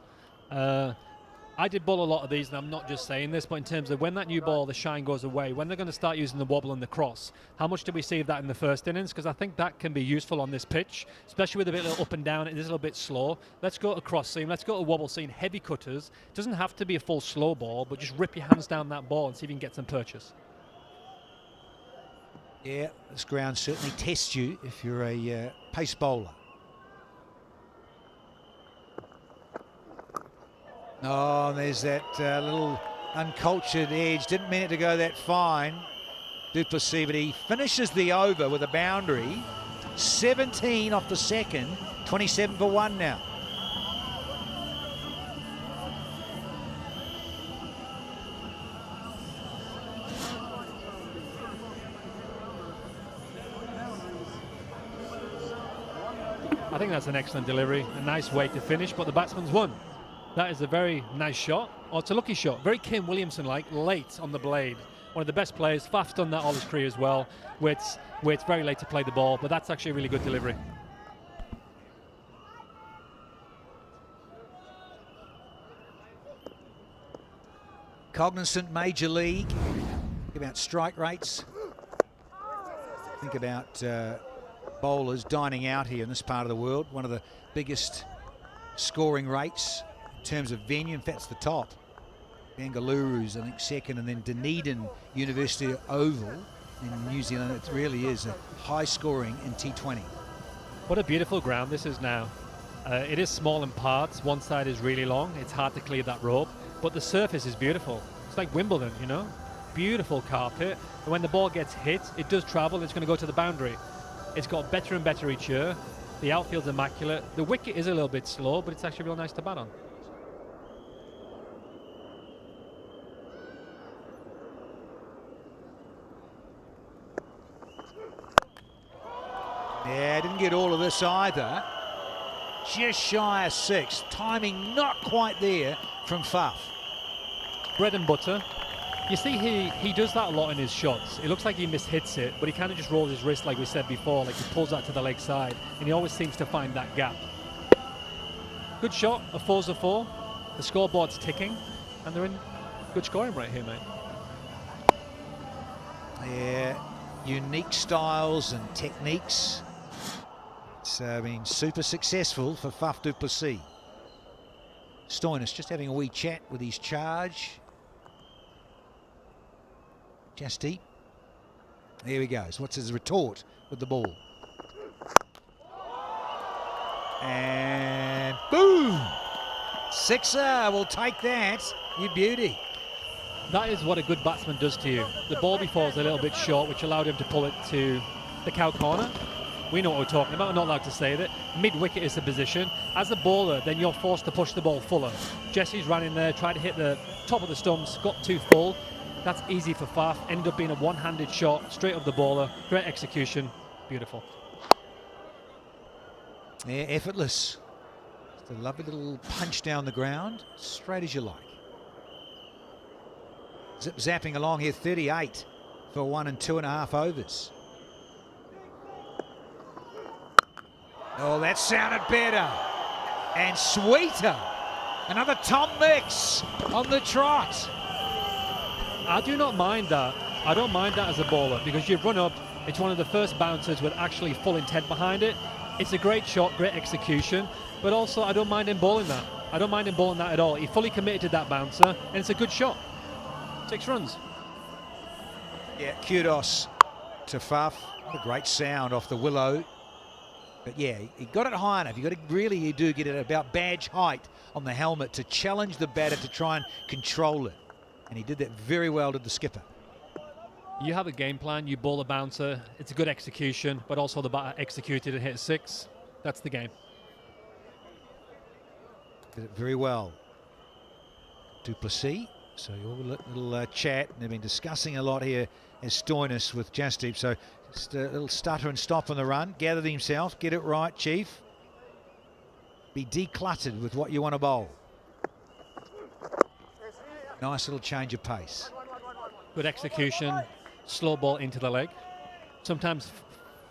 I did bowl a lot of these, and I'm not just saying this, but in terms of when that new ball, the shine goes away, when they're going to start using the wobble and the cross, how much did we see of that in the first innings? Because I think that can be useful on this pitch, especially with a bit up and down. It is a little bit slow. Let's go to cross seam. Let's go to wobble seam, heavy cutters. It doesn't have to be a full slow ball, but just rip your hands down that ball and see if you can get some purchase. Yeah, this ground certainly tests you if you're a pace bowler. Oh, there's that little uncultured edge. Didn't mean it to go that fine. Duplessis, but he finishes the over with a boundary. 17 off the second, 27 for 1 now. I think that's an excellent delivery, a nice way to finish, but the batsman's won. That is a very nice shot. Oh, it's a lucky shot. Very Kim Williamson-like, late on the blade. One of the best players. Faf's done that all his career as well, where it's very late to play the ball, but that's actually a really good delivery. Cognizant Major League. Think about strike rates. Think about bowlers dining out here in this part of the world. One of the biggest scoring rates in terms of venue. In fact, it's the top. Bengaluru's, I think, second, and then Dunedin University Oval in New Zealand. It really is a high scoring in T20. What a beautiful ground this is now. It is small in parts. One side is really long. It's hard to clear that rope, but the surface is beautiful. It's like Wimbledon, you know? Beautiful carpet. And when the ball gets hit, it does travel. It's going to go to the boundary. It's got better and better each year. The outfield's immaculate. The wicket is a little bit slow, but it's actually real nice to bat on. Yeah, didn't get all of this either. Just shy of 6. Timing not quite there from Faf. Bread and butter. You see, he does that a lot in his shots. It looks like he mishits it, but he kind of just rolls his wrist like we said before, like he pulls that to the leg side, and he always seems to find that gap. Good shot, a 4's a 4. The scoreboard's ticking, and they're in good scoring right here, mate. Yeah, unique styles and techniques. It's been super successful for Faf du Plessis. Stoinis just having a wee chat with his charge. Just deep. There he goes. What's his retort with the ball? And boom! Sixer, we'll take that. You beauty. That is what a good batsman does to you. The ball before was a little bit short, which allowed him to pull it to the cow corner. We know what we're talking about. We're not allowed to say that. Mid-wicket is the position. As a bowler, then you're forced to push the ball fuller. Jesse's ran in there, tried to hit the top of the stumps, got too full. That's easy for Faf. Ended up being a one-handed shot, straight up the bowler. Great execution. Beautiful. Yeah, effortless. Just a lovely little punch down the ground, straight as you like. Zip zapping along here, 38 for 1 and 2.5 overs. Oh, that sounded better and sweeter. Another Tom Mix on the trot. I do not mind that. I don't mind that as a bowler because you run up, it's one of the first bouncers with actually full intent behind it. It's a great shot, great execution, but also I don't mind him bowling that. I don't mind him bowling that at all. He fully committed to that bouncer, and it's a good shot. 6 runs. Yeah, kudos to Faf. What a great sound off the willow. But yeah, he got it high enough. You do get it about badge height on the helmet to challenge the batter to try and control it. And he did that very well to the skipper. You have a game plan, you bowl a bouncer, it's a good execution, but also the batter executed and hit 6. That's the game. Did it very well. Du Plessis. So your little chat, and they've been discussing a lot here as Stoinis with Jasdeep. So just a little stutter and stop on the run. Gather himself, get it right, Chief. Be decluttered with what you want to bowl. Nice little change of pace. Good execution, slow ball into the leg. Sometimes.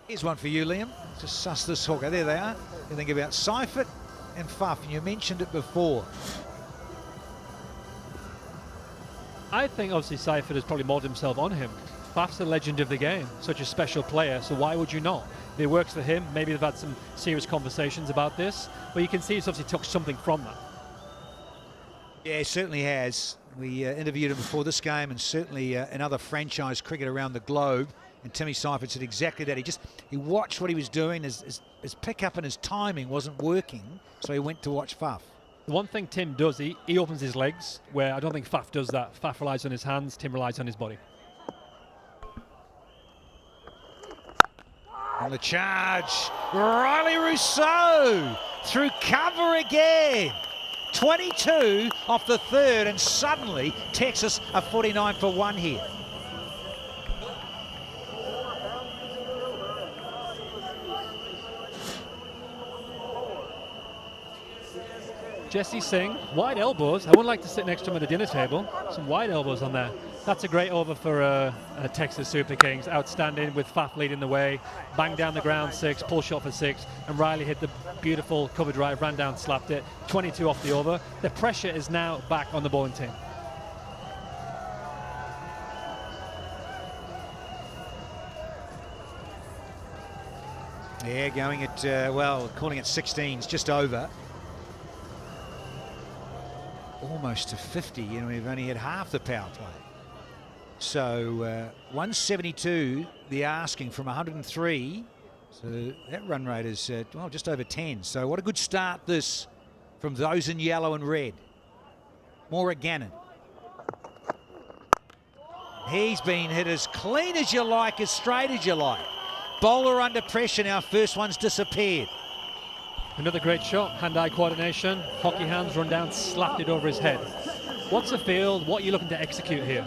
Here's one for you, Liam. Just suss this hooker. There they are. You think about Seifert and Faf, and you mentioned it before. I think obviously Seifert has probably modeled himself on him. Faf's the legend of the game, such a special player, so why would you not? If it works for him, maybe they've had some serious conversations about this, but you can see he's obviously took something from that. Yeah, he certainly has. We interviewed him before this game, and certainly in other franchise cricket around the globe, and Timmy Seifert said exactly that. He watched what he was doing, his pick-up and his timing wasn't working, so he went to watch Faf. The one thing Tim does, he opens his legs, where I don't think Faf does that. Faf relies on his hands, Tim relies on his body. On the charge, Riley Rousseau through cover again. 22 off the 3rd, and suddenly Texas are 49 for 1 here. Jesse Singh, wide elbows. I would like to sit next to him at a dinner table. Some wide elbows on there. That's a great over for Texas Super Kings. Outstanding with Faf leading the way. Bang down the ground 6, pull shot for 6, and Riley hit the beautiful cover drive, ran down, slapped it. 22 off the over. The pressure is now back on the bowling team. Yeah, going at, calling it 16s, just over. Almost to 50, we've only had half the power play. So 172, the asking from 103. So that run rate is, just over 10. So what a good start this from those in yellow and red. Maura Gannon. He's been hit as clean as you like, as straight as you like. Bowler under pressure now, first one's disappeared. Another great shot, hand-eye coordination, hockey hands run down, slapped it over his head. What's the field? What are you looking to execute here?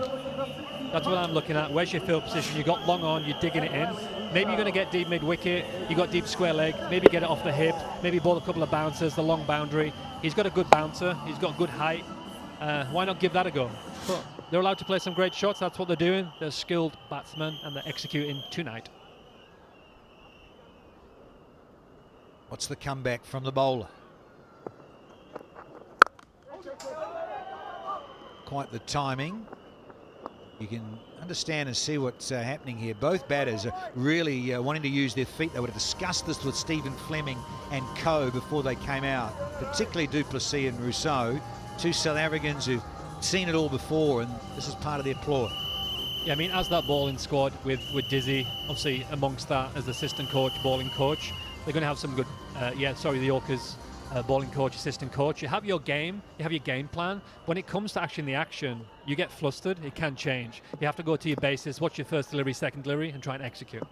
That's what I'm looking at. Where's your field position? You got long on, you're digging it in. Maybe you're going to get deep mid-wicket, you got deep square leg, maybe get it off the hip, maybe bowl a couple of bouncers, the long boundary. He's got a good bouncer, he's got good height. Why not give that a go? But they're allowed to play some great shots, that's what they're doing. They're skilled batsmen and they're executing tonight. What's the comeback from the bowler? Quite the timing. You can understand and see what's happening here. Both batters are really wanting to use their feet. They would have discussed this with Stephen Fleming and co before they came out, particularly Duplessis and Rousseau, two South Africans who've seen it all before, and this is part of their ploy. Yeah, I mean, as that bowling squad with Dizzy, obviously amongst that as assistant coach, bowling coach, they're going to have some good, the Orcas bowling coach, assistant coach. You have your game, you have your game plan. When it comes to actually the action, you get flustered, it can change. You have to go to your bases, watch your first delivery, second delivery, and try and execute.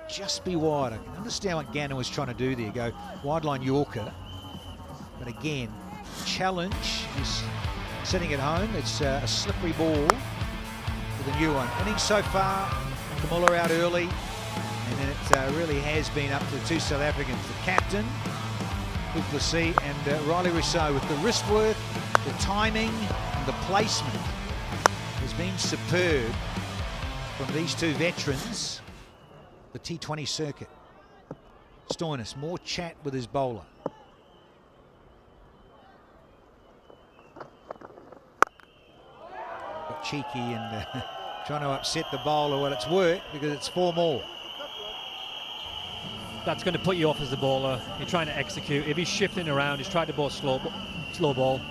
Just be wide. I can understand what Gannon was trying to do there, go wide line Yorker. But again, challenge is sitting at home. It's a slippery ball for the new one. Innings so far, Kamula out early, and then it really has been up to the two South Africans, the captain, Duplessis, and Riley Rousseau, with the wrist work, the timing, and the placement has been superb from these two veterans. The T20 circuit. Stoinis, more chat with his bowler. Got cheeky and trying to upset the bowler. Well, it's worked because it's 4 more. That's going to put you off as a bowler. You're trying to execute. If he's shifting around, he's trying to bowl slow ball.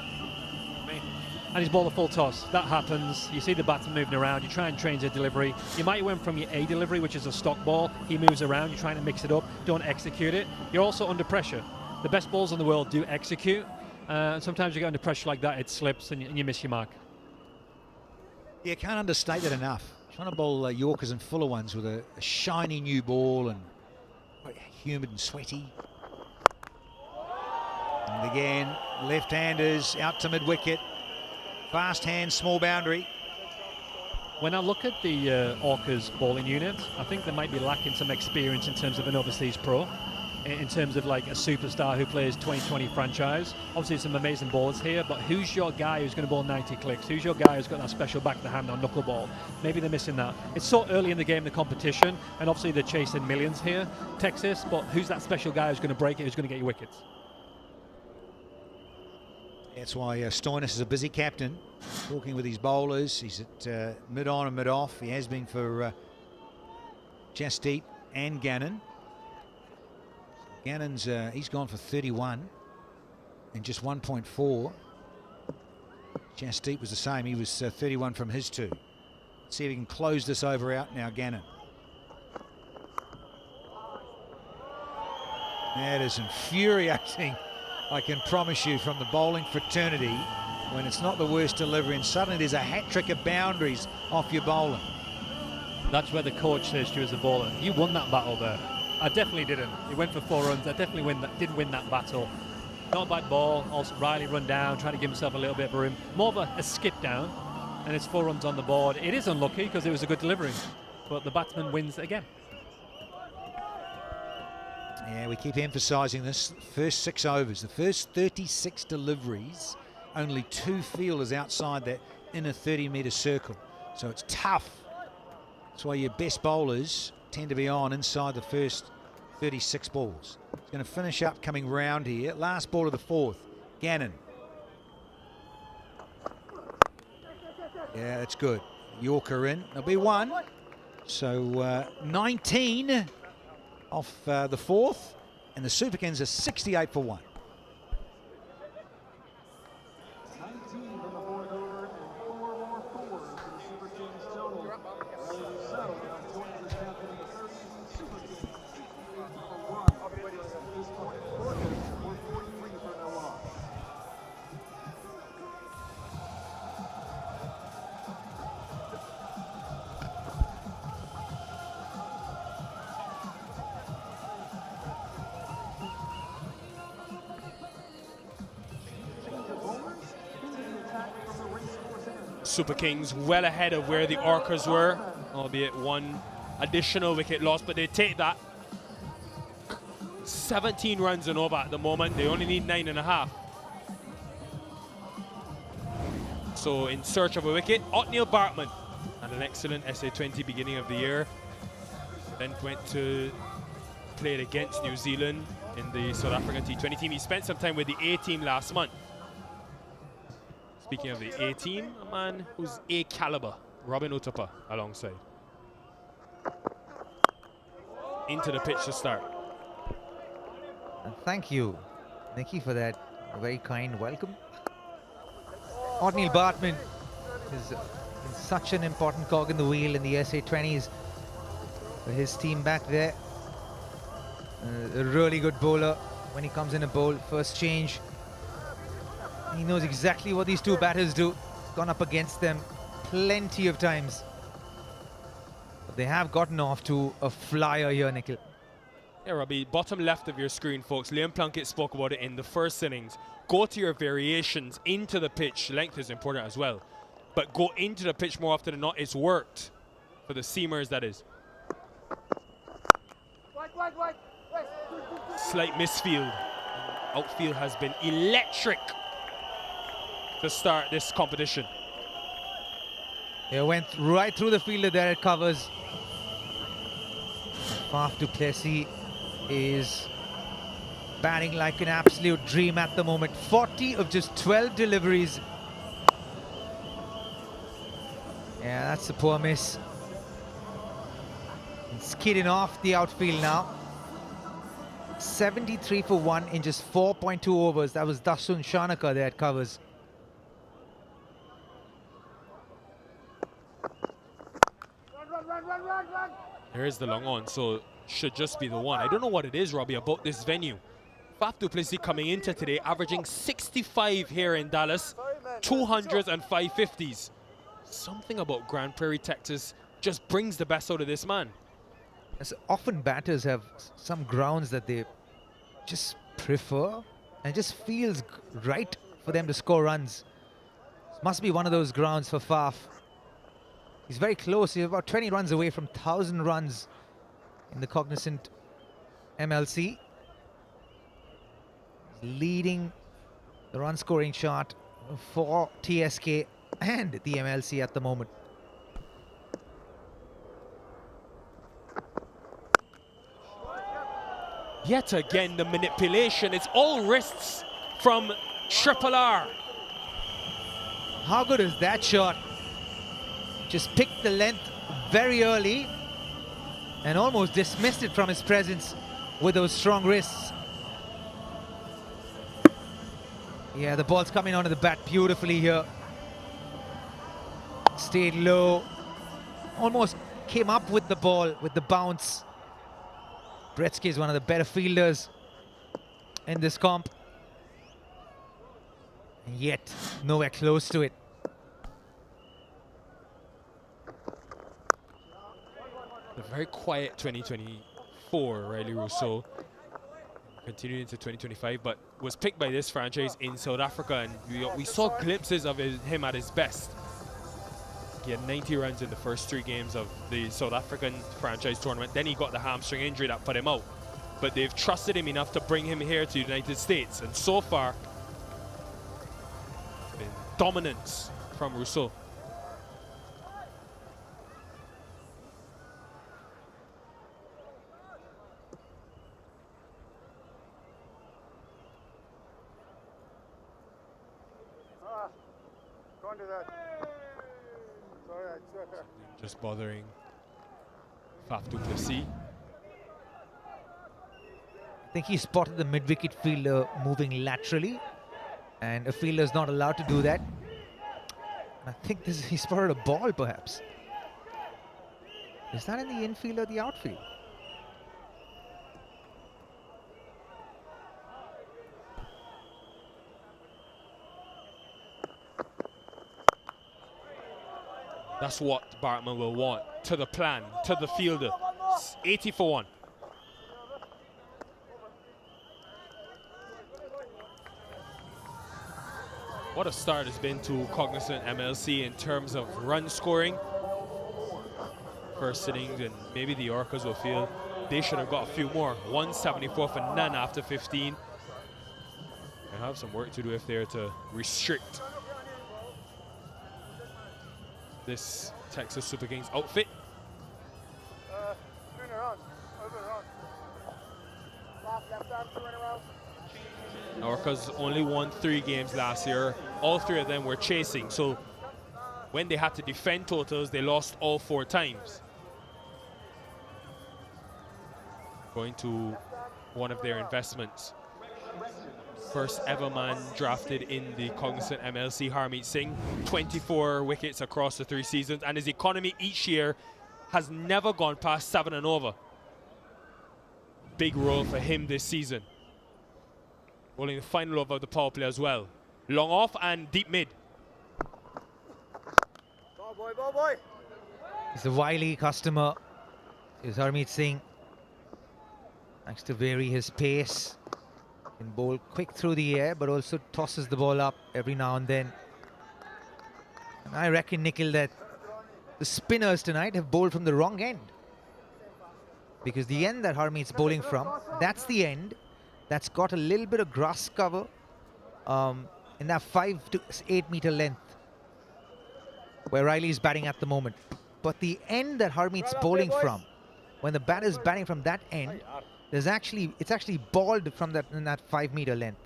And he's bowled a full toss. That happens. You see the batsman moving around. You try and change the delivery. You might win from your A delivery, which is a stock ball. He moves around. You're trying to mix it up. Don't execute it. You're also under pressure. The best bowlers in the world do execute. And sometimes you get under pressure like that, it slips and you miss your mark. Yeah, can't understate that enough. Trying to bowl Yorkers and fuller ones with a shiny new ball and humid and sweaty. And again, left-handers out to mid-wicket. Fast hand, small boundary. When I look at the Orcas bowling unit, I think they might be lacking some experience in terms of an overseas pro, in terms of like a superstar who plays 2020 franchise. Obviously some amazing bowlers here, but who's your guy who's going to bowl 90 clicks? Who's your guy who's got that special back of the hand on knuckleball? Maybe they're missing that. It's so early in the game, the competition, and obviously they're chasing millions here, Texas, but who's that special guy who's going to break it, who's going to get you wickets? That's why Stoinis is a busy captain, talking with his bowlers. He's at mid-on and mid-off. He has been for Jasdeep and Gannon. Gannon's he's gone for 31 in just 1.4. Jasdeep was the same. He was 31 from his 2. Let's see if he can close this over out now, Gannon. That is infuriating, I can promise you, from the bowling fraternity, when it's not the worst delivery and suddenly there's a hat-trick of boundaries off your bowling. That's where the coach says to you as a bowler, you won that battle there. I definitely didn't. He went for 4 runs. I definitely didn't win that battle. Not a bad ball. Also, Riley run down, trying to give himself a little bit of room. More of a skip down, and it's 4 runs on the board. It is unlucky because it was a good delivery, but the batsman wins again. Yeah, we keep emphasising this. First 6 overs, the first 36 deliveries, only 2 fielders outside that inner 30-metre circle. So it's tough. That's why your best bowlers tend to be on inside the first 36 balls. He's going to finish up coming round here. Last ball of the 4th. Gannon. Yeah, that's good. Yorker in. There'll be 1. So 19 off the 4th. And the Superkins are 68 for 1. Super Kings well ahead of where the Orcas were, albeit one additional wicket loss, but they take that. 17 runs and over at the moment. They only need 9.5. So in search of a wicket, Othniel Bartman had an excellent SA20 beginning of the year. Then went to play against New Zealand in the South African T20 team. He spent some time with the A team last month. Speaking of the A team, a man who's A caliber, Robin Uthappa alongside. Into the pitch to start. And thank you, Nikki, for that very kind welcome. Othniel Bartman is such an important cog in the wheel in the SA20s for his team back there. A really good bowler when he comes in a bowl, first change. He knows exactly what these two batters do. He's gone up against them plenty of times. But they have gotten off to a flyer here, Nikhil. Yeah, Robbie, bottom left of your screen, folks. Liam Plunkett spoke about it in the first innings. Go to your variations into the pitch. Length is important as well. But go into the pitch more often than not. It's worked for the seamers, that is. Slight misfield. Outfield has been electric to start this competition. It went right through the fielder there at covers. Faf du Plessis is batting like an absolute dream at the moment. 40 of just 12 deliveries. Yeah, that's a poor miss. And skidding off the outfield now. 73 for 1 in just 4.2 overs. That was Dasun Shanaka there at covers. There is the long on, so should just be the one. I don't know what it is, Robbie, about this venue. Faf du Plessis coming into today, averaging 65 here in Dallas, 200s and 550s. Something about Grand Prairie, Texas just brings the best out of this man. As often batters have some grounds that they just prefer, and it just feels right for them to score runs. This must be one of those grounds for Faf. He's very close. He's about 20 runs away from 1,000 runs in the Cognizant MLC. He's leading the run scoring chart for TSK and the MLC at the moment. Yet again, the manipulation. It's all wrists from Triple R. How good is that shot? Just picked the length very early and almost dismissed it from his presence with those strong wrists. Yeah, the ball's coming onto the bat beautifully here. Stayed low. Almost came up with the ball with the bounce. Bretsky is one of the better fielders in this comp. And yet, nowhere close to it. A very quiet 2024, Riley Rousseau. Continued into 2025, but was picked by this franchise in South Africa, and we saw glimpses of him at his best. He had 90 runs in the first 3 games of the South African franchise tournament. Then he got the hamstring injury that put him out. But they've trusted him enough to bring him here to the United States, and so far, been dominance from Rousseau. Don't do that. Sorry, Just bothering Faf du Plessis. I think he spotted the mid-wicket fielder moving laterally, and a fielder is not allowed to do that. I think he spotted a ball, perhaps. Is that in the infield or the outfield? That's what Bartman will want. To the plan, to the fielder. 80 for 1. What a start it's been to Cognizant MLC in terms of run scoring. First innings, and maybe the Orcas will feel they should have got a few more. 174 for none after 15. They have some work to do if they're to restrict this Texas Super Kings outfit. Orcas only won 3 games last year. All 3 of them were chasing. So when they had to defend totals, they lost all 4 times. Going to one of their investments. First ever man drafted in the Cognizant MLC, Harmeet Singh. 24 wickets across the 3 seasons, and his economy each year has never gone past 7 and over. Big role for him this season. Bowling the final over of the power play as well. Long off and deep mid. Ball boy, ball boy. He's a wily customer. Is Harmeet Singh. Likes to vary his pace. Can bowl quick through the air, but also tosses the ball up every now and then. And I reckon, Nikhil, that the spinners tonight have bowled from the wrong end. Because the end that Harmeet's bowling from, that's the end that's got a little bit of grass cover in that 5 to 8 meter length where Riley's batting at the moment. But the end that Harmeet's bowling from, when the batter's batting from that end, it's actually balled from in that 5 meter length.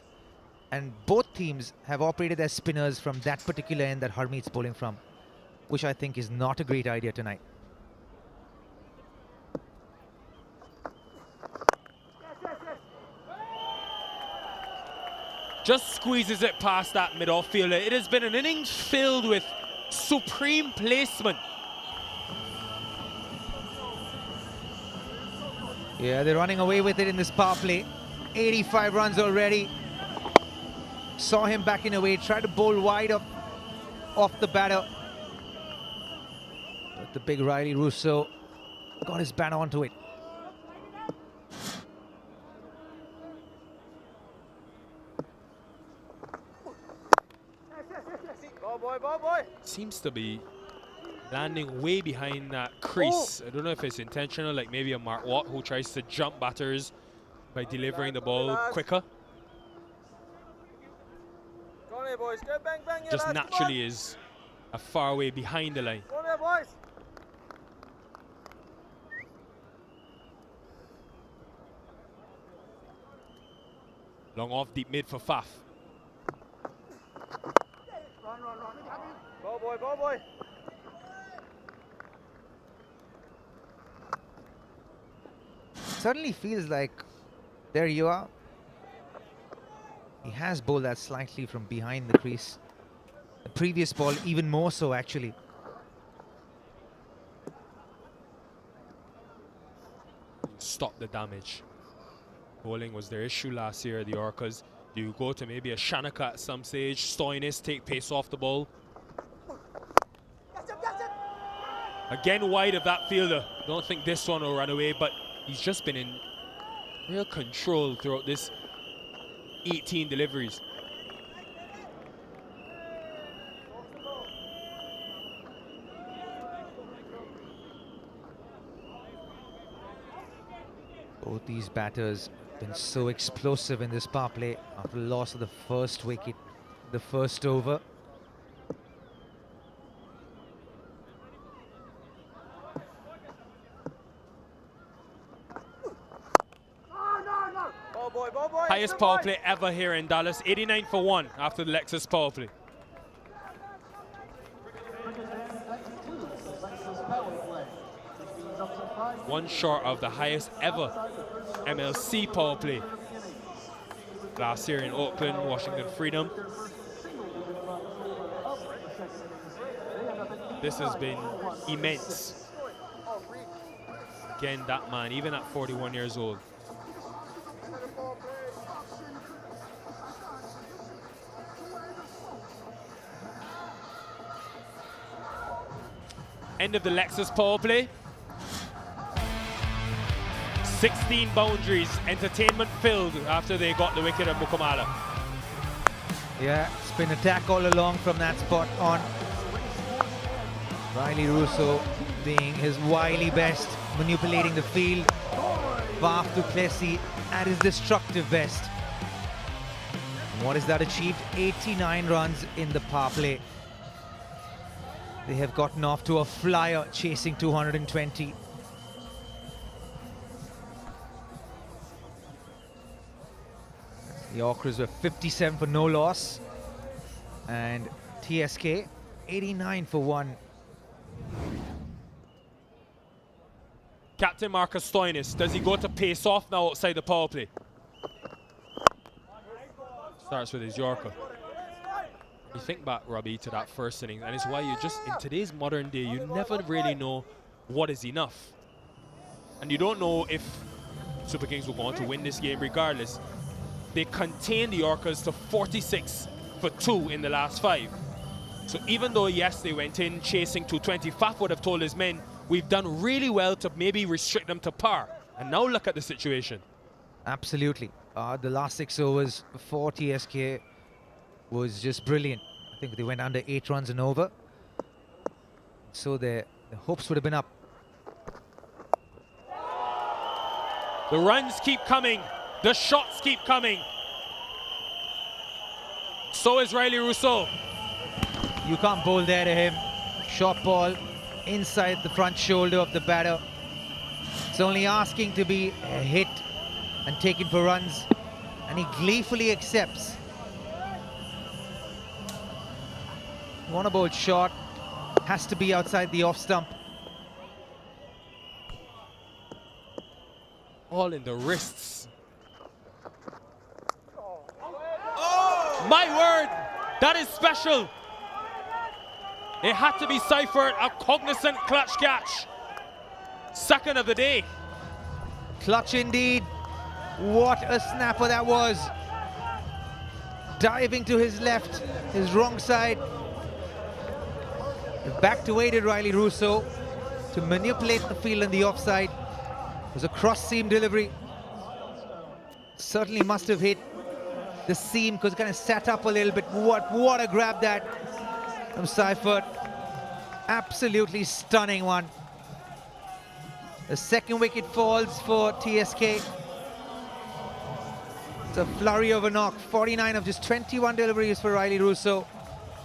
And both teams have operated their spinners from that particular end that Harmeet's bowling from, which I think is not a great idea tonight. Just squeezes it past that mid-off fielder. It has been an innings filled with supreme placement. Yeah, they're running away with it in this power play. 85 runs already. Saw him backing away, tried to bowl wide off the batter. But the big Riley Russo got his bat onto it. Ball boy, ball boy. Seems to be landing way behind that crease. I don't know if it's intentional, like maybe a Mark Watt who tries to jump batters by delivering the ball quicker. Go on here, boys. Go bang, bang. Just naturally is a far way behind the line. Go on here, boys. Long off, deep mid for Faf. Run, run, run. Ball boy, ball boy. Suddenly feels like, there you are. He has bowled that slightly from behind the crease. The previous ball even more so, actually. Stop the damage. Bowling was their issue last year, the Orcas. Do you go to maybe a Shanaka at some stage? Stoinis take pace off the ball. Again wide of that fielder. Don't think this one will run away, but he's just been in real control throughout this 18 deliveries. Both these batters have been so explosive in this power play after the loss of the first wicket, the first over. Highest power play ever here in Dallas, 89 for 1 after the Lexus power play. One short of the highest ever MLC power play last year in Oakland, Washington Freedom. This has been immense. Again, that man, even at 41 years old. End of the Lexus power play. 16 boundaries, entertainment filled after they got the wicket at Mukamala. Yeah, spin attack all along from that spot on. Riley Russo being his wily best, manipulating the field. Faf du Plessis at his destructive best. And what has that achieved? 89 runs in the power play. They have gotten off to a flyer chasing 220. The Orcas were 57 for no loss. And TSK 89 for 1. Captain Marcus Stoinis, does he go to pace off now outside the power play? Starts with his Yorker. You think back, Robbie, to that first innings, and it's why you just, in today's modern day, you never really know what is enough. And you don't know if Super Kings will go on to win this game regardless. They contained the Orcas to 46 for 2 in the last 5. So even though, yes, they went in chasing 220, Faf would have told his men, we've done really well to maybe restrict them to par. And now look at the situation. Absolutely. The last 6 overs for TSK was just brilliant. I think they went under 8 runs and over. So the hopes would have been up. The runs keep coming. The shots keep coming. So is Riley Rousseau. You can't bowl there to him. Short ball inside the front shoulder of the batter. It's only asking to be hit and taken for runs, and he gleefully accepts. One ball shot has to be outside the off stump. All in the wrists. Oh! My word, that is special. It had to be Seifert, a Cognizant clutch catch. Second of the day. Clutch indeed. What a snapper that was. Diving to his left, his wrong side. Back to weighted Riley Russo to manipulate the field on the offside. It was a cross seam delivery. Certainly must have hit the seam because it kind of sat up a little bit. What a grab that from Seifert. Absolutely stunning one. The second wicket falls for TSK. It's a flurry of a knock. 49 of just 21 deliveries for Riley Russo.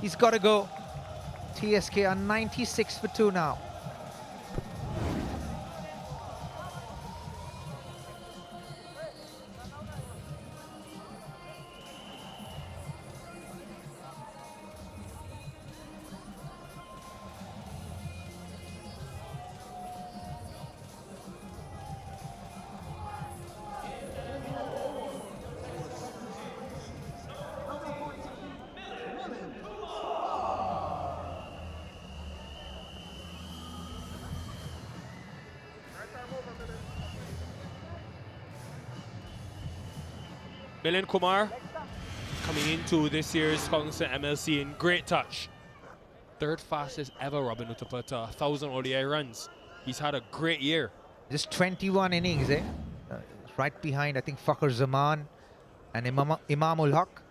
He's got to go. TSK are 96 for 2 now. Milind Kumar coming into this year's Cognizant MLC in great touch. Third fastest ever Robin Hood to put 1,000 ODI runs. He's had a great year. Just 21 innings, eh? Right behind, I think, Fakhar Zaman and Imamul Haq.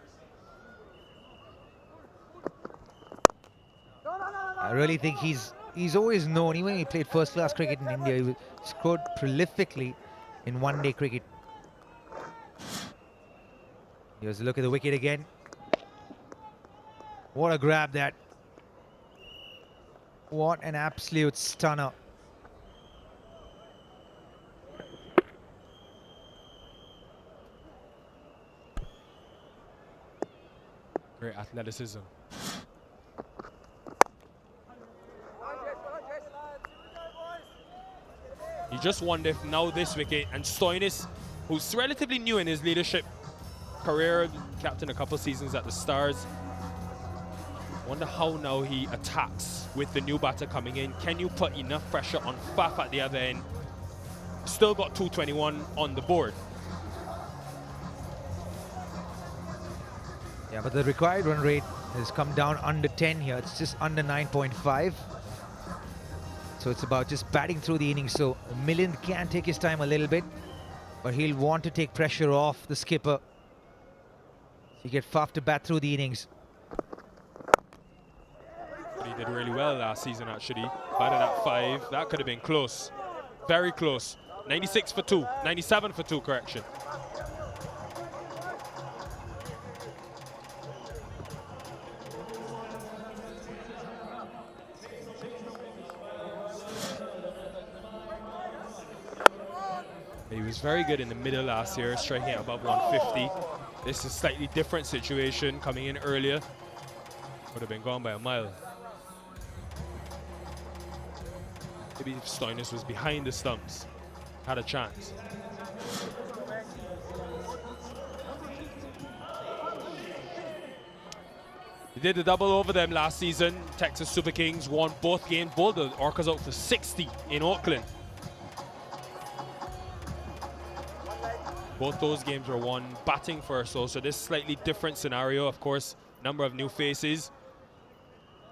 I really think he's always known, even when he played first-class cricket in India, he scored prolifically in one-day cricket. Here's a look at the wicket again. What a grab that. What an absolute stunner. Great athleticism. You just wonder if now this wicket and Stoinis, who's relatively new in his leadership career, captain a couple seasons at the Stars, wonder how now he attacks with the new batter coming in. Can you put enough pressure on Faf at the other end? Still got 221 on the board. Yeah, but the required run rate has come down under 10 here. It's just under 9.5. So it's about just batting through the innings. So Milind can take his time a little bit, but he'll want to take pressure off the skipper. So you get Faf to bat through the innings. did really well last season, actually. Batted at 5. That could have been close. Very close. 96 for 2. 97 for 2, correction. He was very good in the middle last year, striking at above 150. This is a slightly different situation, coming in earlier. Would have been gone by a mile. Maybe if Stoinis was behind the stumps, had a chance. He did the double over them last season. Texas Super Kings won both games. Bowled the Orcas out for 60 in Auckland. Both those games were won batting first, so this slightly different scenario. Of course, number of new faces.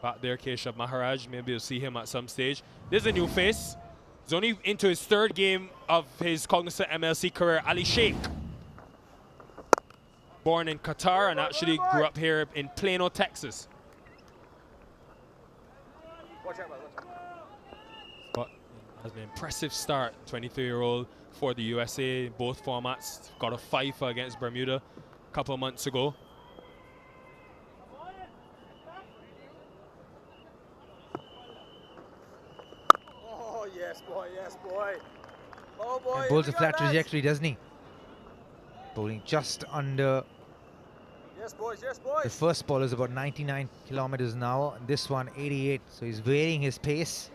Back there, Keshav Maharaj. Maybe you'll see him at some stage. There's a new face. He's only into his 3rd game of his Cognizant MLC career, Ali Sheikh. Born in Qatar and actually grew up here in Plano, Texas. But has an impressive start, 23-year-old for the USA, both formats. Got a 5 against Bermuda a couple of months ago. Oh, yes, boy, yes, boy. Oh, boy. And bowls a flat trajectory, doesn't he? Bowling just under. Yes, boys, yes, boys. The first ball is about 99 kilometers an hour, and this one 88. So he's varying his pace.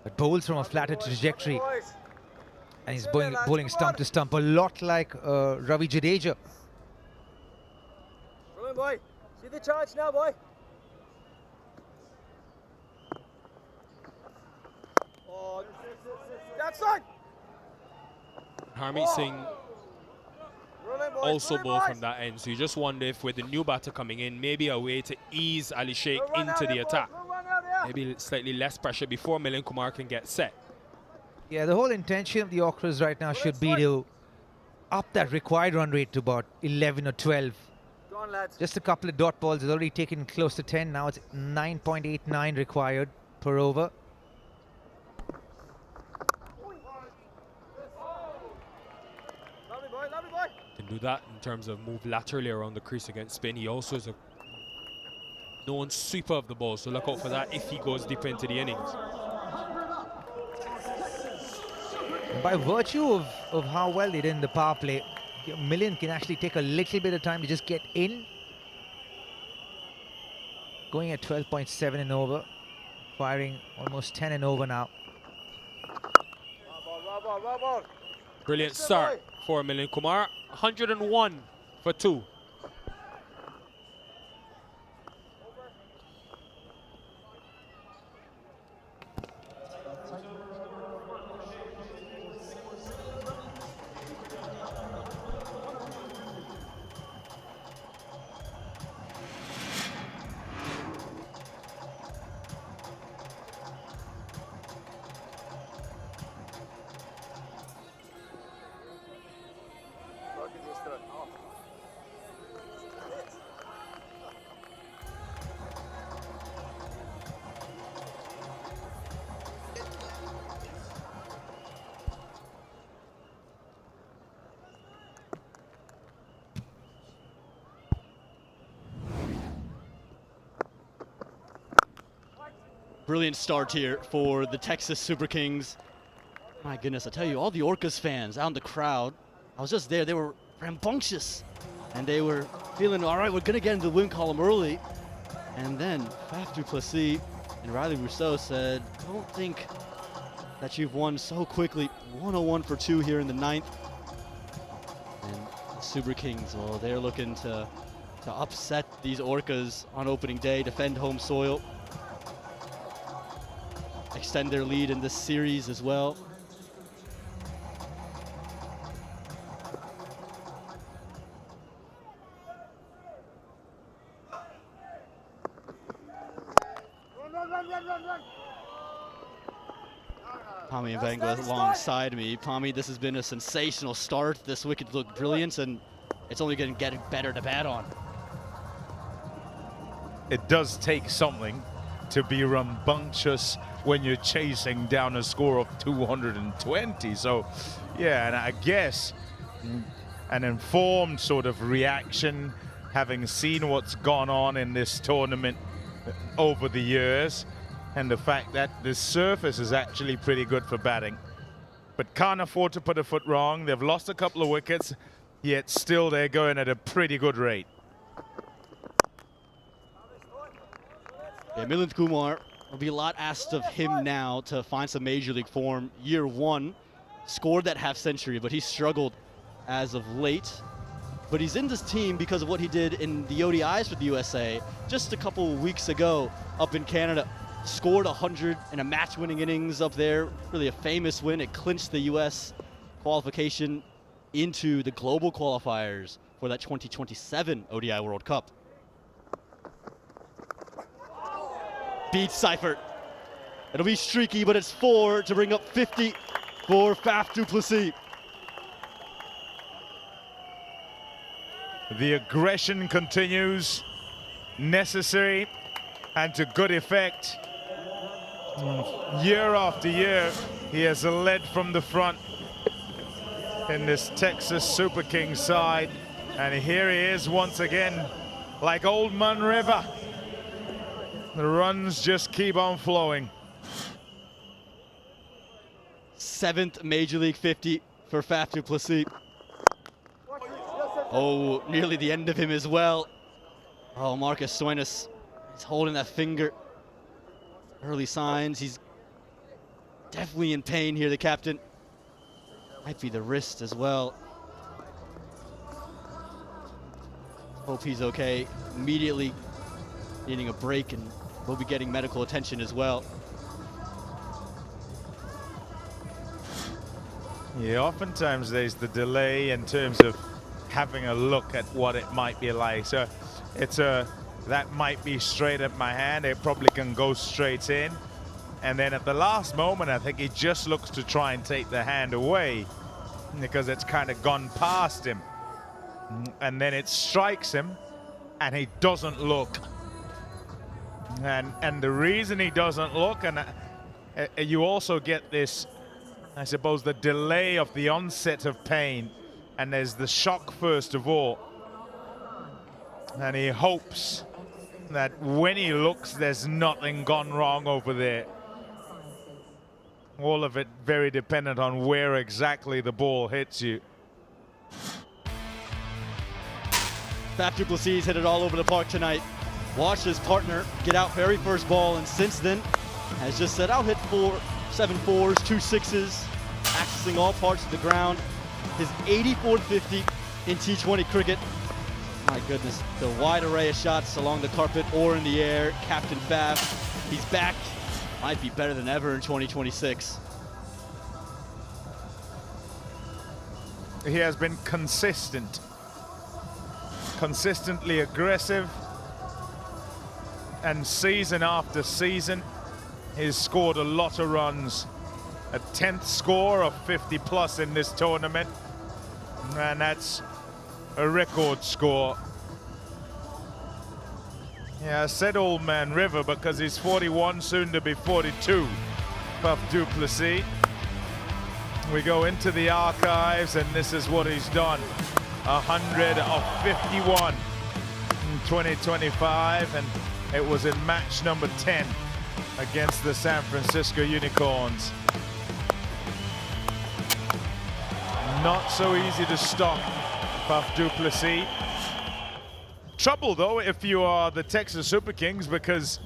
But bowls from a flatter trajectory. And he's bowling stump to stump, a lot like Ravi Jadeja. Brilliant, boy. See the charge now, boy. Oh, that's on. Harmeet Singh also bowled from that end, so you just wonder if with the new batter coming in, maybe a way to ease Ali Sheikh into the attack. Maybe slightly less pressure before Milind Kumar can get set. Yeah, the whole intention of the Orcas right now should be to up that required run rate to about 11 or 12. Go on, lads. Just a couple of dot balls. It's already taken close to 10. Now it's 9.89 required per over. Lovely boy, lovely boy. Can do that in terms of move laterally around the crease against spin. He also is a known sweeper of the ball, so look out for that if he goes deep into the innings. And by virtue of how well they did in the power play, Milind can actually take a little bit of time to just get in. Going at 12.7 and over, firing almost 10 and over now. Brilliant start for Milind Kumar. 101 for 2. Brilliant start here for the Texas Super Kings. My goodness, I tell you, all the Orcas fans out in the crowd, I was just there, they were rambunctious. And they were feeling, all right, we're going to get into the win column early. And then Faf du Plessis and Riley Rousseau said, don't think that you've won so quickly. 101 for 2 here in the 9th. And the Super Kings, well, they're looking to upset these Orcas on opening day, defend home soil. Extend their lead in this series as well. Pami and Vengla alongside me. Pami, this has been a sensational start. This wicket looked brilliant, and it's only going to get better to bat on. it does take something to be rambunctious when you're chasing down a score of 220. So, yeah, and I guess an informed sort of reaction, having seen what's gone on in this tournament over the years, and the fact that the surface is actually pretty good for batting, but can't afford to put a foot wrong. They've lost a couple of wickets, yet still they're going at a pretty good rate. Yeah, Milind Kumar, will be a lot asked of him now to find some major league form. Year one, scored that half century, but he struggled as of late. But he's in this team because of what he did in the ODIs with the USA just a couple weeks ago up in Canada. Scored 100 in a match-winning innings up there. Really a famous win. It clinched the US qualification into the global qualifiers for that 2027 ODI World Cup. Beats Seifert. It'll be streaky, but it's 4 to bring up 50 for Faf du Plessis. The aggression continues, necessary and to good effect. Year after year, he has led from the front in this Texas Super Kings side. And here he is once again, like Old Man River. The runs just keep on flowing. 7th Major League 50 for Faf du Plessis. Oh, nearly the end of him as well. Oh, Marcus Stoinis, he's holding that finger. Early signs, he's definitely in pain here, the captain. Might be the wrist as well. Hope he's okay. Immediately needing a break, and we'll be getting medical attention as well. Yeah, oftentimes there's the delay in terms of having a look at what it might be like. So it's that might be straight at my hand. It probably can go straight in. And then at the last moment, I think he just looks to try and take the hand away because it's kind of gone past him. And then it strikes him and he doesn't look. And the reason he doesn't look, and you also get this, I suppose, the delay of the onset of pain, and there's the shock first of all. And he hopes that when he looks, there's nothing gone wrong over there. All of it very dependent on where exactly the ball hits you. Faf du Plessis hit it all over the park tonight. Watched his partner get out very first ball, and since then has just said, I'll hit 7 4s, 2 6s, accessing all parts of the ground. His 84th 50 in T20 cricket. My goodness, the wide array of shots along the carpet or in the air. Captain Faf, he's back. Might be better than ever in 2026. He has been consistent, consistently aggressive, and season after season, he's scored a lot of runs. A 10th score of 50 plus in this tournament, and that's a record score. Yeah, I said Old Man River because he's 41, soon to be 42. Faf du Plessis. We go into the archives, and this is what he's done. 100 of 51 in 2025, and it was in match number 10 against the San Francisco Unicorns. Not so easy to stop Faf du Plessis. Trouble though if you are the Texas Super Kings, because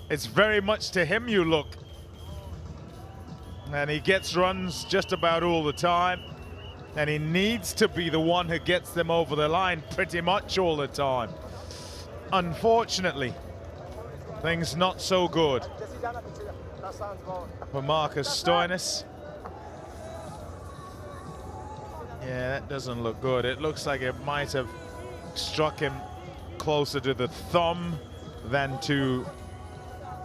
it's very much to him you look. And he gets runs just about all the time. And he needs to be the one who gets them over the line pretty much all the time. Unfortunately, things not so good for Marcus Stoinis. Yeah, that doesn't look good. It looks like it might have struck him closer to the thumb than to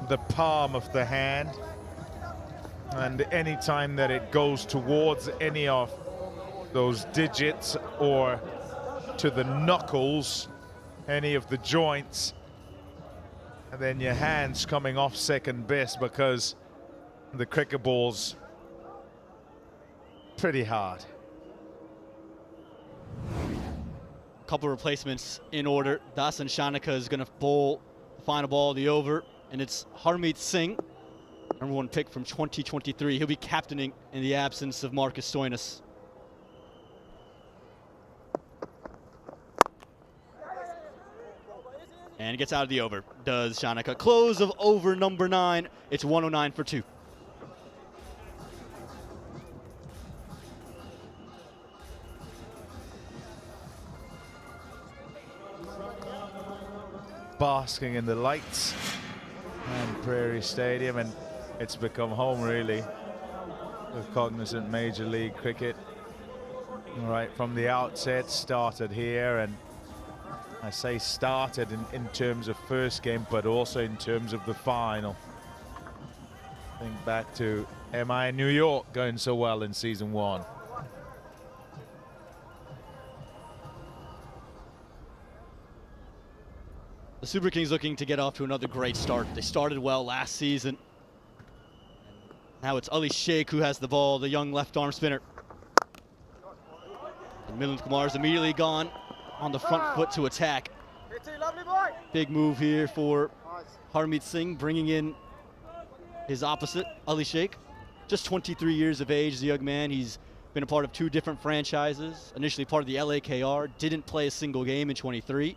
the palm of the hand. And any time that it goes towards any of those digits or to the knuckles, any of the joints, And then your hands coming off second base because the cricket ball's pretty hard. Couple replacements in order. Dasan Shanika is going to bowl the final ball of the over, and it's Harmeet Singh, number 1 pick from 2023. He'll be captaining in the absence of Marcus Stoinis. And gets out of the over, does Shanika. Close of over number 9. It's 109 for 2. Basking in the lights and Prairie Stadium, and it's become home really with Cognizant Major League Cricket. Right from the outset, started here, and I say started in terms of first game, but also in terms of the final. Think back to MI New York going so well in season 1. The Super Kings looking to get off to another great start. They started well last season. Now it's Ali Sheikh who has the ball, the young left arm spinner. And Milind Kumar's immediately gone on the front foot to attack. Big move here for Harmeet Singh, bringing in his opposite, Ali Sheikh. Just 23 years of age, the young man. He's been a part of 2 different franchises. Initially part of the LAKR, didn't play a single game in 23.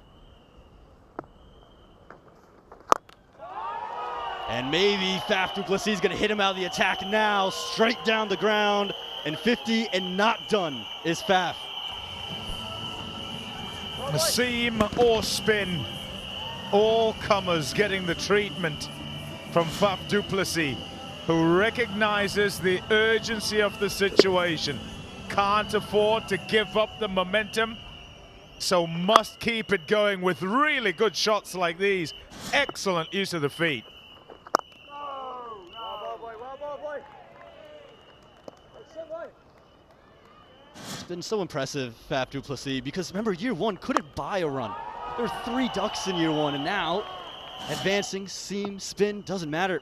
And maybe Faf du Plessis is going to hit him out of the attack now, straight down the ground, and 50 and not done is Faf. A seam or spin, all comers getting the treatment from Faf du Plessis, who recognizes the urgency of the situation, can't afford to give up the momentum, so must keep it going with really good shots like these. Excellent use of the feet. It's been so impressive, Faf du Plessis, because remember, year 1 couldn't buy a run. There were 3 ducks in year 1, and now advancing, seam, spin, doesn't matter.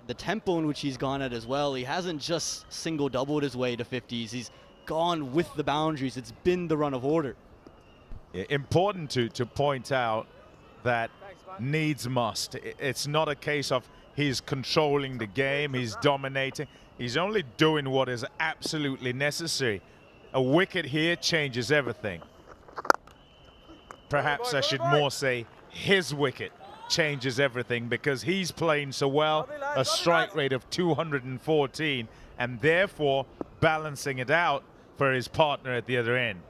The tempo in which he's gone at as well, he hasn't just single-doubled his way to 50s. He's gone with the boundaries. It's been the run of order. Yeah, important to point out that needs must. It's not a case of he's controlling the game, he's dominating. He's only doing what is absolutely necessary. A wicket here changes everything. Perhaps I should more say his wicket changes everything, because he's playing so well, a strike rate of 214, and therefore balancing it out for his partner at the other end.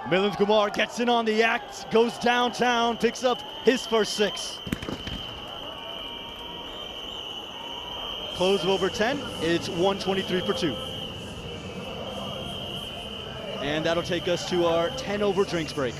Milind Kumar gets in on the act, goes downtown, picks up his first 6. Close of over 10, it's 123 for 2. And that'll take us to our 10 over drinks break.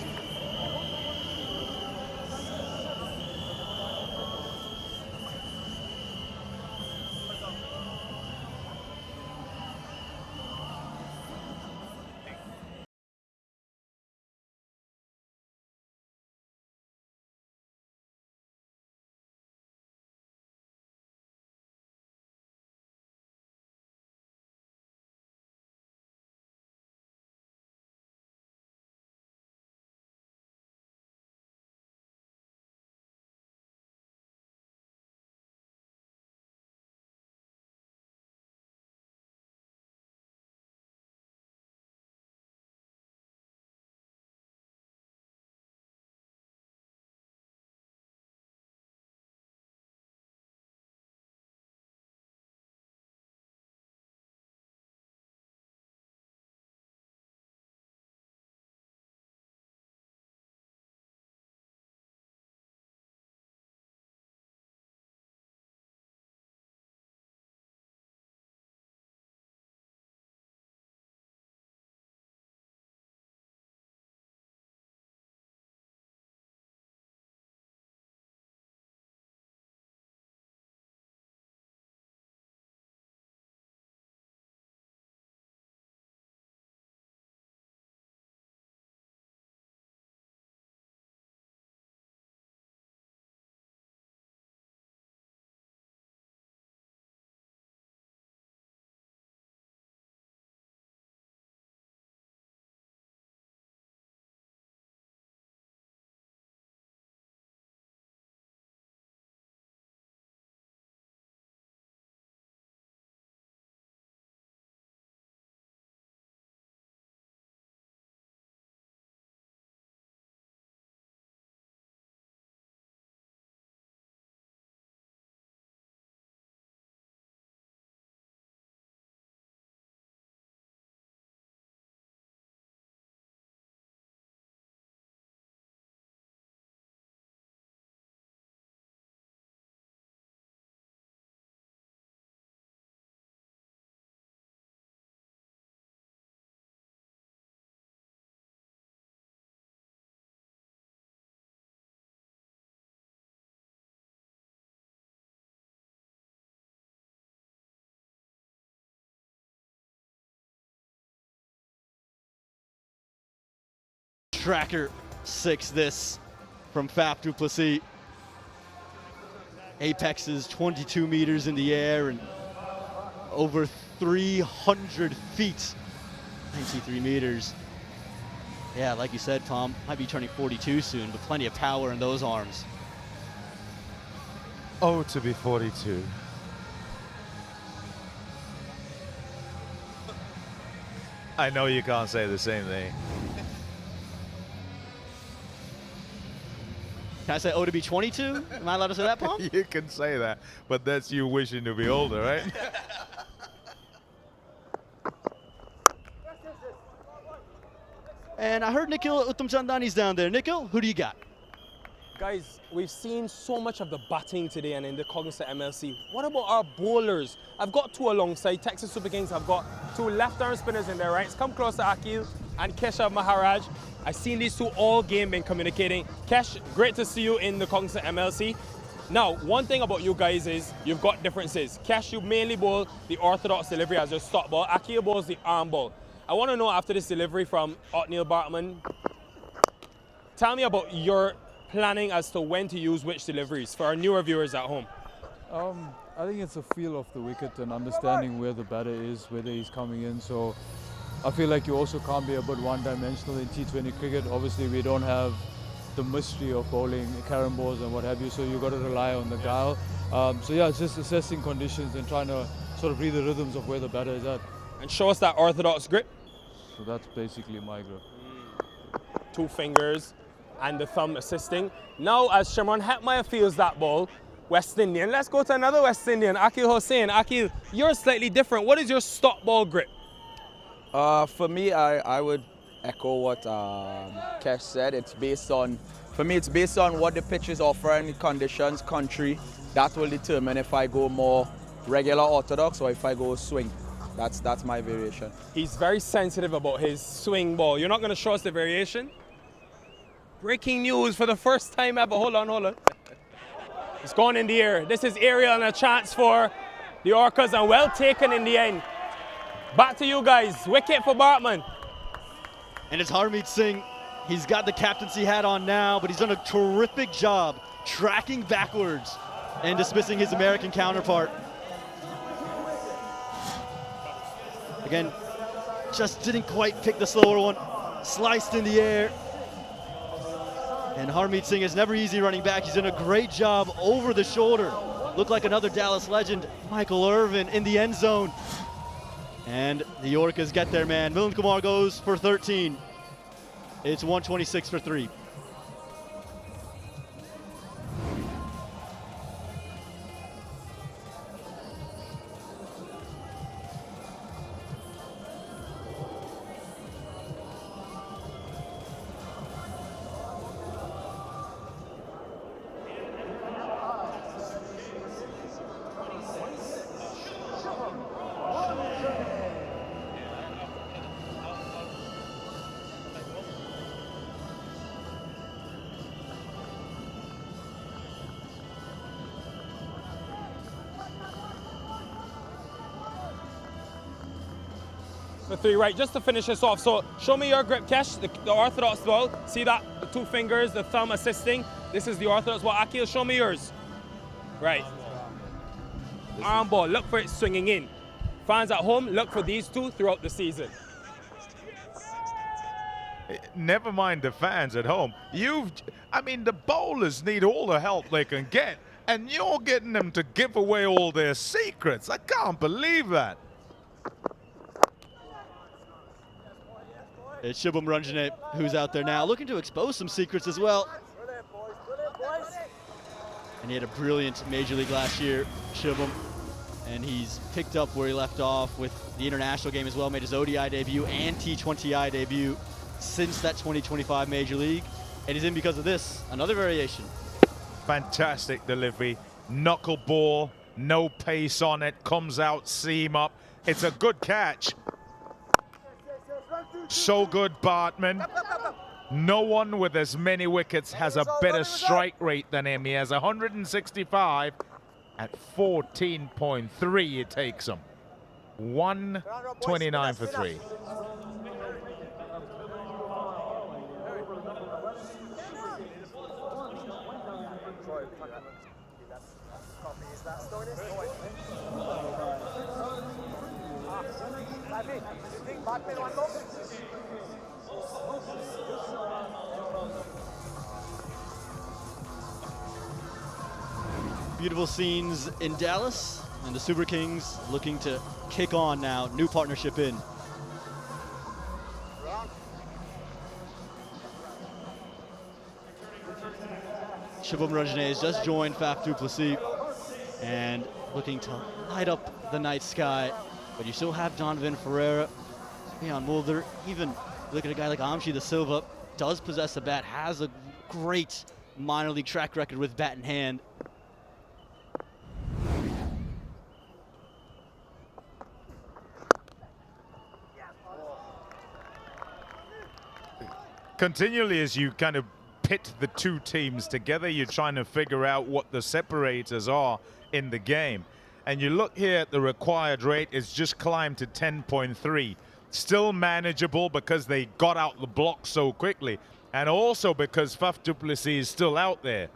Tracker 6 this from Faf du Plessis. Apex is 22 meters in the air and over 300 feet, 93 meters. Yeah, like you said, Tom, might be turning 42 soon, but plenty of power in those arms. Oh, to be 42. I know you can't say the same thing. Can I say oh to be 22? Am I allowed to say that, Palm? You can say that, but that's you wishing to be older, right? And I heard Nikhil Uttamchandani's down there. Nikhil, who do you got? Guys, we've seen so much of the batting today and in the Cognizant MLC. What about our bowlers? I've got two alongside Texas Super Kings. I've got two left-arm spinners in their rights. Come close to Akil and Keshav Maharaj. I've seen these two all game been communicating. Kesh, great to see you in the Cognizant MLC. Now, one thing about you guys is you've got differences. Kesh, you mainly bowl the orthodox delivery as your stop ball. Akil bowls the arm ball. I want to know after this delivery from Othniel Bartman, tell me about your planning as to when to use which deliveries for our newer viewers at home. I think it's a feel of the wicket and understanding where the batter is, whether he's coming in. So I feel like you also can't be a bit one-dimensional in T20 cricket. Obviously, we don't have the mystery of bowling carom balls and what have you, so you've got to rely on the guile. So yeah, it's just assessing conditions and trying to sort of read the rhythms of where the batter is at. And show us that orthodox grip. So that's basically my grip. 2 fingers and the thumb assisting. Now as Shimron Hetmeyer feels that ball, West Indian. Let's go to another West Indian, Akil Hossain. Akil, you're slightly different. What is your stop ball grip? For me, I would echo what Kesh said. It's based on, for me, it's based on what the pitch is offering, conditions, country. That will determine if I go more regular orthodox or if I go swing. That's my variation. He's very sensitive about his swing ball. You're not going to show us the variation? Breaking news for the first time ever. Hold on. It's gone in the air. This is aerial and a chance for the Orcas, and well taken in the end. Back to you guys. Wicket for Bartman. And it's Harmeet Singh. He's got the captaincy hat on now, but he's done a terrific job tracking backwards and dismissing his American counterpart. Again, just didn't quite pick the slower one. Sliced in the air. And Harmeet Singh is never easy running back. He's done a great job over the shoulder. Looked like another Dallas legend, Michael Irvin, in the end zone. And the Orcas get their man. Milind Kumar goes for 13. It's 126 for 3. The 3 right, just to finish this off. So show me your grip, Kesh, the orthodox ball. See that? The 2 fingers, the thumb assisting. This is the orthodox ball. Akil, show me yours. Right. Arm ball, look for it swinging in. Fans at home, look for these 2 throughout the season. Never mind the fans at home. I mean, the bowlers need all the help they can get, and you're getting them to give away all their secrets. I can't believe that. It's Shubham Ranjane who's out there now, looking to expose some secrets as well. And he had a brilliant Major League last year, Shubham. And he's picked up where he left off with the international game as well, made his ODI debut and T20I debut since that 2025 Major League. And he's in because of this, another variation. Fantastic delivery, knuckle ball, no pace on it, comes out seam up. It's a good catch. So good, Bartman. No one with as many wickets has a better strike rate than him. He has 165 at 14.3. It takes him 129 for 3. Beautiful scenes in Dallas, and the Super Kings looking to kick on now. New partnership in. Shivam Ranjane has just joined Faf du Plessis and looking to light up the night sky. But you still have Donovan Ferreira, Leon Mulder, even look at a guy like Amshi Da Silva, does possess a bat, has a great minor league track record with bat in hand. Continually, as you kind of pit the two teams together, you're trying to figure out what the separators are in the game. And you look here at the required rate, it's just climbed to 10.3. Still manageable because they got out the block so quickly, and also because Faf du Plessis is still out there.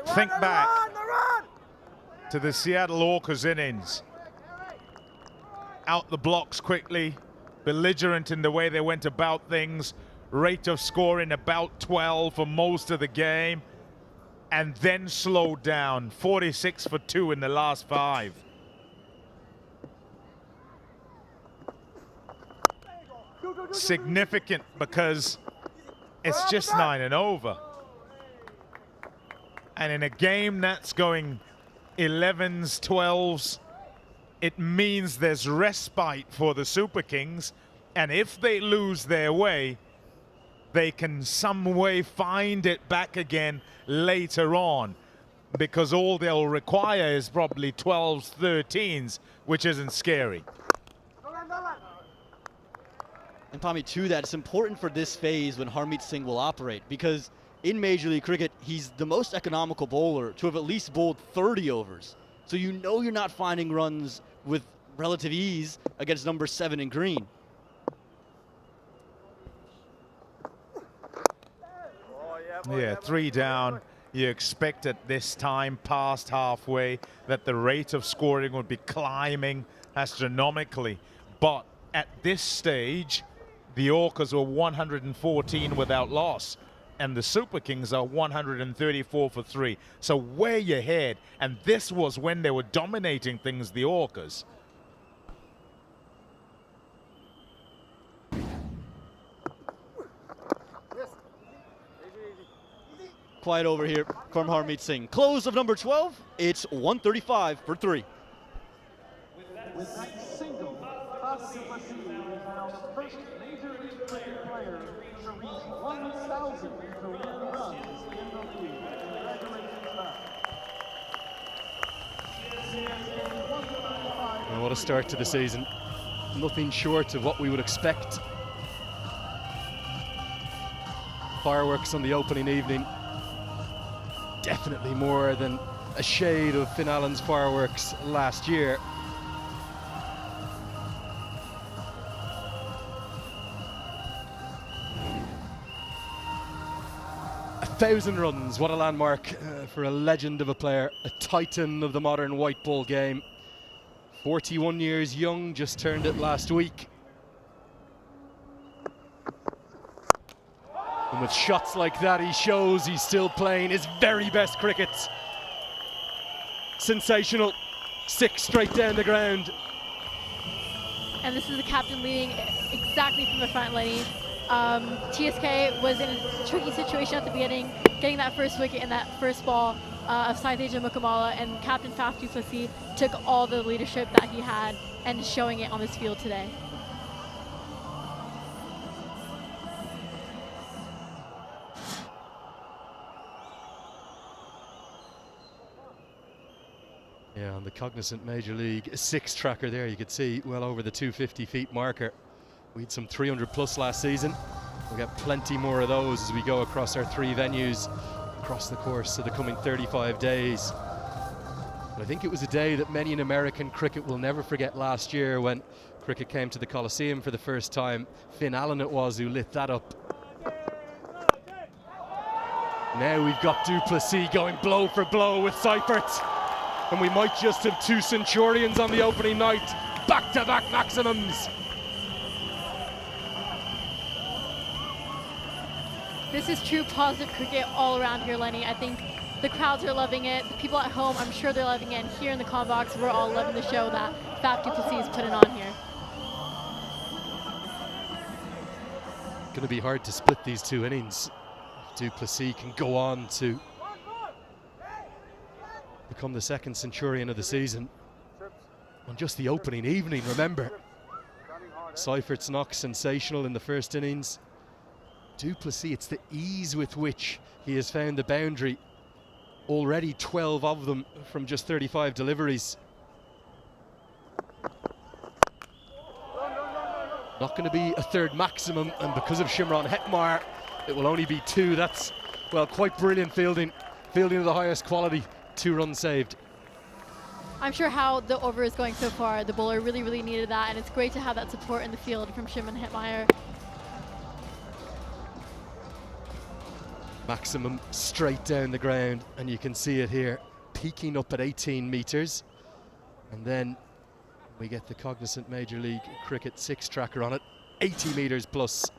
Think back to the Seattle Orcas innings. Out the blocks quickly, belligerent in the way they went about things, rate of scoring about 12 for most of the game, and then slowed down, 46 for 2 in the last 5. Significant because it's just 9 and over. And in a game that's going 11s, 12s, it means there's respite for the Super Kings, and if they lose their way, they can some way find it back again later on, because all they'll require is probably 12s, 13s, which isn't scary. And Pami, to that, it's important for this phase when Harmeet Singh will operate, because in Major League Cricket, he's the most economical bowler to have at least bowled 30 overs. So you know you're not finding runs with relative ease against number 7 in green. Yeah, 3 down. You expect at this time, past halfway, that the rate of scoring would be climbing astronomically. But at this stage, the Orcas were 114 without loss, and the Super Kings are 134 for 3. So way ahead, and this was when they were dominating things, the Orcas. Quiet over here from Harmeet Singh. Close of number 12, it's 135 for 3. With that single, Faf du Plessis is now the first Major League Cricket player to reach 1,000 career runs in the league. Congratulations, Faf. And what a start to the season. Nothing short of what we would expect. Fireworks on the opening evening. Definitely more than a shade of Finn Allen's fireworks last year. A 1,000 runs, what a landmark for a legend of a player, a titan of the modern white ball game. 41 years young, just turned it last week. And with shots like that, he shows he's still playing his very best cricket. Sensational. 6 straight down the ground. And this is the captain leading exactly from the front lane. TSK was in a tricky situation at the beginning, getting that first wicket in that first ball of Saiteja Mukamala, and Captain Faf du Plessis took all the leadership that he had and is showing it on this field today. Yeah, on the Cognizant Major League 6 tracker there, you could see well over the 250 feet marker. We had some 300 plus last season. We'll get plenty more of those as we go across our 3 venues across the course of the coming 35 days. But I think it was a day that many in American cricket will never forget last year when cricket came to the Coliseum for the first time. Finn Allen it was who lit that up. Now we've got du Plessis going blow for blow with Seifert. and we might just have 2 Centurions on the opening night. Back-to-back maximums. This is true positive cricket all around here, Lenny. I think the crowds are loving it. The people at home, I'm sure they're loving it. And here in the comm box, we're all loving the show that Faf du Plessis is putting on here. Going to be hard to split these 2 innings. Du Plessis can go on to become the 2nd Centurion of the season on just the opening evening. Remember, Seifert's knock sensational in the first innings. Du Plessis, it's the ease with which he has found the boundary. Already 12 of them from just 35 deliveries. Not going to be a 3rd maximum, and because of Shimron Hetmeyer, it will only be 2. That's, well, quite brilliant fielding. Fielding of the highest quality, 2 runs saved. I'm sure how the over is going so far, the bowler really, really needed that, and it's great to have that support in the field from Shimron Hetmeyer. Maximum straight down the ground, and you can see it here, peaking up at 18 metres. And then we get the Cognizant Major League Cricket 6 tracker on it, 80 metres plus.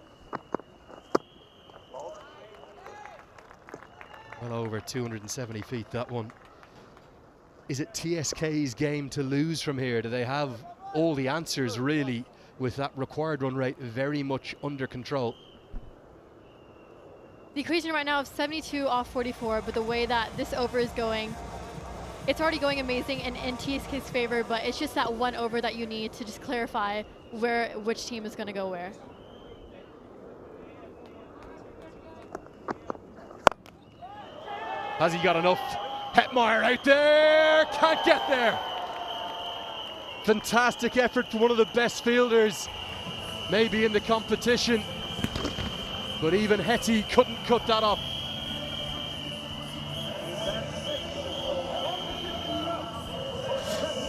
Well over 270 feet, that one. Is it TSK's game to lose from here? Do they have all the answers, really, with that required run rate very much under control? The equation right now of 72 off 44, but the way that this over is going, it's already going amazing and in TSK's favor, but it's just that one over that you need to just clarify which team is going to go where. Has he got enough? Hetmeyer out there, can't get there. Fantastic effort for one of the best fielders, maybe in the competition. But even Hetty couldn't cut that off.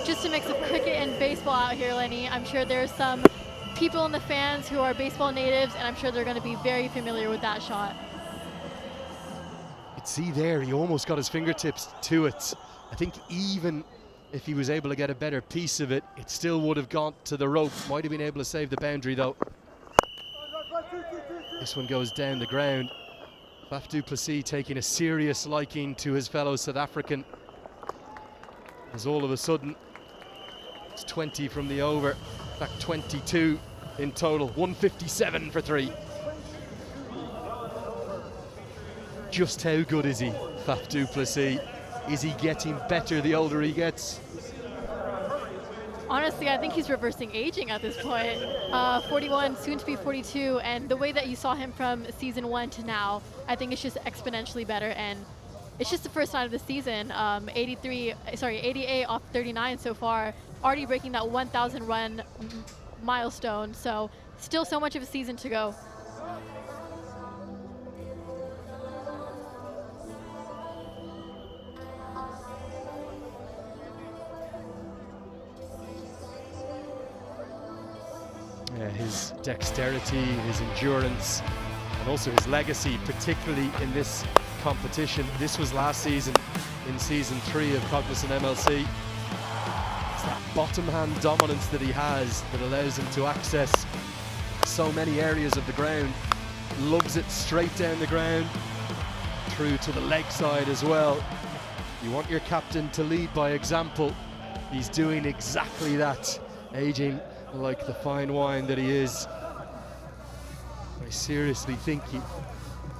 Just a mix of cricket and baseball out here, Lenny. I'm sure there's some people in the fans who are baseball natives, and I'm sure they're going to be very familiar with that shot. You can see there, he almost got his fingertips to it. I think even if he was able to get a better piece of it, it still would have gone to the rope. Might have been able to save the boundary, though. This one goes down the ground. Faf du Plessis taking a serious liking to his fellow South African, as all of a sudden it's 20 from the over, in fact 22 in total, 157 for 3. Just how good is he, Faf du Plessis? Is he getting better the older he gets? Honestly, I think he's reversing aging at this point. 41, soon to be 42, and the way that you saw him from season 1 to now, I think it's just exponentially better, and it's just the first night of the season. 88 off 39 so far, already breaking that 1,000 run milestone, so still so much of a season to go. His dexterity, his endurance, and also his legacy, particularly in this competition. This was last season, in season 3 of Cognizant MLC. It's that bottom hand dominance that he has that allows him to access so many areas of the ground. Loves it straight down the ground, through to the leg side as well. You want your captain to lead by example. He's doing exactly that, aging like the fine wine that he is. I seriously think he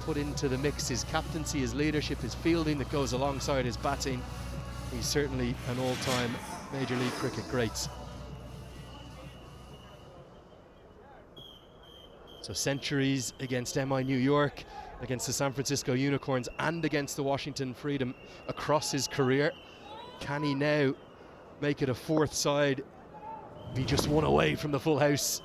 put into the mix his captaincy, his leadership, his fielding that goes alongside his batting. He's certainly an all-time Major League Cricket great. So centuries against MI New York, against the San Francisco Unicorns, and against the Washington Freedom across his career. Can he now make it a 4th side? Be just one away from the full house.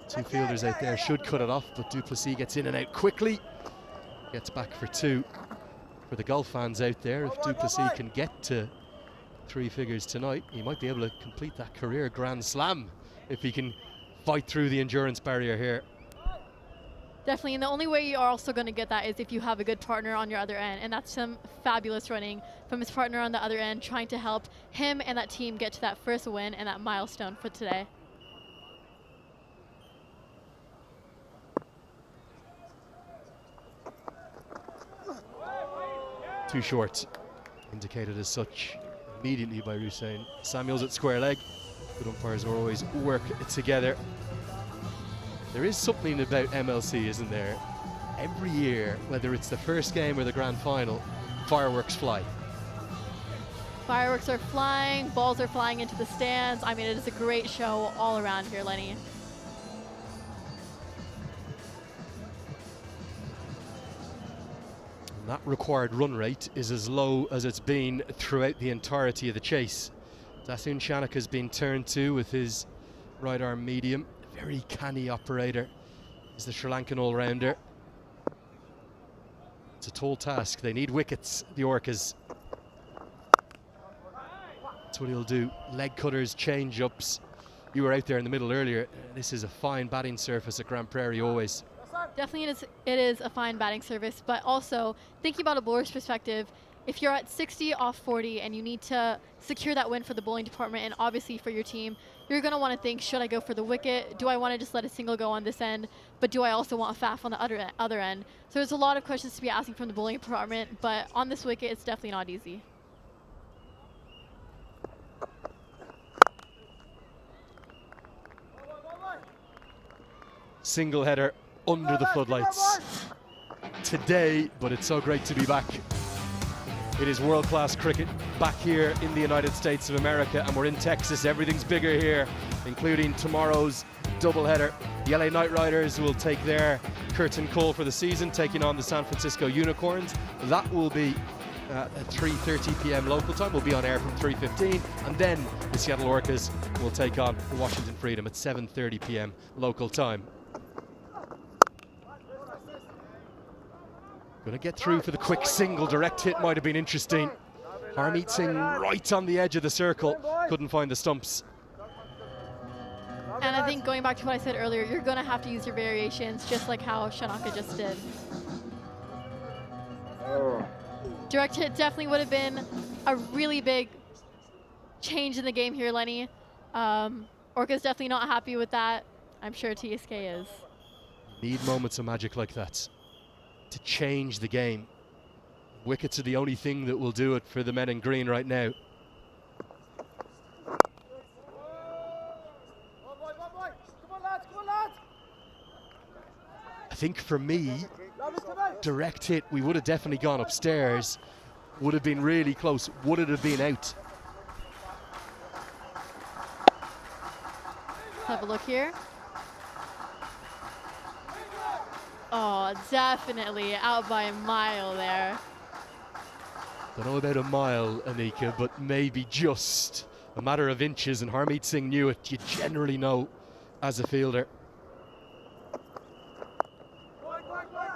2 fielders out there should cut it off, but du Plessis gets in and out quickly. Gets back for 2. For the golf fans out there, if du Plessis can get to 3 figures tonight, he might be able to complete that career Grand Slam if he can fight through the endurance barrier here. Definitely, and the only way you are also going to get that is if you have a good partner on your other end, and that's some fabulous running from his partner on the other end, trying to help him and that team get to that first win and that milestone for today. Too short, indicated as such immediately by Hussein. Samuels at square leg. Good umpires will always work together. There is something about MLC, isn't there? Every year, whether it's the first game or the grand final, fireworks fly. Fireworks are flying, balls are flying into the stands. I mean, it is a great show all around here, Lenny. And that required run rate is as low as it's been throughout the entirety of the chase. Dasun Shanak has been turned to with his right arm medium. Very canny operator is the Sri Lankan all-rounder. It's a tall task. They need wickets, the Orcas. That's what he'll do. Leg cutters, change-ups. You were out there in the middle earlier. This is a fine batting surface at Grand Prairie always. Definitely it is a fine batting surface, but also thinking about a bowler's perspective, if you're at 60 off 40 and you need to secure that win for the bowling department and obviously for your team, you're going to want to think, should I go for the wicket? Do I want to just let a single go on this end? But do I also want a faff on the other end? So there's a lot of questions to be asking from the bowling department, but on this wicket, it's definitely not easy. Single header under the floodlights today, but it's so great to be back. It is world-class cricket back here in the United States of America, and we're in Texas. Everything's bigger here, including tomorrow's doubleheader. The LA Knight Riders will take their curtain call for the season, taking on the San Francisco Unicorns. That will be at 3:30 p.m. local time. We'll be on air from 3:15, and then the Seattle Orcas will take on the Washington Freedom at 7:30 p.m. local time. Going to get through for the quick single. Direct hit might have been interesting. Harmeet Singh right on the edge of the circle. Couldn't find the stumps. And I think going back to what I said earlier, you're going to have to use your variations just like how Shanaka just did. Direct hit definitely would have been a really big change in the game here, Lenny. Orca's definitely not happy with that. I'm sure TSK is. Need moments of magic like that to change the game. Wickets are the only thing that will do it for the men in green right now. I think for me, direct hit, we would have definitely gone upstairs. Would have been really close. Would it have been out? Let's have a look here. Oh, definitely out by a mile there. Don't know about a mile, Anika, but maybe just a matter of inches, and Harmeet Singh knew it. You generally know as a fielder.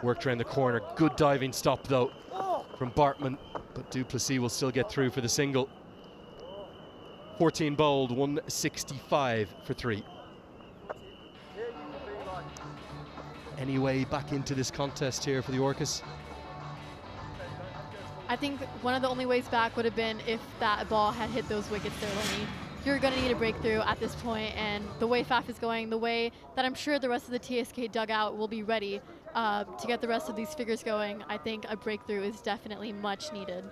Worked around the corner. Good diving stop, though, from Bartman, but Duplessis will still get through for the single. 14 bowled, 165 for 3. Any way back into this contest here for the Orcas? I think one of the only ways back would have been if that ball had hit those wickets there, Lenny. You're going to need a breakthrough at this point, and the way Faf is going, the way that I'm sure the rest of the TSK dugout will be ready to get the rest of these figures going, I think a breakthrough is definitely much needed.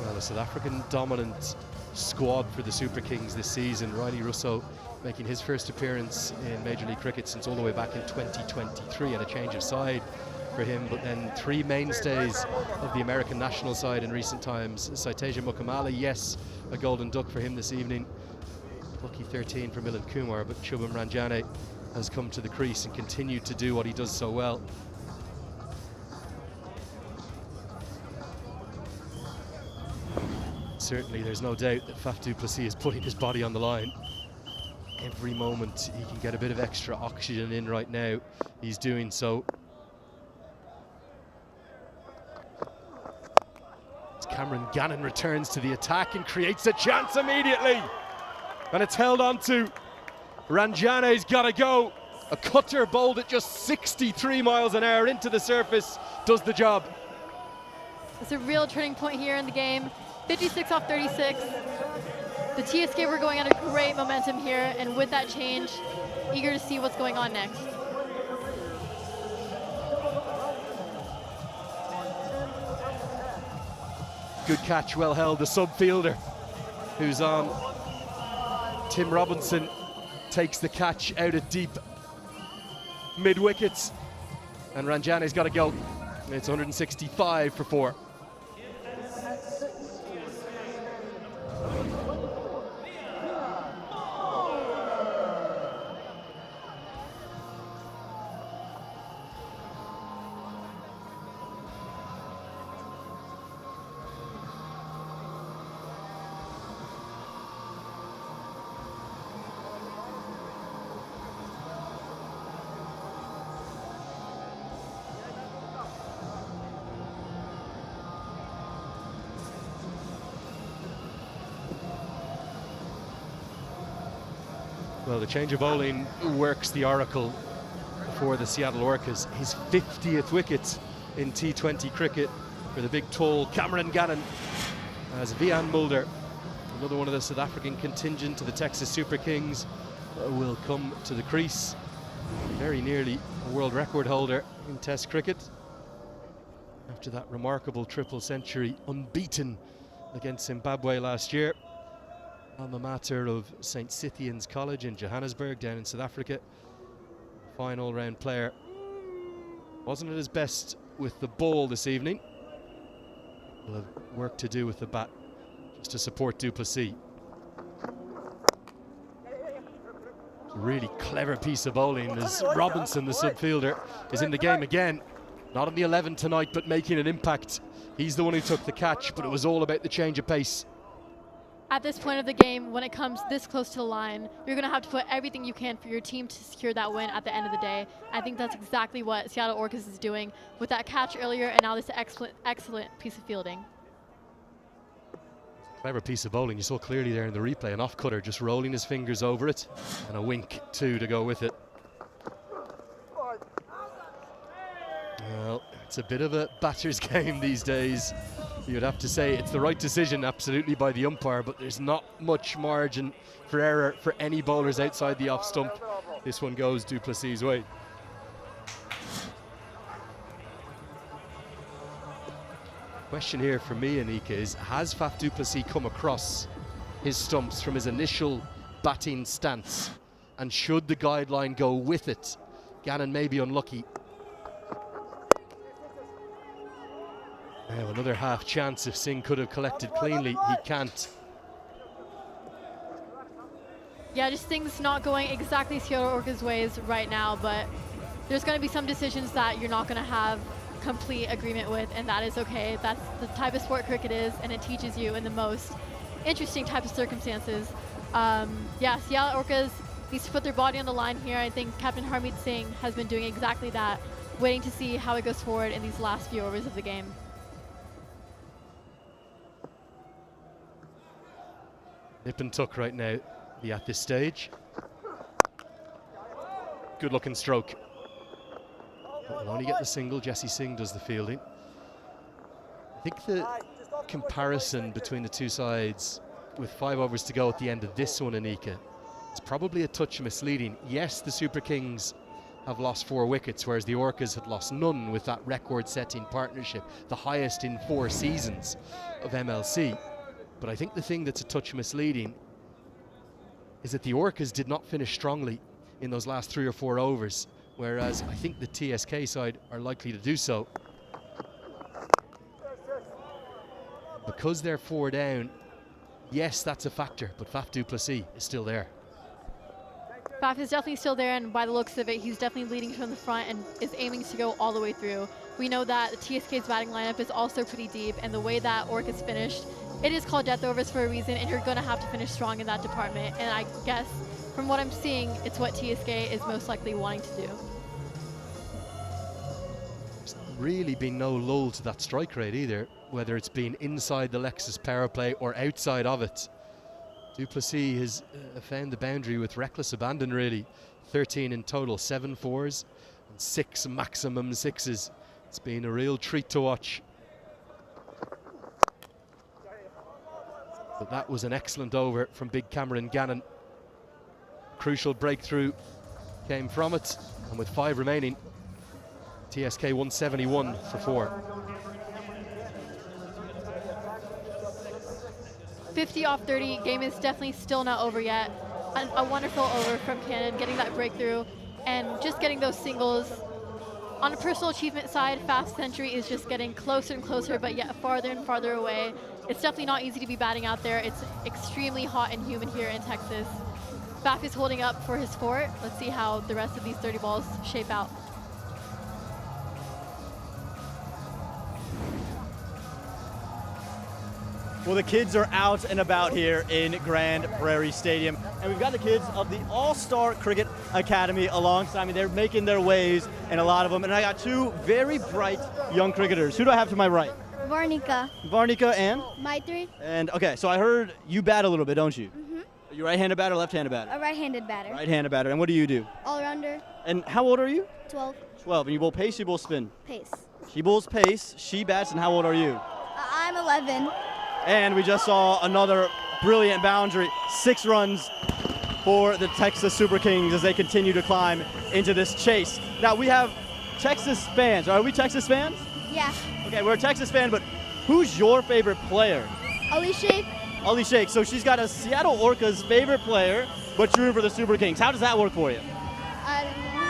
Well, a South African dominant squad for the Super Kings this season. Riley Russo making his first appearance in Major League Cricket since all the way back in 2023, and a change of side for him, but then 3 mainstays of the American national side in recent times. Saiteja Mukamala, yes, a golden duck for him this evening. Lucky 13 for Milind Kumar, but Shubham Ranjane has come to the crease and continued to do what he does so well. Certainly there's no doubt that Faf du Plessis is putting his body on the line. Every moment he can get a bit of extra oxygen in right now, he's doing so. Cameron Gannon returns to the attack and creates a chance immediately. And it's held on to. Ranjane's got to go. A cutter bowled at just 63 miles an hour into the surface does the job. It's a real turning point here in the game. 56 off 36. The TSK were going under great momentum here, and with that change, eager to see what's going on next. Good catch, well held. The sub-fielder who's on. Tim Robinson takes the catch out at deep mid-wickets. And Ranjane's got to go. It's 165 for 4. Well, the change of bowling works the oracle for the Seattle Orcas. His 50th wicket in T20 cricket for the big, tall Cameron Gannon. As Vian Mulder, another one of the South African contingent to the Texas Super Kings, will come to the crease. Very nearly a world record holder in Test cricket. After that remarkable triple century, unbeaten against Zimbabwe last year. Alma mater of St. Scythian's College in Johannesburg, down in South Africa. Fine all-round player. Wasn't at his best with the ball this evening. Will have work to do with the bat just to support du Plessis. It's a really clever piece of bowling as Robinson, the subfielder, is in the game again. Not on the 11 tonight, but making an impact. He's the one who took the catch, but it was all about the change of pace. At this point of the game, when it comes this close to the line, you're going to have to put everything you can for your team to secure that win at the end of the day. I think that's exactly what Seattle Orcas is doing with that catch earlier and now this excellent piece of fielding. Clever piece of bowling. You saw clearly there in the replay, an off-cutter just rolling his fingers over it and a wink too to go with it. Well, it's a bit of a batter's game these days. You'd have to say it's the right decision, absolutely, by the umpire, but there's not much margin for error for any bowlers outside the off stump. This one goes du Plessis' way. Question here for me, Anika, is has Faf du Plessis come across his stumps from his initial batting stance? And should the guideline go with it? Gannon may be unlucky. Now another half chance if Singh could have collected cleanly. He can't. Yeah, just things not going exactly Seattle Orcas' ways right now, but there's going to be some decisions that you're not going to have complete agreement with, and that is okay. That's the type of sport cricket is, and it teaches you in the most interesting type of circumstances. Yeah, Seattle Orcas needs to put their body on the line here. I think Captain Harmeet Singh has been doing exactly that, waiting to see how it goes forward in these last few overs of the game. Nip and tuck right now, at this stage. Good looking stroke. But we'll only get the single. Jesse Singh does the fielding. I think the comparison between the two sides with 5 overs to go at the end of this one, Anika, is probably a touch misleading. Yes, the Super Kings have lost 4 wickets, whereas the Orcas had lost none with that record-setting partnership, the highest in 4 seasons of MLC. But I think the thing that's a touch misleading is that the Orcas did not finish strongly in those last 3 or 4 overs, whereas I think the TSK side are likely to do so. Because they're 4 down, yes, that's a factor, but Faf du Plessis is still there. Faf is definitely still there, and by the looks of it, he's definitely leading from the front and is aiming to go all the way through. We know that the TSK's batting lineup is also pretty deep, and the way that Orcas finished, it is called death overs for a reason, and you're going to have to finish strong in that department. And I guess, from what I'm seeing, it's what TSK is most likely wanting to do. There's really been no lull to that strike rate either. whether it's been inside the Lexus power play or outside of it. Duplessis has found the boundary with reckless abandon, really. 13 in total, 7 fours and 6 maximum sixes. It's been a real treat to watch. But that was an excellent over from big Cameron Gannon. Crucial breakthrough came from it, and with 5 remaining, TSK 171 for 4. 50 off 30, game is definitely still not over yet. A wonderful over from Cannon, getting that breakthrough and just getting those singles. On a personal achievement side, Fast Century is just getting closer and closer, but yet farther and farther away. It's definitely not easy to be batting out there. It's extremely hot and humid here in Texas. Faf is holding up for his fort. Let's see how the rest of these 30 balls shape out. Well, the kids are out and about here in Grand Prairie Stadium, and we've got the kids of the All-Star Cricket Academy alongside me. They're making their ways, and a lot of them, and I got 2 very bright young cricketers. Who do I have to my right? Varnika. Varnika and? Maitri. And, okay, so I heard you bat a little bit, don't you? Mm-hmm. Are you right-handed batter or left-handed batter? A right-handed batter. Right-handed batter, and what do you do? All-rounder. And how old are you? 12. 12, and you bowl pace, you bowl spin? Pace. She bowls pace, she bats, and how old are you? I'm 11. And we just saw another brilliant boundary. 6 runs for the Texas Super Kings as they continue to climb into this chase. Now we have Texas fans. Are we Texas fans? Yeah. Okay, we're a Texas fan, but who's your favorite player? Ali Sheikh. Ali Sheikh. So she's got a Seattle Orcas favorite player, but you're for the Super Kings. How does that work for you?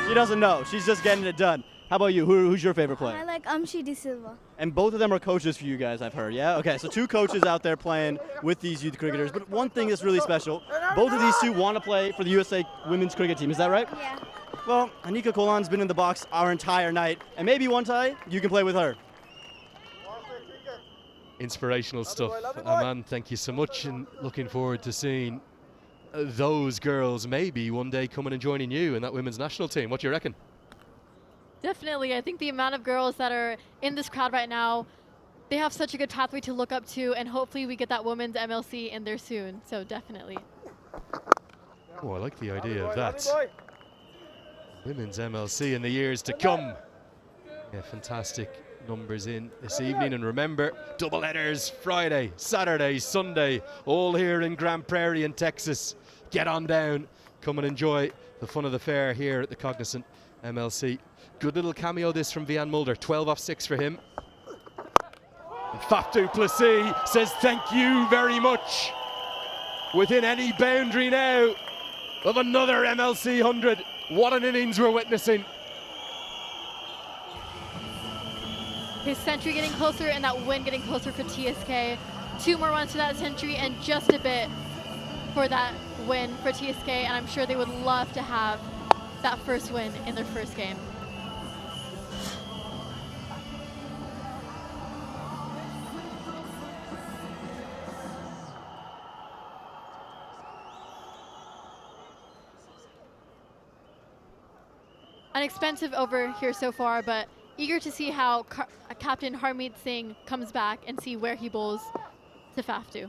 She doesn't know. She's just getting it done. How about you? Who's your favorite player? I like Amshi De Silva. And both of them are coaches for you guys, I've heard, yeah? Okay, so 2 coaches out there playing with these youth cricketers. But one thing that's really special, both of these 2 want to play for the USA women's cricket team. Is that right? Yeah. Well, Anika Kolan's been in the box our entire night. And maybe one time you can play with her. Inspirational stuff. Aman, thank you so much, and looking forward to seeing those girls maybe one day coming and joining you in that women's national team. What do you reckon? Definitely. I think the amount of girls that are in this crowd right now, they have such a good pathway to look up to, and hopefully we get that women's MLC in there soon. So definitely. Oh, I like the idea of that. Women's MLC in the years to come. Yeah, fantastic numbers in this evening. And remember, double headers Friday, Saturday, Sunday, all here in Grand Prairie in Texas. Get on down. Come and enjoy the fun of the fair here at the Cognizant MLC. Good little cameo this from Vian Mulder. 12 off 6 for him. And Faf du Plessis says thank you very much. Within any boundary now of another MLC 100. What an innings we're witnessing. His century getting closer and that win getting closer for TSK. 2 more runs to that century and just a bit for that win for TSK. And I'm sure they would love to have that first win in their first game. An expensive over here so far, but eager to see how Captain Harmeet Singh comes back and see where he bowls to Faf du.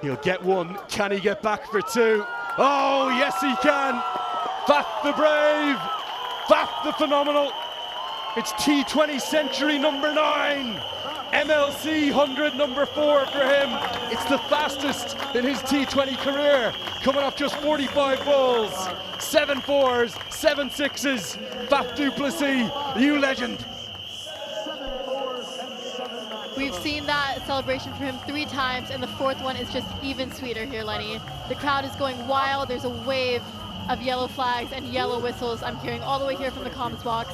He'll get 1. Can he get back for 2? Oh, yes he can. Faf the brave. Faf the phenomenal. It's T20 century number 9. MLC 100 number 4 for him. It's the fastest in his T20 career. Coming off just 45 balls. 7 fours, 7 sixes. Faf du Plessis, new legend. We've seen that celebration for him 3 times, and the 4th one is just even sweeter here, Lenny. The crowd is going wild. There's a wave of yellow flags and yellow whistles I'm hearing all the way here from the comms box.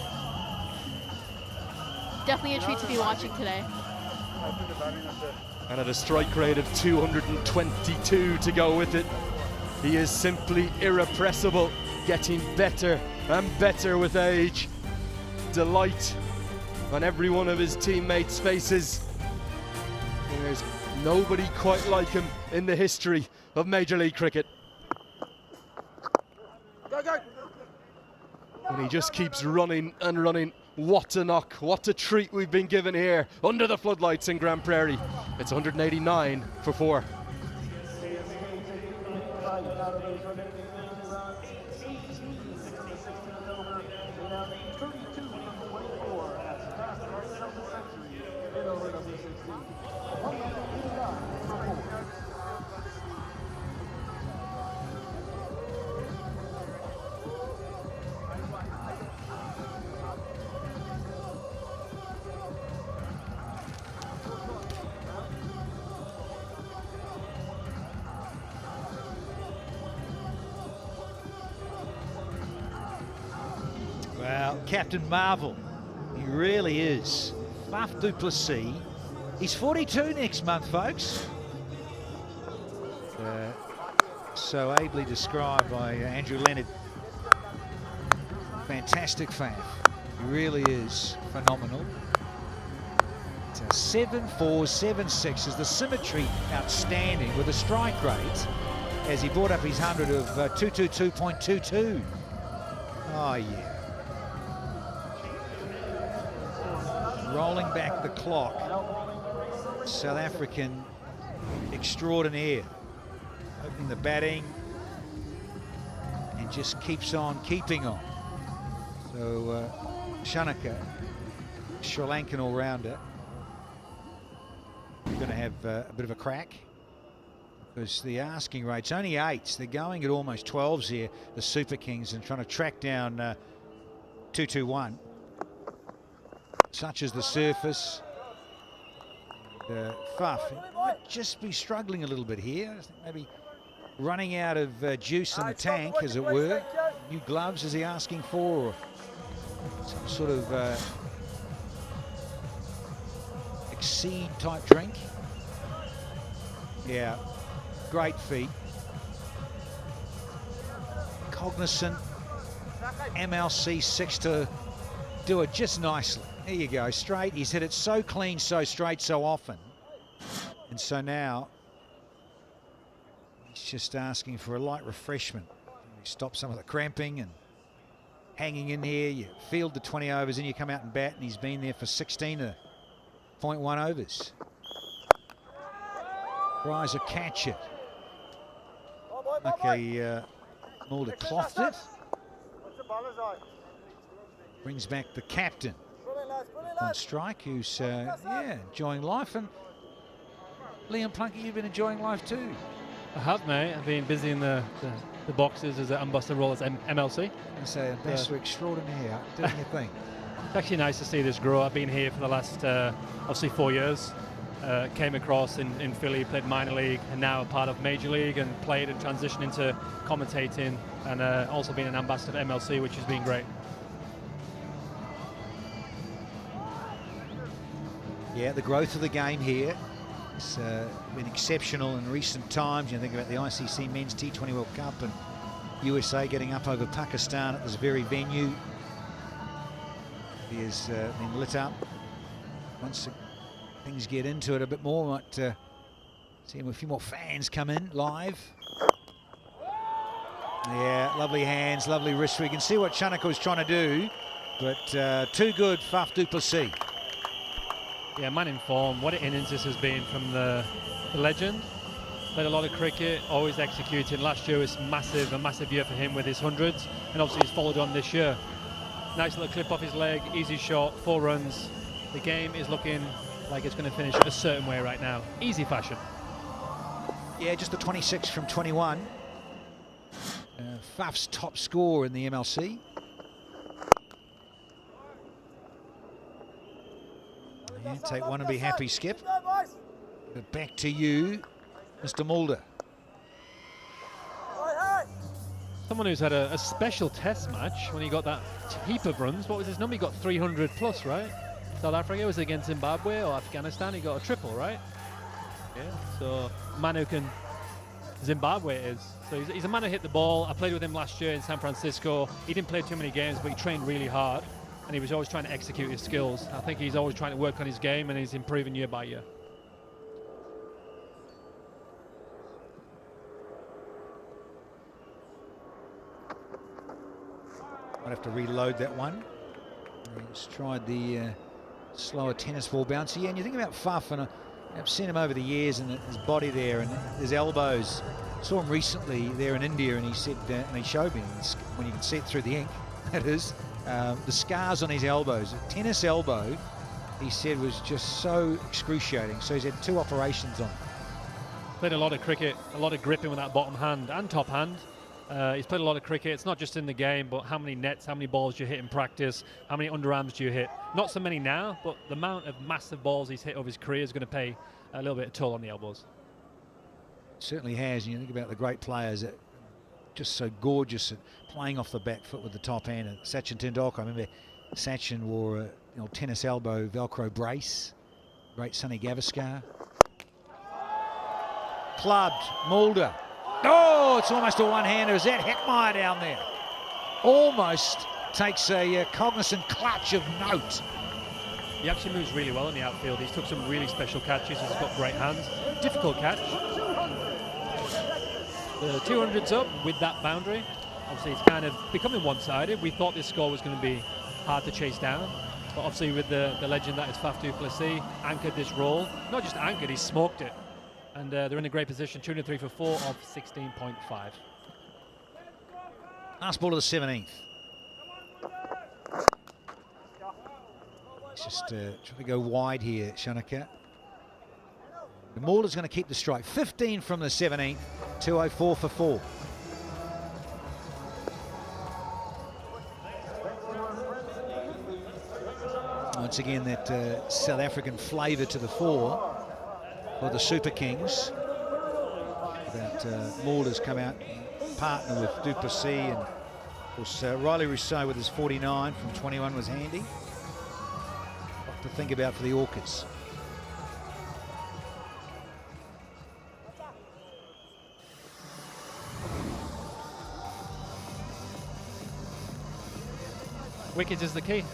Definitely a treat to be watching today. And at a strike rate of 222 to go with it, he is simply irrepressible, getting better and better with age. Delight on every one of his teammates' faces. There's Nobody quite like him in the history of Major League Cricket. Go, go. And he just keeps running and running. What a knock, what a treat we've been given here under the floodlights in Grand Prairie. It's 189 for 4. Well, Captain Marvel, he really is. Faf du Plessis, he's 42 next month, folks. So ably described by Andrew Leonard. Fantastic Faf, he really is phenomenal. 7-4, 7-6 the symmetry outstanding with a strike rate as he brought up his 100 of 222.22. Oh yeah. Rolling back the clock, South African extraordinaire, opening the batting and just keeps on keeping on. So Shanaka, Sri Lankan all-rounder, going to have a bit of a crack because the asking rate's only 8s. They're going at almost 12s here, the Super Kings, and trying to track down 221. Such as the surface. Faf might just be struggling a little bit here. I think maybe running out of juice in the tank, as it were. New gloves is he asking for, or some sort of Exceed type drink. Yeah, great feat. Cognizant MLC 6 to do it just nicely. There you go, straight. He's hit it so clean, so straight, so often. And so now he's just asking for a light refreshment. Stop some of the cramping and hanging in here. You field the 20 overs and you come out and bat, and he's been there for 16.1 overs. Tries a catch it. Okay, Mulder clothed it. Brings back the captain on strike, who's yeah, enjoying life. And Liam Plunkett, you've been enjoying life too. I have, mate. I've been busy in the boxes as an ambassador role as MLC. I say ambassador extraordinaire, doing your thing. It's actually nice to see this grow. I've been here for the last obviously 4 years. Came across in Philly, played minor league, and now a part of Major League, and played and transitioned into commentating, and also been an ambassador of MLC, which has been great. Yeah, the growth of the game here has been exceptional in recent times. You think about the ICC Men's T20 World Cup and USA getting up over Pakistan at this very venue. He has been lit up. Once things get into it a bit more, might see a few more fans come in live. Yeah, lovely hands, lovely wrist. We can see what Chanaka was trying to do, but too good, Faf du Plessis. Yeah, man in form. What an innings this has been from the legend. Played a lot of cricket, always executing. Last year was a massive year for him with his hundreds, and obviously he's followed on this year. Nice little clip off his leg, easy shot, 4 runs. The game is looking like it's going to finish a certain way right now. Easy fashion. Yeah, just the 26 from 21. Faf's top score in the MLC. Yeah, take one and be happy, Skip. But back to you, Mr. Mulder. Someone who's had a special test match when he got that heap of runs. What was his number? He got 300 plus, right? South Africa was against Zimbabwe or Afghanistan. He got a triple, right? Yeah. So man who can, Zimbabwe is. So he's a man who hit the ball. I played with him last year in San Francisco. He didn't play too many games, but he trained really hard, and he was always trying to execute his skills. I think he's always trying to work on his game, and he's improving year by year. Might have to reload that one. He's tried the slower tennis ball bouncer. Yeah, and you think about Faf, and I've seen him over the years, and his body there and his elbows. Saw him recently there in India, and he said, and he showed me, when you can see it through the ink, that is, the scars on his elbows. A tennis elbow, he said, was just so excruciating. So he's had 2 operations on it. Played a lot of cricket, a lot of gripping with that bottom hand and top hand. He's played a lot of cricket. It's not just in the game, but how many nets, how many balls you hit in practice, how many underarms do you hit? Not so many now, but the amount of massive balls he's hit over his career is going to pay a little bit of toll on the elbows. Certainly has. And you think about the great players that just so gorgeous at playing off the back foot with the top hand. And Sachin Tendulkar, I remember Sachin wore a tennis elbow Velcro brace. Great Sonny Gavaskar. Clubbed, Mulder. Oh, it's almost a one-hander. Is that Heckmeyer down there? Almost takes a Cognizant clutch of note. He actually moves really well in the outfield. He's took some really special catches. He's got great hands. Difficult catch. The 200's up with that boundary. Obviously, it's kind of becoming one-sided. We thought this score was going to be hard to chase down. But obviously, with the legend that is Faf du Plessis, anchored this roll. Not just anchored, he smoked it. And they're in a great position, 203 for 4 of 16.5. Last ball of the 17th. He's just trying to go wide here, Shanaka. The Mulder's going to keep the strike. 15 from the 17th, 204 for 4. Once again, that South African flavour to the fore for the Super Kings. That Mulder's come out and partner with du Plessis, and of course Riley Rousseau with his 49 from 21 was handy. What to think about for the Orcas. Wickets is the key.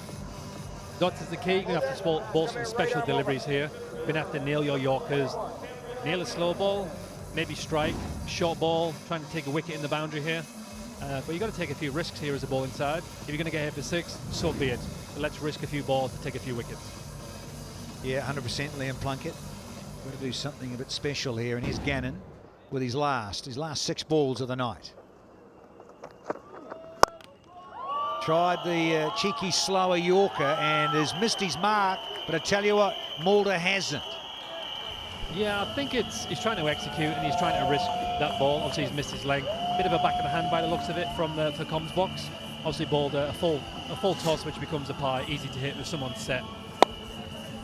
Dots is the key. You're going to have to ball some special deliveries here. You're going to have to nail your Yorkers. Nail a slow ball, maybe strike, short ball, trying to take a wicket in the boundary here. But you've got to take a few risks here as a ball inside. If you're going to get hit for 6, so be it. But let's risk a few balls to take a few wickets. Yeah, 100% Liam Plunkett. Going to do something a bit special here. And here's Gannon with his last 6 balls of the night. Tried the cheeky slower Yorker and has missed his mark, but I tell you what, Mulder hasn't. Yeah, I think he's trying to execute and he's trying to risk that ball. Obviously he's missed his leg. Bit of a back of the hand by the looks of it from the comms box. Obviously bowled a full toss, which becomes a pie, easy to hit with someone set.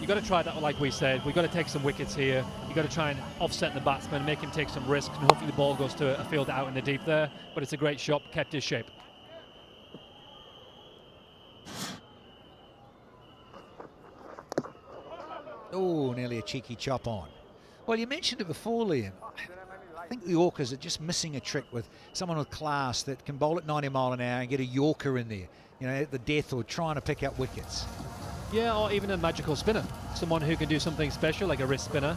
You've got to try that, like we said. We've got to take some wickets here. You've got to try and offset the batsman, make him take some risks, and hopefully the ball goes to a field out in the deep there. But it's a great shot, kept his shape. Oh, nearly a cheeky chop on. Well, you mentioned it before, Liam. I think the Orcas are just missing a trick with someone with class that can bowl at 90 mile an hour and get a Yorker in there, you know, at the death or trying to pick up wickets. Yeah, or even a magical spinner. Someone who can do something special, like a wrist spinner.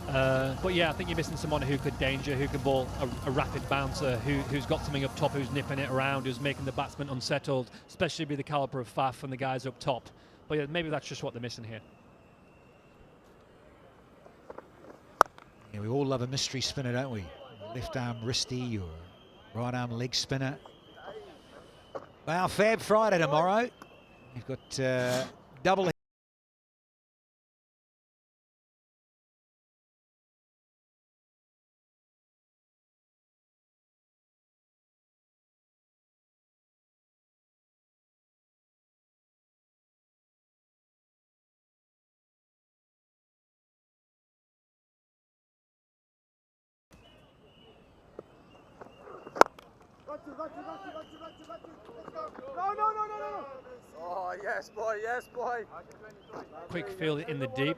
But yeah, I think you're missing someone who could danger, who can bowl a rapid bouncer, who's got something up top, who's nipping it around, who's making the batsman unsettled, especially with the caliber of Faf and the guys up top. But yeah, maybe that's just what they're missing here. Yeah, we all love a mystery spinner, don't we? Left arm wristy or right arm leg spinner. Well, Fab Friday tomorrow. We've got double. No. Oh, yes, boy, yes, boy. Quick field in the deep.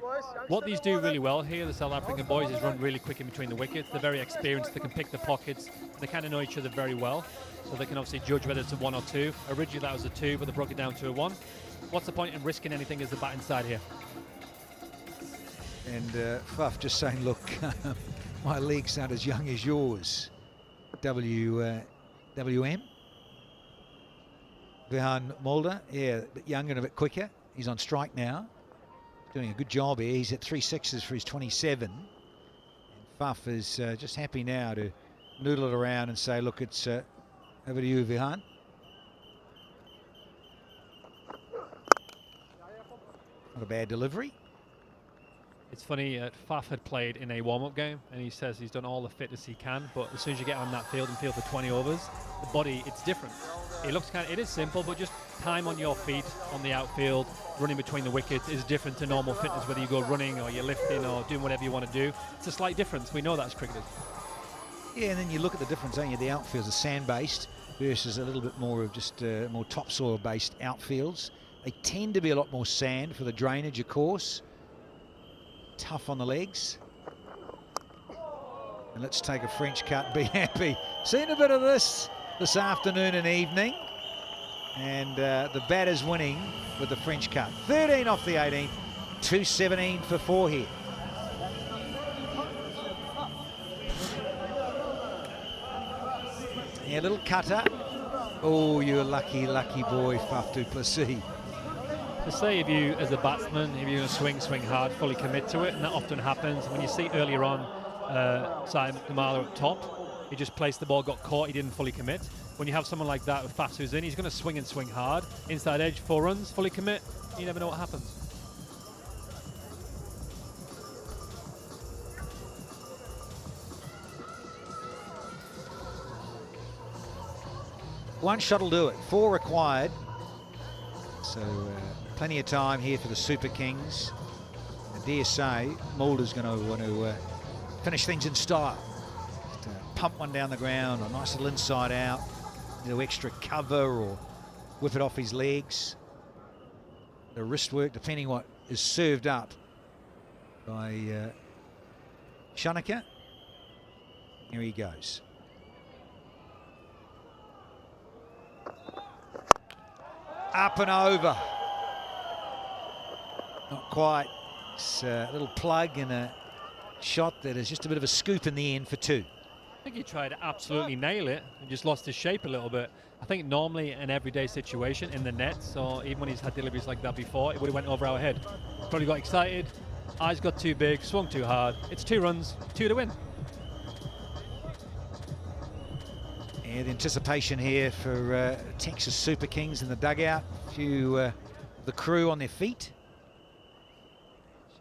What these do really well here, the South African boys, is run really quick in between the wickets. They're very experienced. They can pick the pockets. They kind of know each other very well. So they can obviously judge whether it's a 1 or 2. Originally that was a 2, but they broke it down to a 1. What's the point in risking anything as the bat inside here? And Faf just saying, look, my legs aren't as young as yours. WM. Vihan Mulder, yeah, a bit younger and a bit quicker. He's on strike now. Doing a good job here. He's at 3 6s for his 27. And Faf is just happy now to noodle it around and say, look, it's over to you, Vihan. Not a bad delivery. It's funny, Faf had played in a warm-up game, and he says he's done all the fitness he can, but as soon as you get on that field and field for 20 overs, the body, it's different. It looks it is simple, but just time on your feet on the outfield, running between the wickets is different to normal fitness, whether you go running or you're lifting or doing whatever you want to do. It's a slight difference. We know that as cricketers. Yeah, and then you look at the difference, don't you? The outfields are sand-based versus a little bit more of just more topsoil-based outfields. They tend to be a lot more sand for the drainage, of course. Tough on the legs. And let's take a French cut and be happy. Seen a bit of this afternoon and evening. And the batter's winning with the French cut. 13 off the 18, 217 for 4 here. Yeah, little cutter. Oh, you're lucky, lucky boy, Faf du Plessis. To say if you, as a batsman, if you're going to swing hard, fully commit to it, and that often happens. When you see earlier on Simon Kamala up top, he just placed the ball, got caught, he didn't fully commit. When you have someone like that with Faf who's in, he's going to swing and swing hard. Inside edge, 4 runs, fully commit, you never know what happens. One shot will do it, 4 required. So plenty of time here for the Super Kings. I dare say Mulder's going to want to finish things in style. Just, pump one down the ground, a nice little inside out, a little extra cover or whip it off his legs. The wrist work, depending what is served up by Shanaka. Here he goes. Up and over. Not quite. It's a little plug and a shot that is just a bit of a scoop in the end for 2. I think he tried to absolutely nail it and just lost his shape a little bit. I think normally an everyday situation in the net, so even when he's had deliveries like that before, it would have went over our head. Probably got excited, eyes got too big, swung too hard. It's 2 runs, 2 to win. Yeah, the anticipation here for Texas Super Kings in the dugout. A few the crew on their feet.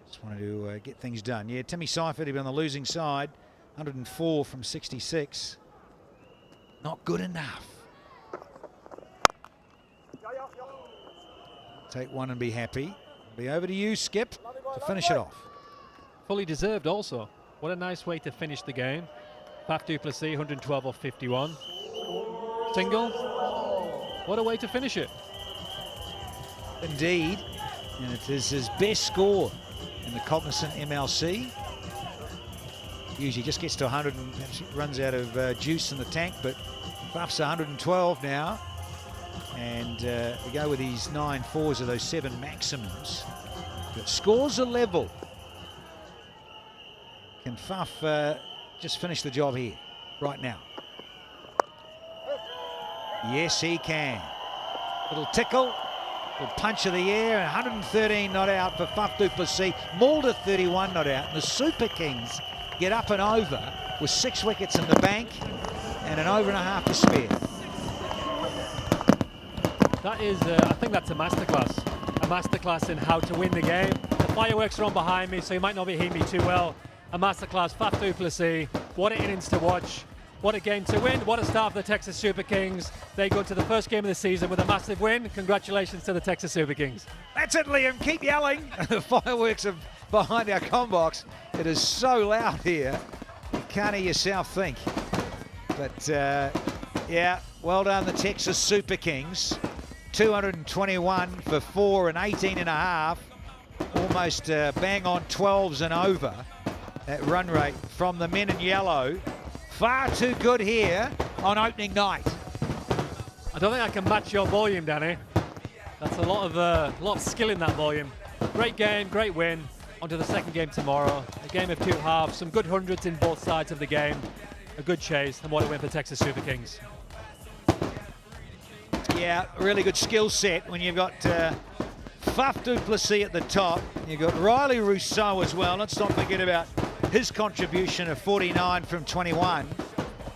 Just wanted to get things done. Yeah, Timmy Seifert, he'd been on the losing side. 104 from 66. Not good enough. Take one and be happy. Be over to you, Skip, to finish it off. Fully deserved also. What a nice way to finish the game. Faf du Plessis, 112 off 51. Single. What a way to finish it. Indeed. And it is his best score in the Cognizant MLC. Usually just gets to 100 and runs out of juice in the tank, but Faf's 112 now. And we go with these 9 fours of those 7 maximums. But scores are level. Can Faf just finish the job here, right now? Yes, he can. Little tickle, little punch of the air, 113 not out for Faf du Plessis. Mulder 31 not out. And the Super Kings get up and over with 6 wickets in the bank and an over and a half to spare. That is, I think that's a masterclass in how to win the game. The fireworks are on behind me, so you might not be hearing me too well. A masterclass, Faf du Plessis. What an innings to watch. What a game to win. What a start for the Texas Super Kings. They go to the first game of the season with a massive win. Congratulations to the Texas Super Kings. That's it, Liam. Keep yelling. The fireworks are behind our comm box. It is so loud here. You can't hear yourself think. But, yeah, well done, the Texas Super Kings. 221 for 4 and 18 and a half. Almost bang on 12s and over. That run rate from the men in yellow. Far too good here on opening night. I don't think I can match your volume, Danny. That's a lot of skill in that volume. Great game, great win. On to the second game tomorrow. A game of 2 halves, some good hundreds in both sides of the game. A good chase, and what a win for Texas Super Kings. Yeah, really good skill set when you've got Faf du Plessis at the top. You've got Riley Rousseau as well. Let's not forget about his contribution of 49 from 21.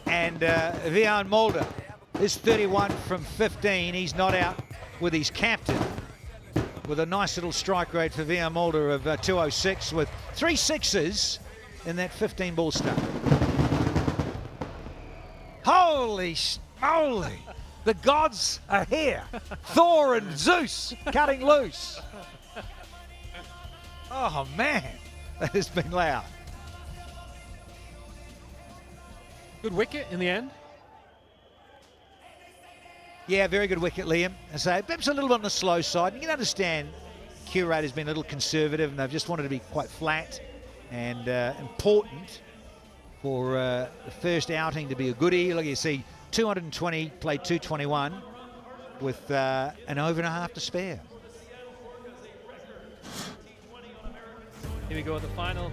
And Vian Mulder is 31 from 15. He's not out with his captain, with a nice little strike rate for Vian Mulder of 206 with 3 sixes in that 15-ball start. Holy moly! The gods are here. Thor and Zeus cutting loose. Oh man, that has been loud. Good wicket in the end. Yeah, very good wicket, Liam. I say, perhaps a little bit on the slow side. You can understand Curator's been a little conservative and they've just wanted to be quite flat and important for the first outing to be a goodie. Look, you see 220, played 221 with an over and a half to spare. Here we go at the final.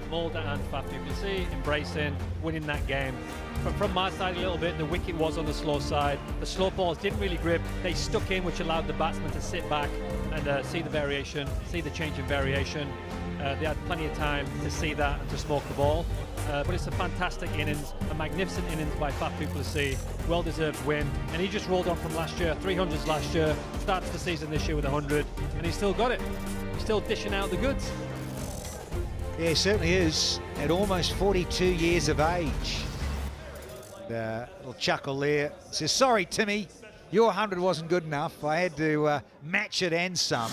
Mulder and Faf du Plessis embracing, winning that game. But from my side a little bit, the wicket was on the slow side. The slow balls didn't really grip. They stuck in, which allowed the batsman to sit back and see the variation, see the change in variation. They had plenty of time to see that and to smoke the ball. But it's a fantastic innings, a magnificent innings by Faf du Plessis. Well-deserved win. And he just rolled on from last year, 300s last year, starts the season this year with 100, and he's still got it. He's still dishing out the goods. Yeah, he certainly is, at almost 42 years of age. A little chuckle there. Says, sorry, Timmy, your 100 wasn't good enough. I had to match it and some.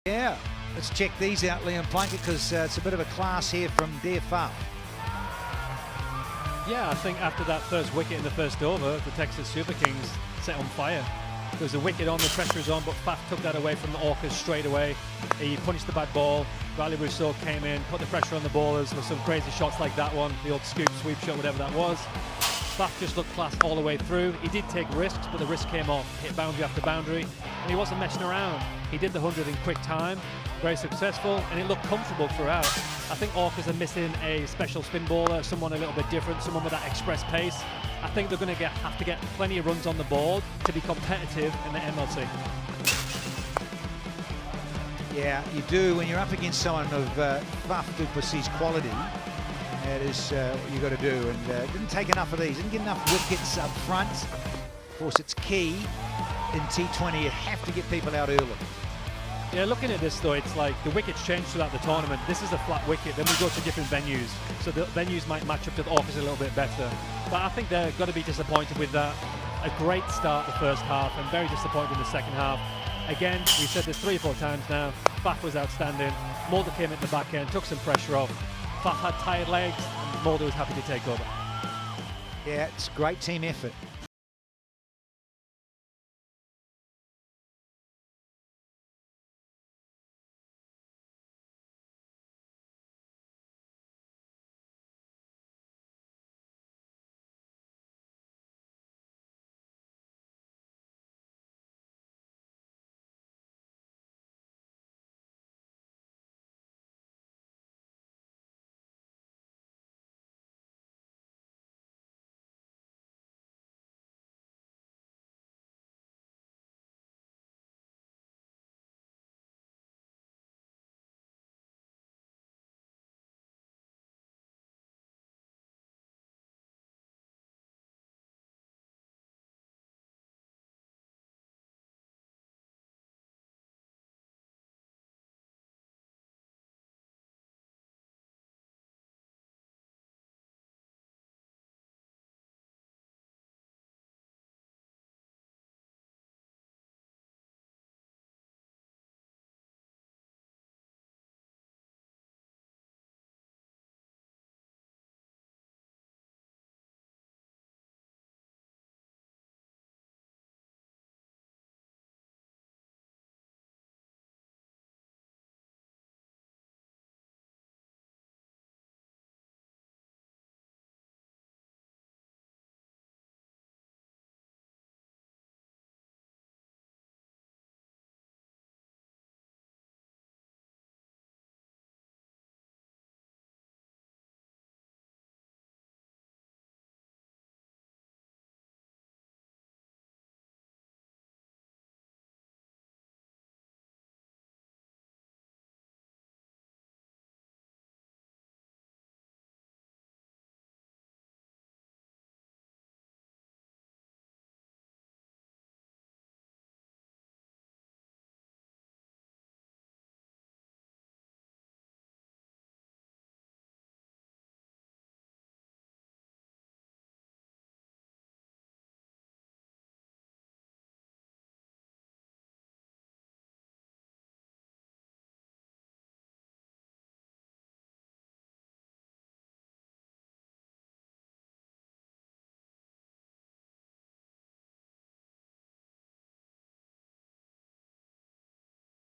Yeah, let's check these out, Liam Plunkett, because it's a bit of a class here from Dear Faf. Yeah, I think after that first wicket in the first over, the Texas Super Kings set on fire. There was a wicket on, the pressure was on, but Faf took that away from the Orcas straight away. He punched the bad ball. Riley Rousseau came in, put the pressure on the ballers with some crazy shots like that one, the old scoop, sweep shot, whatever that was. Faf just looked class all the way through. He did take risks, but the risk came off. Hit boundary after boundary, and he wasn't messing around. He did the 100 in quick time, very successful, and it looked comfortable throughout. I think Orcas are missing a special spin bowler, someone a little bit different, someone with that express pace. I think they're going to have to get plenty of runs on the board to be competitive in the MLC. Yeah, you do when you're up against someone of Faf du Plessis' quality. That is what you've got to do, and didn't take enough of these, didn't get enough wickets up front. Of course, it's key in T20, you have to get people out early. Yeah, looking at this though, it's like the wickets change throughout the tournament. This is a flat wicket, then we go to different venues. So the venues might match up to the Orcas a little bit better. But I think they're got to be disappointed with that. A great start the first half and very disappointed in the second half. Again, we've said this 3 or 4 times now, Faf was outstanding. Mulder came at the back end, took some pressure off. Faf had tired legs and Mulder was happy to take over. Yeah, it's a great team effort.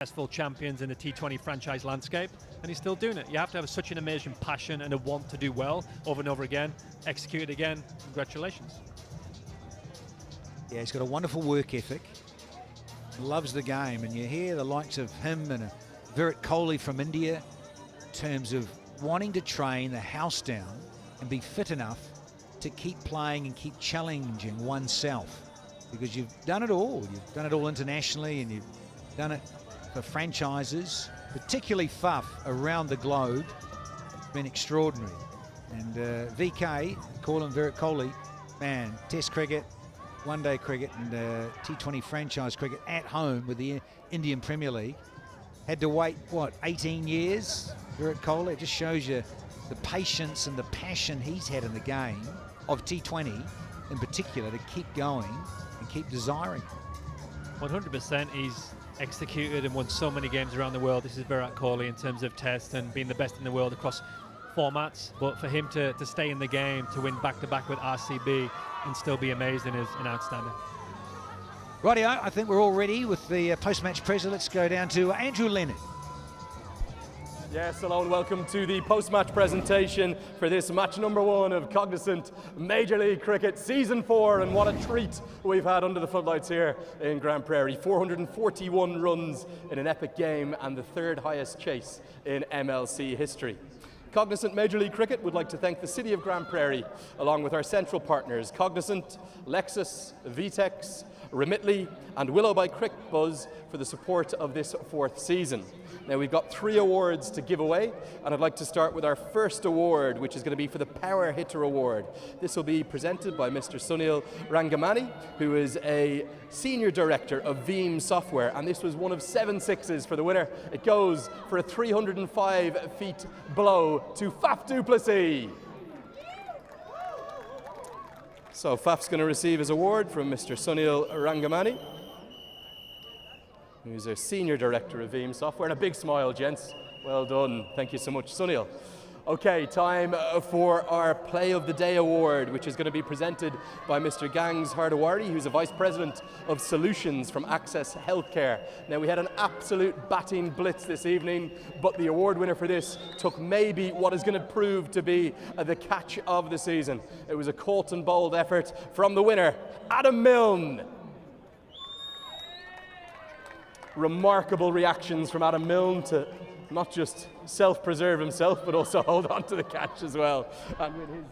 Successful champions in the T20 franchise landscape, and he's still doing it. You have to have such an amazing passion and a want to do well over and over again. Execute it again. Congratulations. Yeah, he's got a wonderful work ethic. Loves the game, and you hear the likes of him and Virat Kohli from India in terms of wanting to train the house down and be fit enough to keep playing and keep challenging oneself, because you've done it all. You've done it all internationally, and you've done it for franchises, particularly Faf around the globe. It's been extraordinary. And VK, call him Virat Kohli, man, Test cricket, one-day cricket and T20 franchise cricket at home with the Indian Premier League. Had to wait, what, 18 years, Virat Kohli? It just shows you the patience and the passion he's had in the game of T20 in particular to keep going and keep desiring. 100%. He's executed and won so many games around the world. This is Virat Kohli in terms of Test and being the best in the world across formats. But for him to stay in the game, to win back-to-back with RCB and still be amazing is an outstanding. Rightio, I think we're all ready with the post-match presser. Let's go down to Andrew Leonard. Yes, hello and welcome to the post-match presentation for this match number 1 of Cognizant Major League Cricket Season 4, and what a treat we've had under the floodlights here in Grand Prairie. 441 runs in an epic game and the 3rd highest chase in MLC history. Cognizant Major League Cricket would like to thank the City of Grand Prairie, along with our central partners Cognizant, Lexus, Vtex, Remitly and Willow by Cricket Buzz for the support of this 4th season. Now we've got 3 awards to give away, and I'd like to start with our first award, which is going to be for the Power Hitter Award. This will be presented by Mr. Sunil Rangamani, who is a Senior Director of Veeam Software, and this was one of 7 sixes for the winner. It goes for a 305 feet blow to Faf du Plessis. So Faf's going to receive his award from Mr. Sunil Rangamani, who's our Senior Director of Veeam Software. And a big smile, gents. Well done. Thank you so much, Sunil. Okay, time for our Play of the Day award, which is going to be presented by Mr. Gangs Hardawari, who's a Vice President of Solutions from Access Healthcare. Now, we had an absolute batting blitz this evening, but the award winner for this took maybe what is going to prove to be the catch of the season. It was a caught and bowled effort from the winner, Adam Milne. Remarkable reactions from Adam Milne to not just self-preserve himself, but also hold on to the catch as well. And with his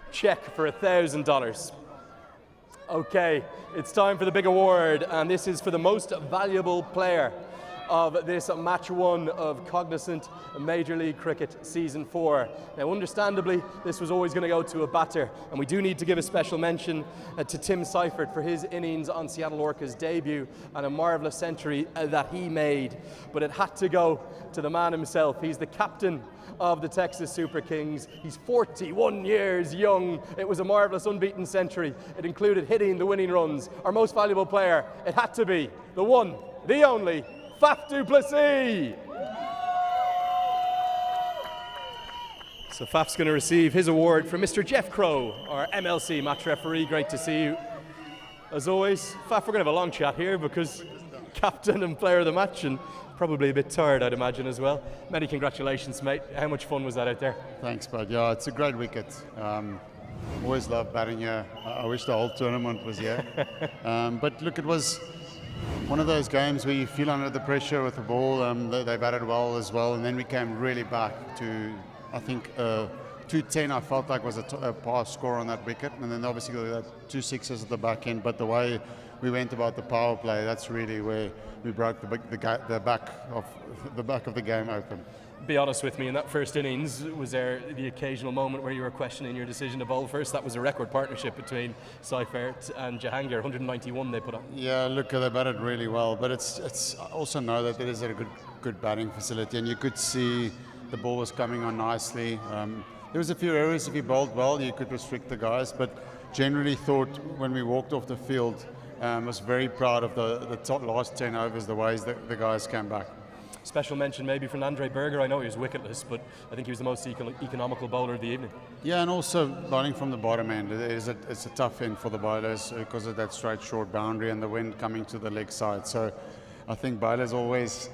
check for $1,000. Okay, it's time for the big award, and this is for the most valuable player of this match 1 of Cognizant Major League Cricket Season 4. Now, understandably, this was always going to go to a batter, and we do need to give a special mention to Tim Seifert for his innings on Seattle Orcas' debut and a marvellous century that he made. But it had to go to the man himself. He's the captain of the Texas Super Kings. He's 41 years young. It was a marvellous unbeaten century. It included hitting the winning runs. Our most valuable player, it had to be the one, the only, Faf du Plessis. So Faf's going to receive his award from Mr. Jeff Crow, our MLC match referee. Great to see you. As always, Faf, we're going to have a long chat here because captain and player of the match, and probably a bit tired, I'd imagine, as well. Many congratulations, mate. How much fun was that out there? Thanks, bud. Yeah, it's a great wicket. Always love batting here. I wish the whole tournament was here. But look, it was one of those games where you feel under the pressure with the ball. They batted well as well, and then we came really back to, I think, 210 I felt like was a pass score on that wicket, and then obviously got 2 sixes at the back end. But the way we went about the power play, that's really where we broke the back of the game open. Be honest with me, in that first innings, was there the occasional moment where you were questioning your decision to bowl first? That was a record partnership between Seifert and Jahangir, 191 they put on. Yeah, look, they batted really well, but it's also know that there is a good batting facility, and you could see the ball was coming on nicely. There was a few errors. If you bowled well, you could restrict the guys, but generally thought when we walked off the field, was very proud of the last 10 overs, the ways that the guys came back. Special mention maybe for Andre Berger. I know he was wicketless, but I think he was the most economical bowler of the evening. Yeah, and also bowling from the bottom end. It's a tough end for the bowlers because of that straight short boundary and the wind coming to the leg side. So I think bowlers always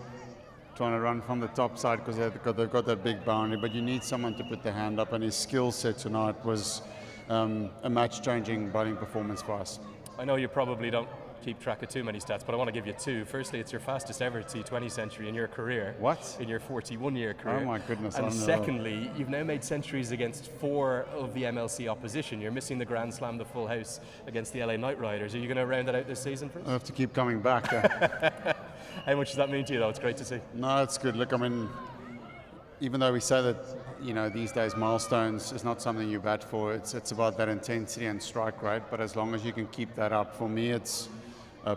trying to run from the top side because they've got that big boundary, but you need someone to put the hand up, and his skill set tonight was a match-changing bowling performance for us. I know you probably don't keep track of too many stats, but I want to give you 2. Firstly, it's your fastest ever T20 century in your career. What? In your 41-year career. Oh my goodness. And secondly, you've now made centuries against 4 of the MLC opposition. You're missing the Grand Slam, the full house against the LA Knight Riders. Are you going to round that out this season for us? I have to keep coming back. How much does that mean to you, though? It's great to see. No, it's good. Look, I mean, even though we say that, these days milestones is not something you bat for, it's about that intensity and strike rate, but as long as you can keep that up, for me it's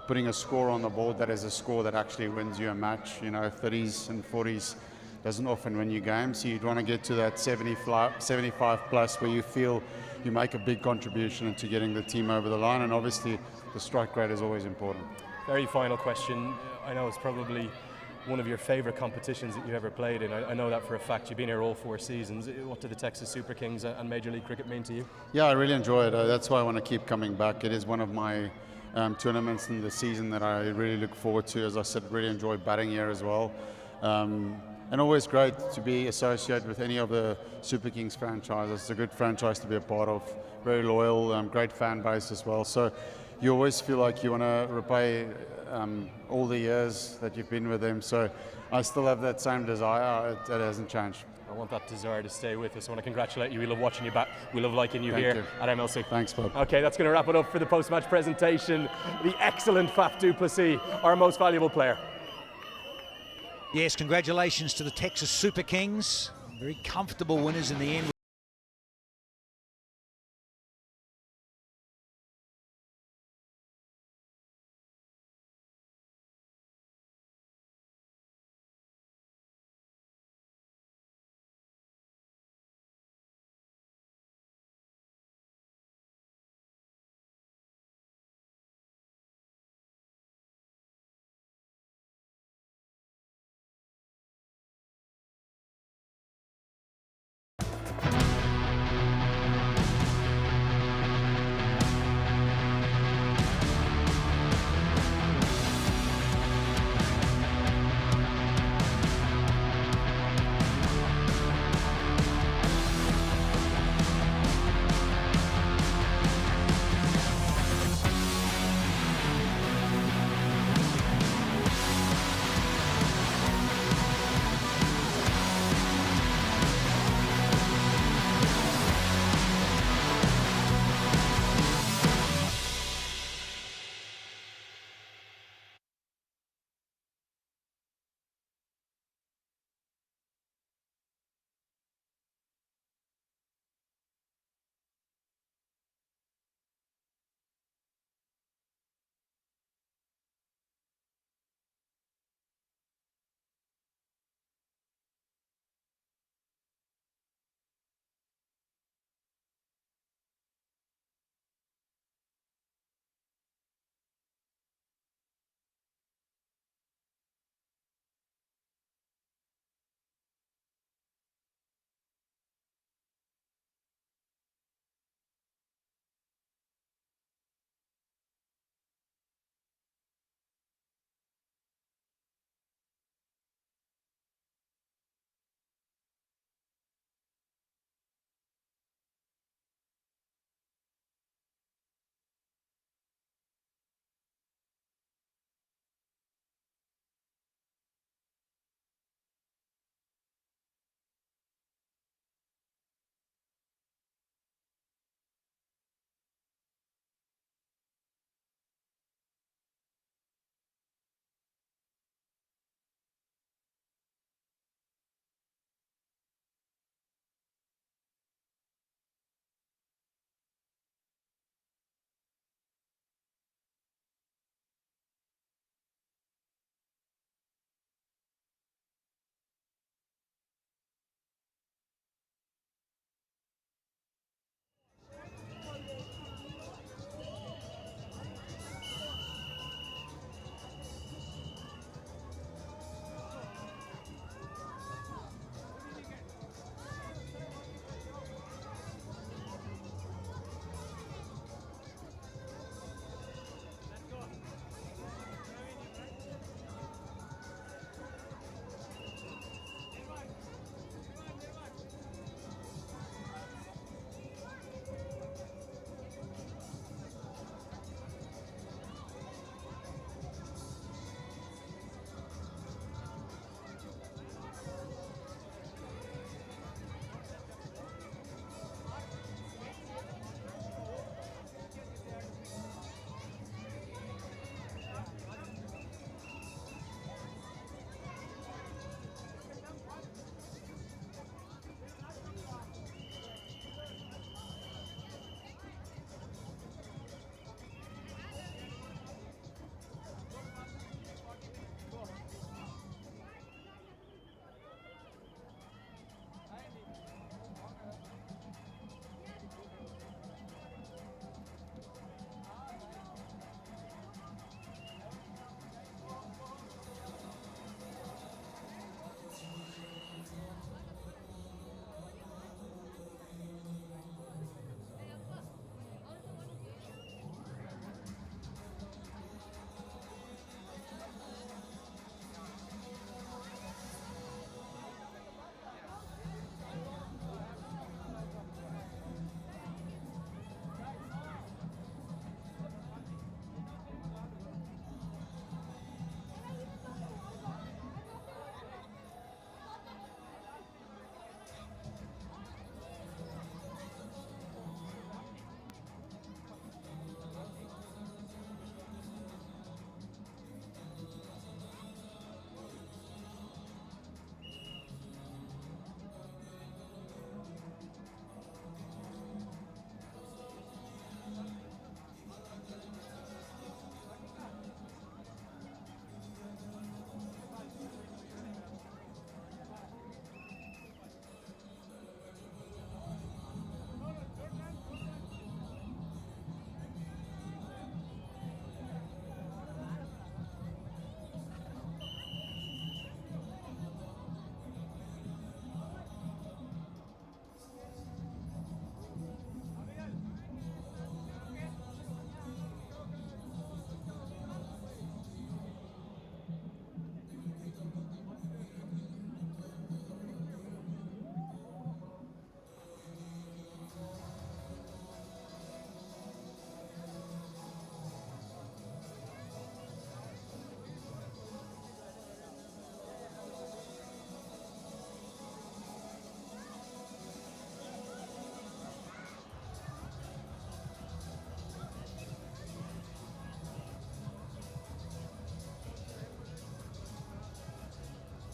putting a score on the board that is a score that actually wins you a match. 30s and 40s doesn't often win you games, so you'd want to get to that 75 plus where you feel you make a big contribution into getting the team over the line, and obviously the strike rate is always important. Very final question. I know it's probably one of your favorite competitions that you've ever played in. I know that for a fact. You've been here all 4 seasons. What do the Texas Super Kings and Major League Cricket mean to you? Yeah, I really enjoy it. That's why I want to keep coming back. It is one of my tournaments in the season that I really look forward to. As I said, really enjoy batting here as well. And always great to be associated with any of the Super Kings franchises. It's a good franchise to be a part of. Very loyal, great fan base as well. So you always feel like you want to repay all the years that you've been with them. So I still have that same desire. It hasn't changed. I want that desire to stay with us. I want to congratulate you. We love watching you back. We love liking you here at MLC. Thanks, Bob. Okay, that's going to wrap it up for the post-match presentation. The excellent Faf du Plessis, our most valuable player. Yes, congratulations to the Texas Super Kings. Very comfortable winners in the end.